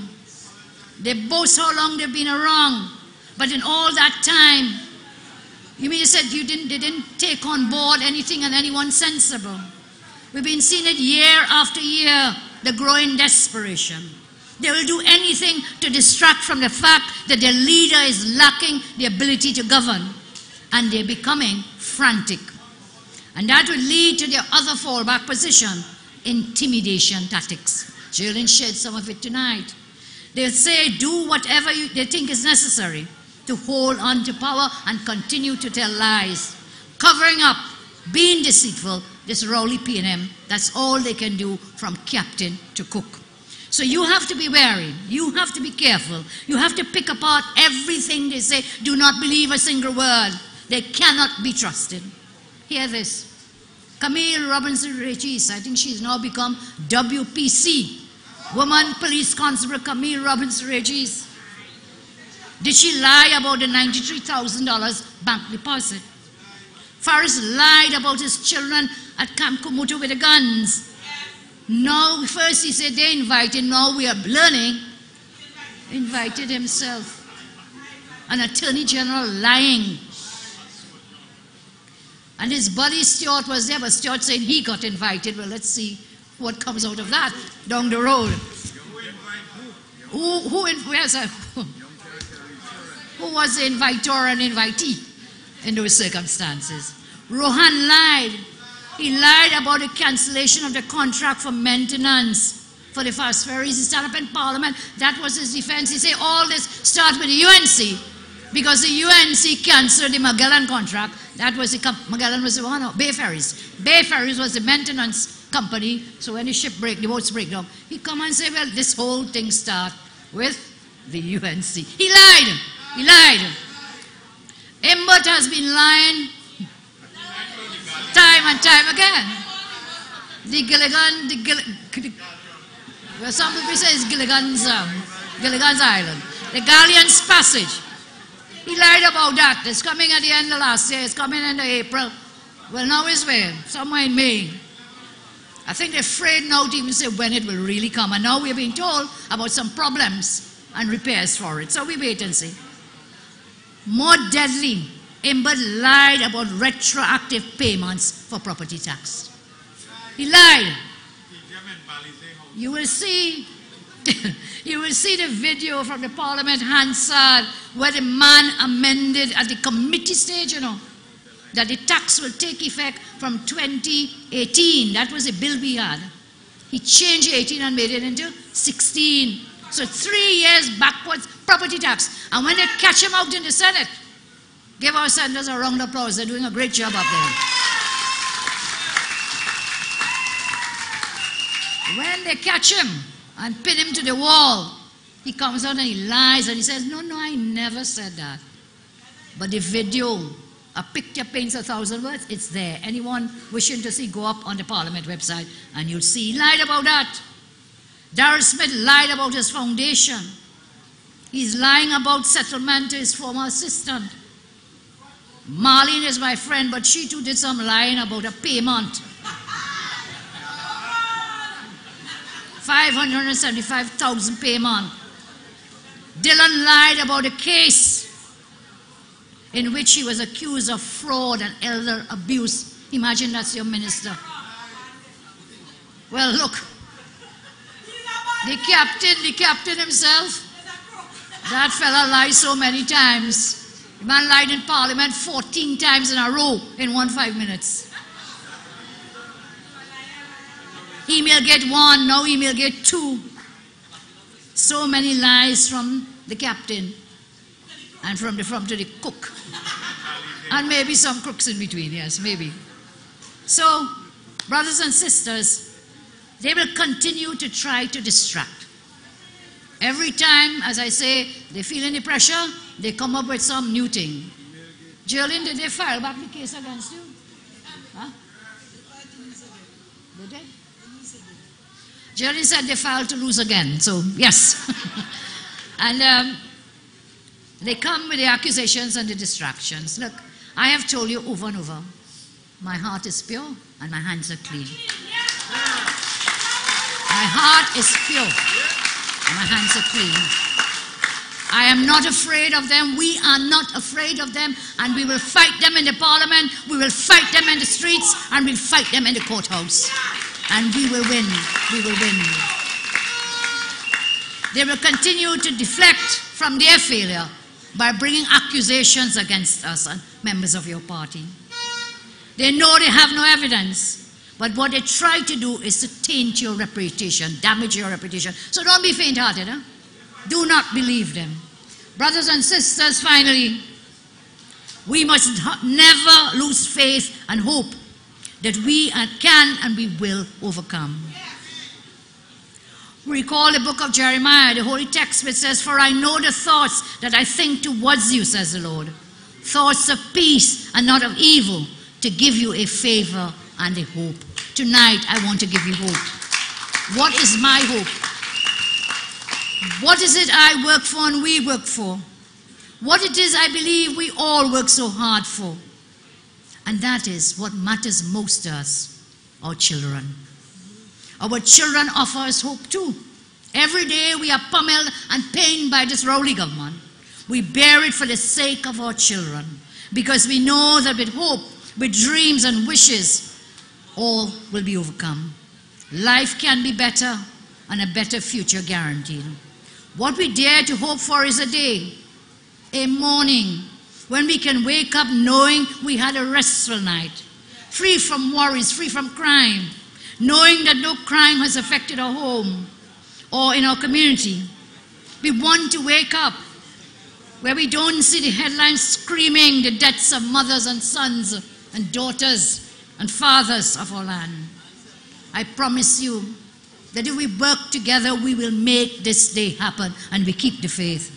They boast how long they've been wrong. But in all that time, you mean you said they didn't take on board anything and anyone sensible? We've been seeing it year after year, the growing desperation. They will do anything to distract from the fact that their leader is lacking the ability to govern, and they're becoming frantic. And that will lead to their other fallback position, intimidation tactics. Jillian shared some of it tonight. They'll say, do whatever they think is necessary to hold on to power and continue to tell lies, covering up, being deceitful, this Rowley P&M, that's all they can do from captain to cook. So you have to be wary, you have to be careful, you have to pick apart everything they say. Do not believe a single word. They cannot be trusted. Hear this. Camille Robinson-Regis, I think she's now become WPC, Woman Police Constable Camille Robinson-Regis. Did she lie about the $93,000 bank deposit? Faris lied about his children at Camp Kumutu with the guns. Now, first he said they invited, now we are learning, invited himself. An attorney general lying. And his buddy Stuart was there, but Stuart said he got invited. Well, let's see what comes out of that down the road. Who was the inviter and invitee in those circumstances? Rohan lied. He lied about the cancellation of the contract for maintenance for the fast ferries. He stood up in Parliament. That was his defense. He said all this starts with the UNC because the UNC cancelled the Magellan contract. That was Magellan was the one, Bay Ferries. Bay Ferries was the maintenance company. So when the boats break down, he come and say, well, this whole thing starts with the UNC. He lied. He lied. Imbert has been lying time and time again. Some people say it's Gilligan's Island. The Galleon's Passage. He lied about that. It's coming at the end of last year. It's coming in April. Well, now it's when? Somewhere in May. I think they're afraid now to even say when it will really come. And now we're being told about some problems and repairs for it. So we wait and see. More deadly, Imbert lied about retroactive payments for property tax. He lied. You will see you will see the video from the Parliament Hansard where the man amended at the committee stage, you know, that the tax will take effect from 2018. That was a bill we had. He changed 18 and made it into 16. So 3 years backwards, property tax. And when they catch him out in the Senate, give our senators a round of applause. They're doing a great job up there. When they catch him and pin him to the wall, he comes out and he lies and he says, no, I never said that. But the video, a picture paints 1,000 words, it's there. Anyone wishing to see, go up on the Parliament website and you'll see. He lied about that. Darrell Smith lied about his foundation. He's lying about settlement to his former assistant. Marlene is my friend, but she too did some lying about a payment. $575,000 per month. Dylan lied about a case in which he was accused of fraud and elder abuse. Imagine that's your minister. Well, look, the captain himself, that fella lied so many times. The man lied in Parliament 14 times in a row in 5 minutes. He may get 1, now he may get 2. So many lies from the captain and from the cook. And maybe some crooks in between, yes, maybe. So, brothers and sisters, they will continue to try to distract. Every time, as I say, they feel any pressure, they come up with some new thing. Jerlyn, did they file back the case against you? Huh? Did they? Jerlyn said they filed to lose again, so yes. And they come with the accusations and the distractions. Look, I have told you over and over, my heart is pure and my hands are clean. My heart is pure and my hands are clean. I am not afraid of them. We are not afraid of them, and we will fight them in the Parliament, we will fight them in the streets, and we'll fight them in the courthouse. And we will win. We will win. They will continue to deflect from their failure by bringing accusations against us and members of your party. They know they have no evidence, but what they try to do is to taint your reputation, damage your reputation. So don't be faint-hearted. Huh? Do not believe them. Brothers and sisters, finally, we must never lose faith and hope that we can and we will overcome. Recall the book of Jeremiah, the holy text, which says, "For I know the thoughts that I think towards you, says the Lord, thoughts of peace and not of evil, to give you a favor and a hope." Tonight, I want to give you hope. What is my hope? What is it I work for and we work for? What it is I believe we all work so hard for? And that is what matters most to us, our children. Our children offer us hope too. Every day we are pummeled and pained by this rowdy government. We bear it for the sake of our children, because we know that with hope, with dreams and wishes, all will be overcome. Life can be better and a better future guaranteed. What we dare to hope for is a day, a morning, when we can wake up knowing we had a restful night, free from worries, free from crime, knowing that no crime has affected our home or in our community. We want to wake up where we don't see the headlines screaming the deaths of mothers and sons and daughters and fathers of our land. I promise you that if we work together, we will make this day happen, and we keep the faith.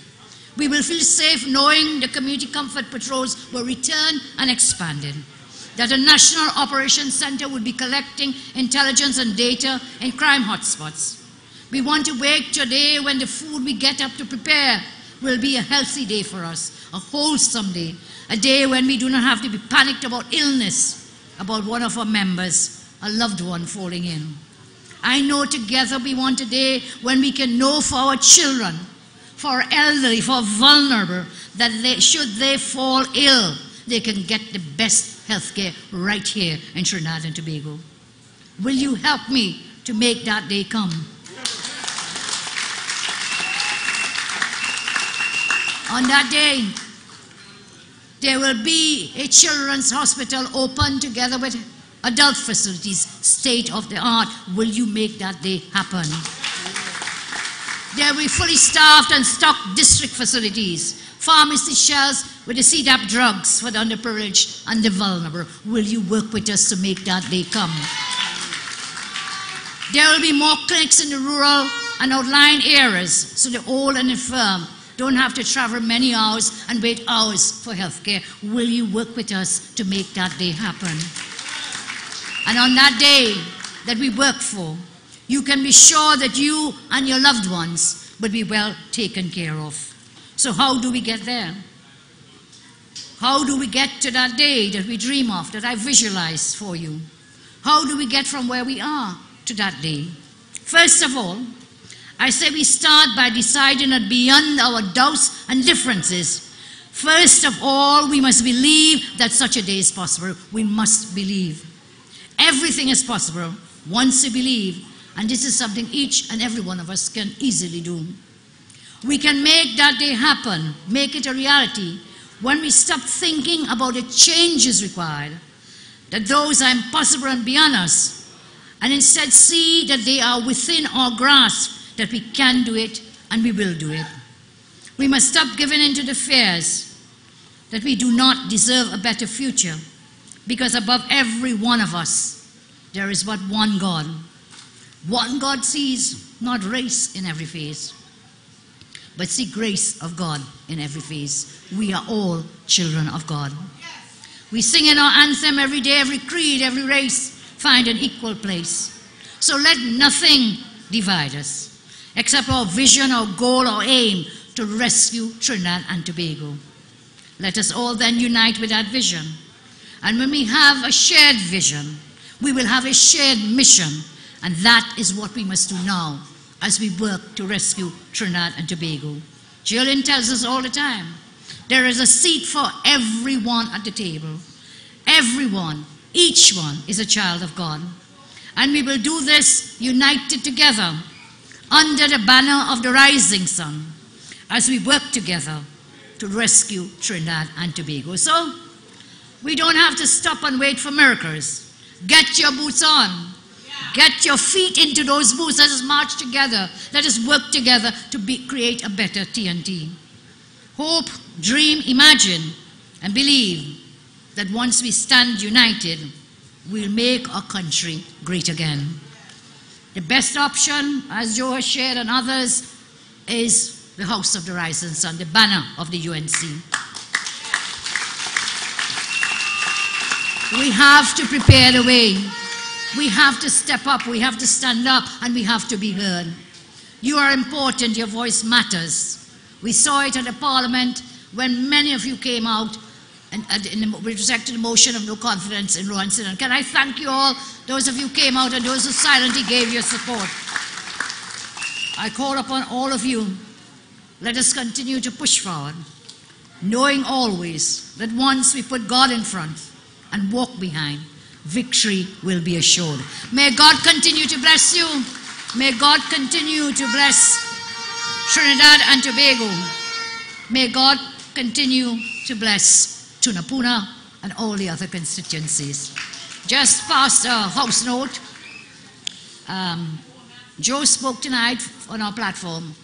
We will feel safe knowing the community comfort patrols were returned and expanded, that a national operations center would be collecting intelligence and data in crime hotspots. We want to wake today when the food we get up to prepare will be a healthy day for us, a wholesome day, a day when we do not have to be panicked about illness, about one of our members, a loved one falling in. I know together we want a day when we can know for our children, for our elderly, for our vulnerable, that should they fall ill, they can get the best health care right here in Trinidad and Tobago. Will you help me to make that day come? On that day, there will be a children's hospital open together with adult facilities, state of the art. Will you make that day happen? There will be fully staffed and stocked district facilities, pharmacy shelves with the CDAP drugs for the underprivileged and the vulnerable. Will you work with us to make that day come? There will be more clinics in the rural and outlying areas, so the old and infirm don't have to travel many hours and wait hours for health care. Will you work with us to make that day happen? And on that day that we work for, you can be sure that you and your loved ones will be well taken care of. So how do we get there? How do we get to that day that we dream of, that I visualize for you? How do we get from where we are to that day? First of all, I say we start by deciding that beyond our doubts and differences, first of all, we must believe that such a day is possible. We must believe. Everything is possible once we believe, and this is something each and every one of us can easily do. We can make that day happen, make it a reality, when we stop thinking about the changes required, that those are impossible and beyond us, and instead see that they are within our grasp, that we can do it and we will do it. We must stop giving in to the fears that we do not deserve a better future, because above every one of us, there is but one God. One God sees not race in every face, but see grace of God in every face. We are all children of God. We sing in our anthem every day, every creed, every race, find an equal place. So let nothing divide us, except our vision, our goal, our aim to rescue Trinidad and Tobago. Let us all then unite with that vision. And when we have a shared vision, we will have a shared mission. And that is what we must do now as we work to rescue Trinidad and Tobago. Julian tells us all the time, there is a seat for everyone at the table. Everyone, each one is a child of God. And we will do this united together under the banner of the rising sun as we work together to rescue Trinidad and Tobago. So, we don't have to stop and wait for miracles. Get your boots on. Get your feet into those boots. Let us march together. Let us work together to create a better TNT. Hope, dream, imagine, and believe that once we stand united, we'll make our country great again. The best option, as Joe has shared and others, is the House of the Rising Sun, the banner of the UNC. We have to prepare the way. We have to step up, we have to stand up, and we have to be heard. You are important, your voice matters. We saw it at the Parliament when many of you came out with respect to the motion of no confidence in Rohanson. And can I thank you all, those of you who came out and those who silently gave your support. I call upon all of you, let us continue to push forward, knowing always that once we put God in front and walk behind, victory will be assured. May God continue to bless you. May God continue to bless Trinidad and Tobago. May God continue to bless Tunapuna and all the other constituencies. Just past a house note, Joe spoke tonight on our platform.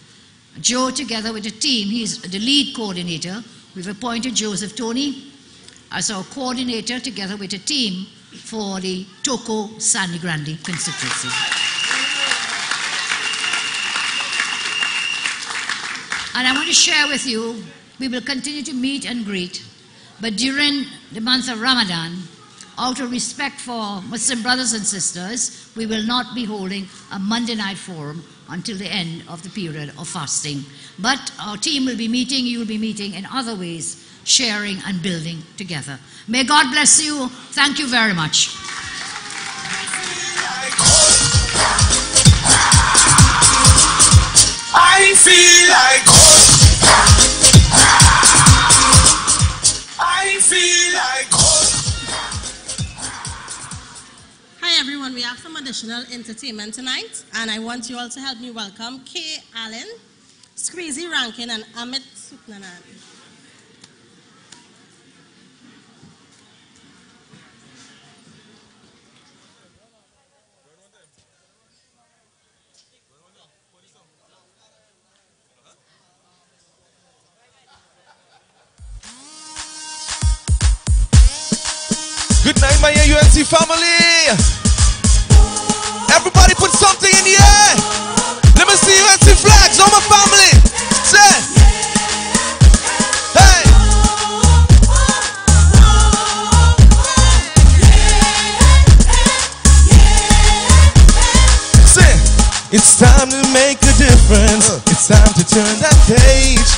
Joe, together with the team, he's the lead coordinator. We've appointed Joseph Tony as our coordinator together with a team for the Toko Sangre Grande constituency. And I want to share with you, we will continue to meet and greet, but during the month of Ramadan, out of respect for Muslim brothers and sisters, we will not be holding a Monday night forum until the end of the period of fasting. But our team will be meeting, you will be meeting in other ways, sharing and building together. May God bless you. Thank you very much. I feel like hope. I feel like hope. Hi everyone, we have some additional entertainment tonight, and I want you all to help me welcome Kay Allen, Squeezy Rankin, and Amit Suknanan. Good night, my UNC family. Everybody put something in the air. Let me see UNC flags on my family. Say, hey. Say, it's time to make a difference. It's time to turn that page.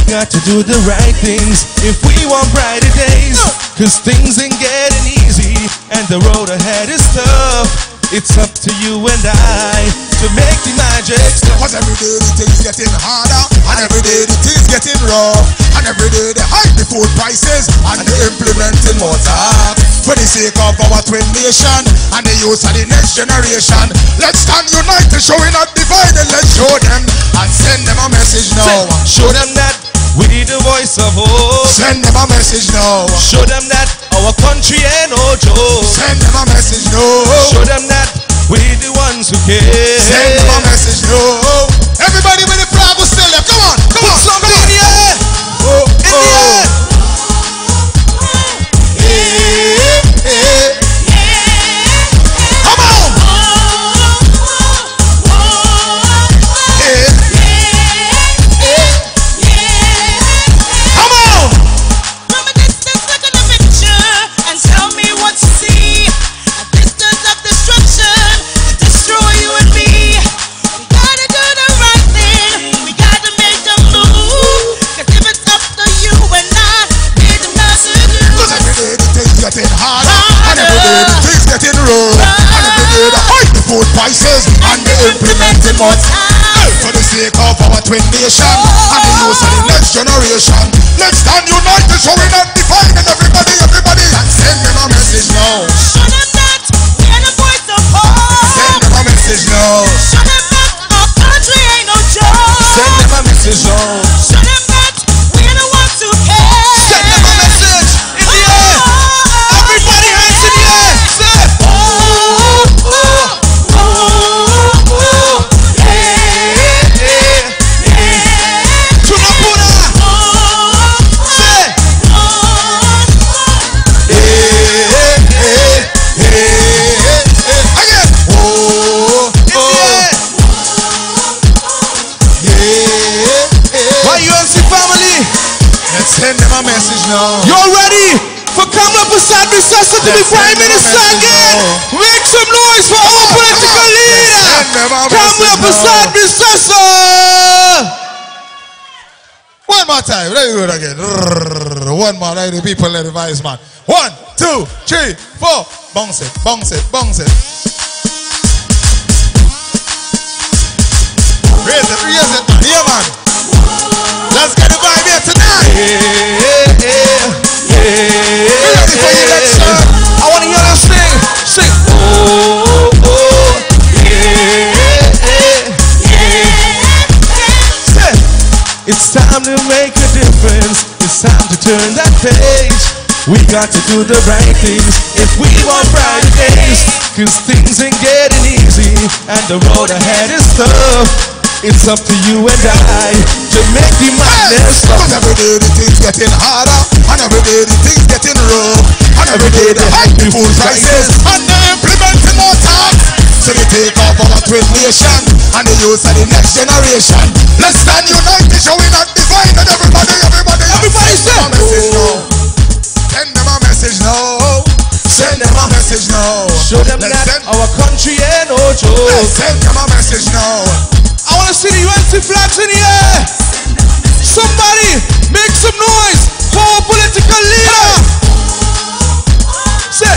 We got to do the right things if we want brighter days. Cause things ain't getting easy and the road ahead is tough. It's up to you and I to make the magic stop. Cause every day the things getting harder, and every day the things getting rough, and every day they hike the food prices, and they implementing more tax. For the sake of our twin nation, and the youth of the next generation, let's stand united, showing up divided. Let's show them and send them a message now. Show them that we the voice of hope. Send them a message now. Show them that our country ain't no joke. Send them a message now. Show them that we the ones who care. Send them a message now. Everybody with the flag will still there. Come on, come on. Somebody in the air. Oh, in the air. Food prices and the implementing more for the sake of our twin nation and the youth of the next generation. Let's stand united, showing up divided. Everybody, everybody, and send them a message now. Show them that we're the voice of hope. Send them a message now. Show them that our country ain't no joke. Send them a message now. Show them that we're the ones who care. Send them a message in the air. Everybody, hands in the air. Say. Send them a message now. You're ready for Caura to be Prime Minister again? Make some noise for our political leader. Caura. One more time. Let me do it again. One more. Let the people, let the vice man. 1, 2, 3, 4. Bounce it, bounce it, bounce it. Raise it, man. Yeah, man. Let's get the vibe here tonight. Ready for your next song? I want to hear them sing. Sing. Oh, oh, yeah. It's time to make a difference. It's time to turn that page. We got to do the right things if we want brighter days. Cause things ain't getting easy and the road ahead is tough. It's up to you and I to make the madness stop. Cause every day the things getting harder, and every day the things getting rough, and every day they hike the food prices, and they implementing more tax. So they take off our twin nation and the youth of the next generation. Let's stand united, showing up divided. Everybody, everybody, everybody send them a message now. Send them a message now. Send them a message now. Show them that our country ain't no joke. Let's send them a message now. I want to see the UNC flags in the air. Somebody make some noise for our political leader. Say.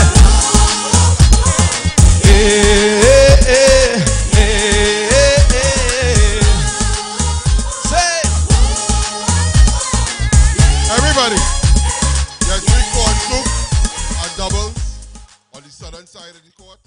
Say. Everybody, there's 3 court soup and doubles on the southern side of the court.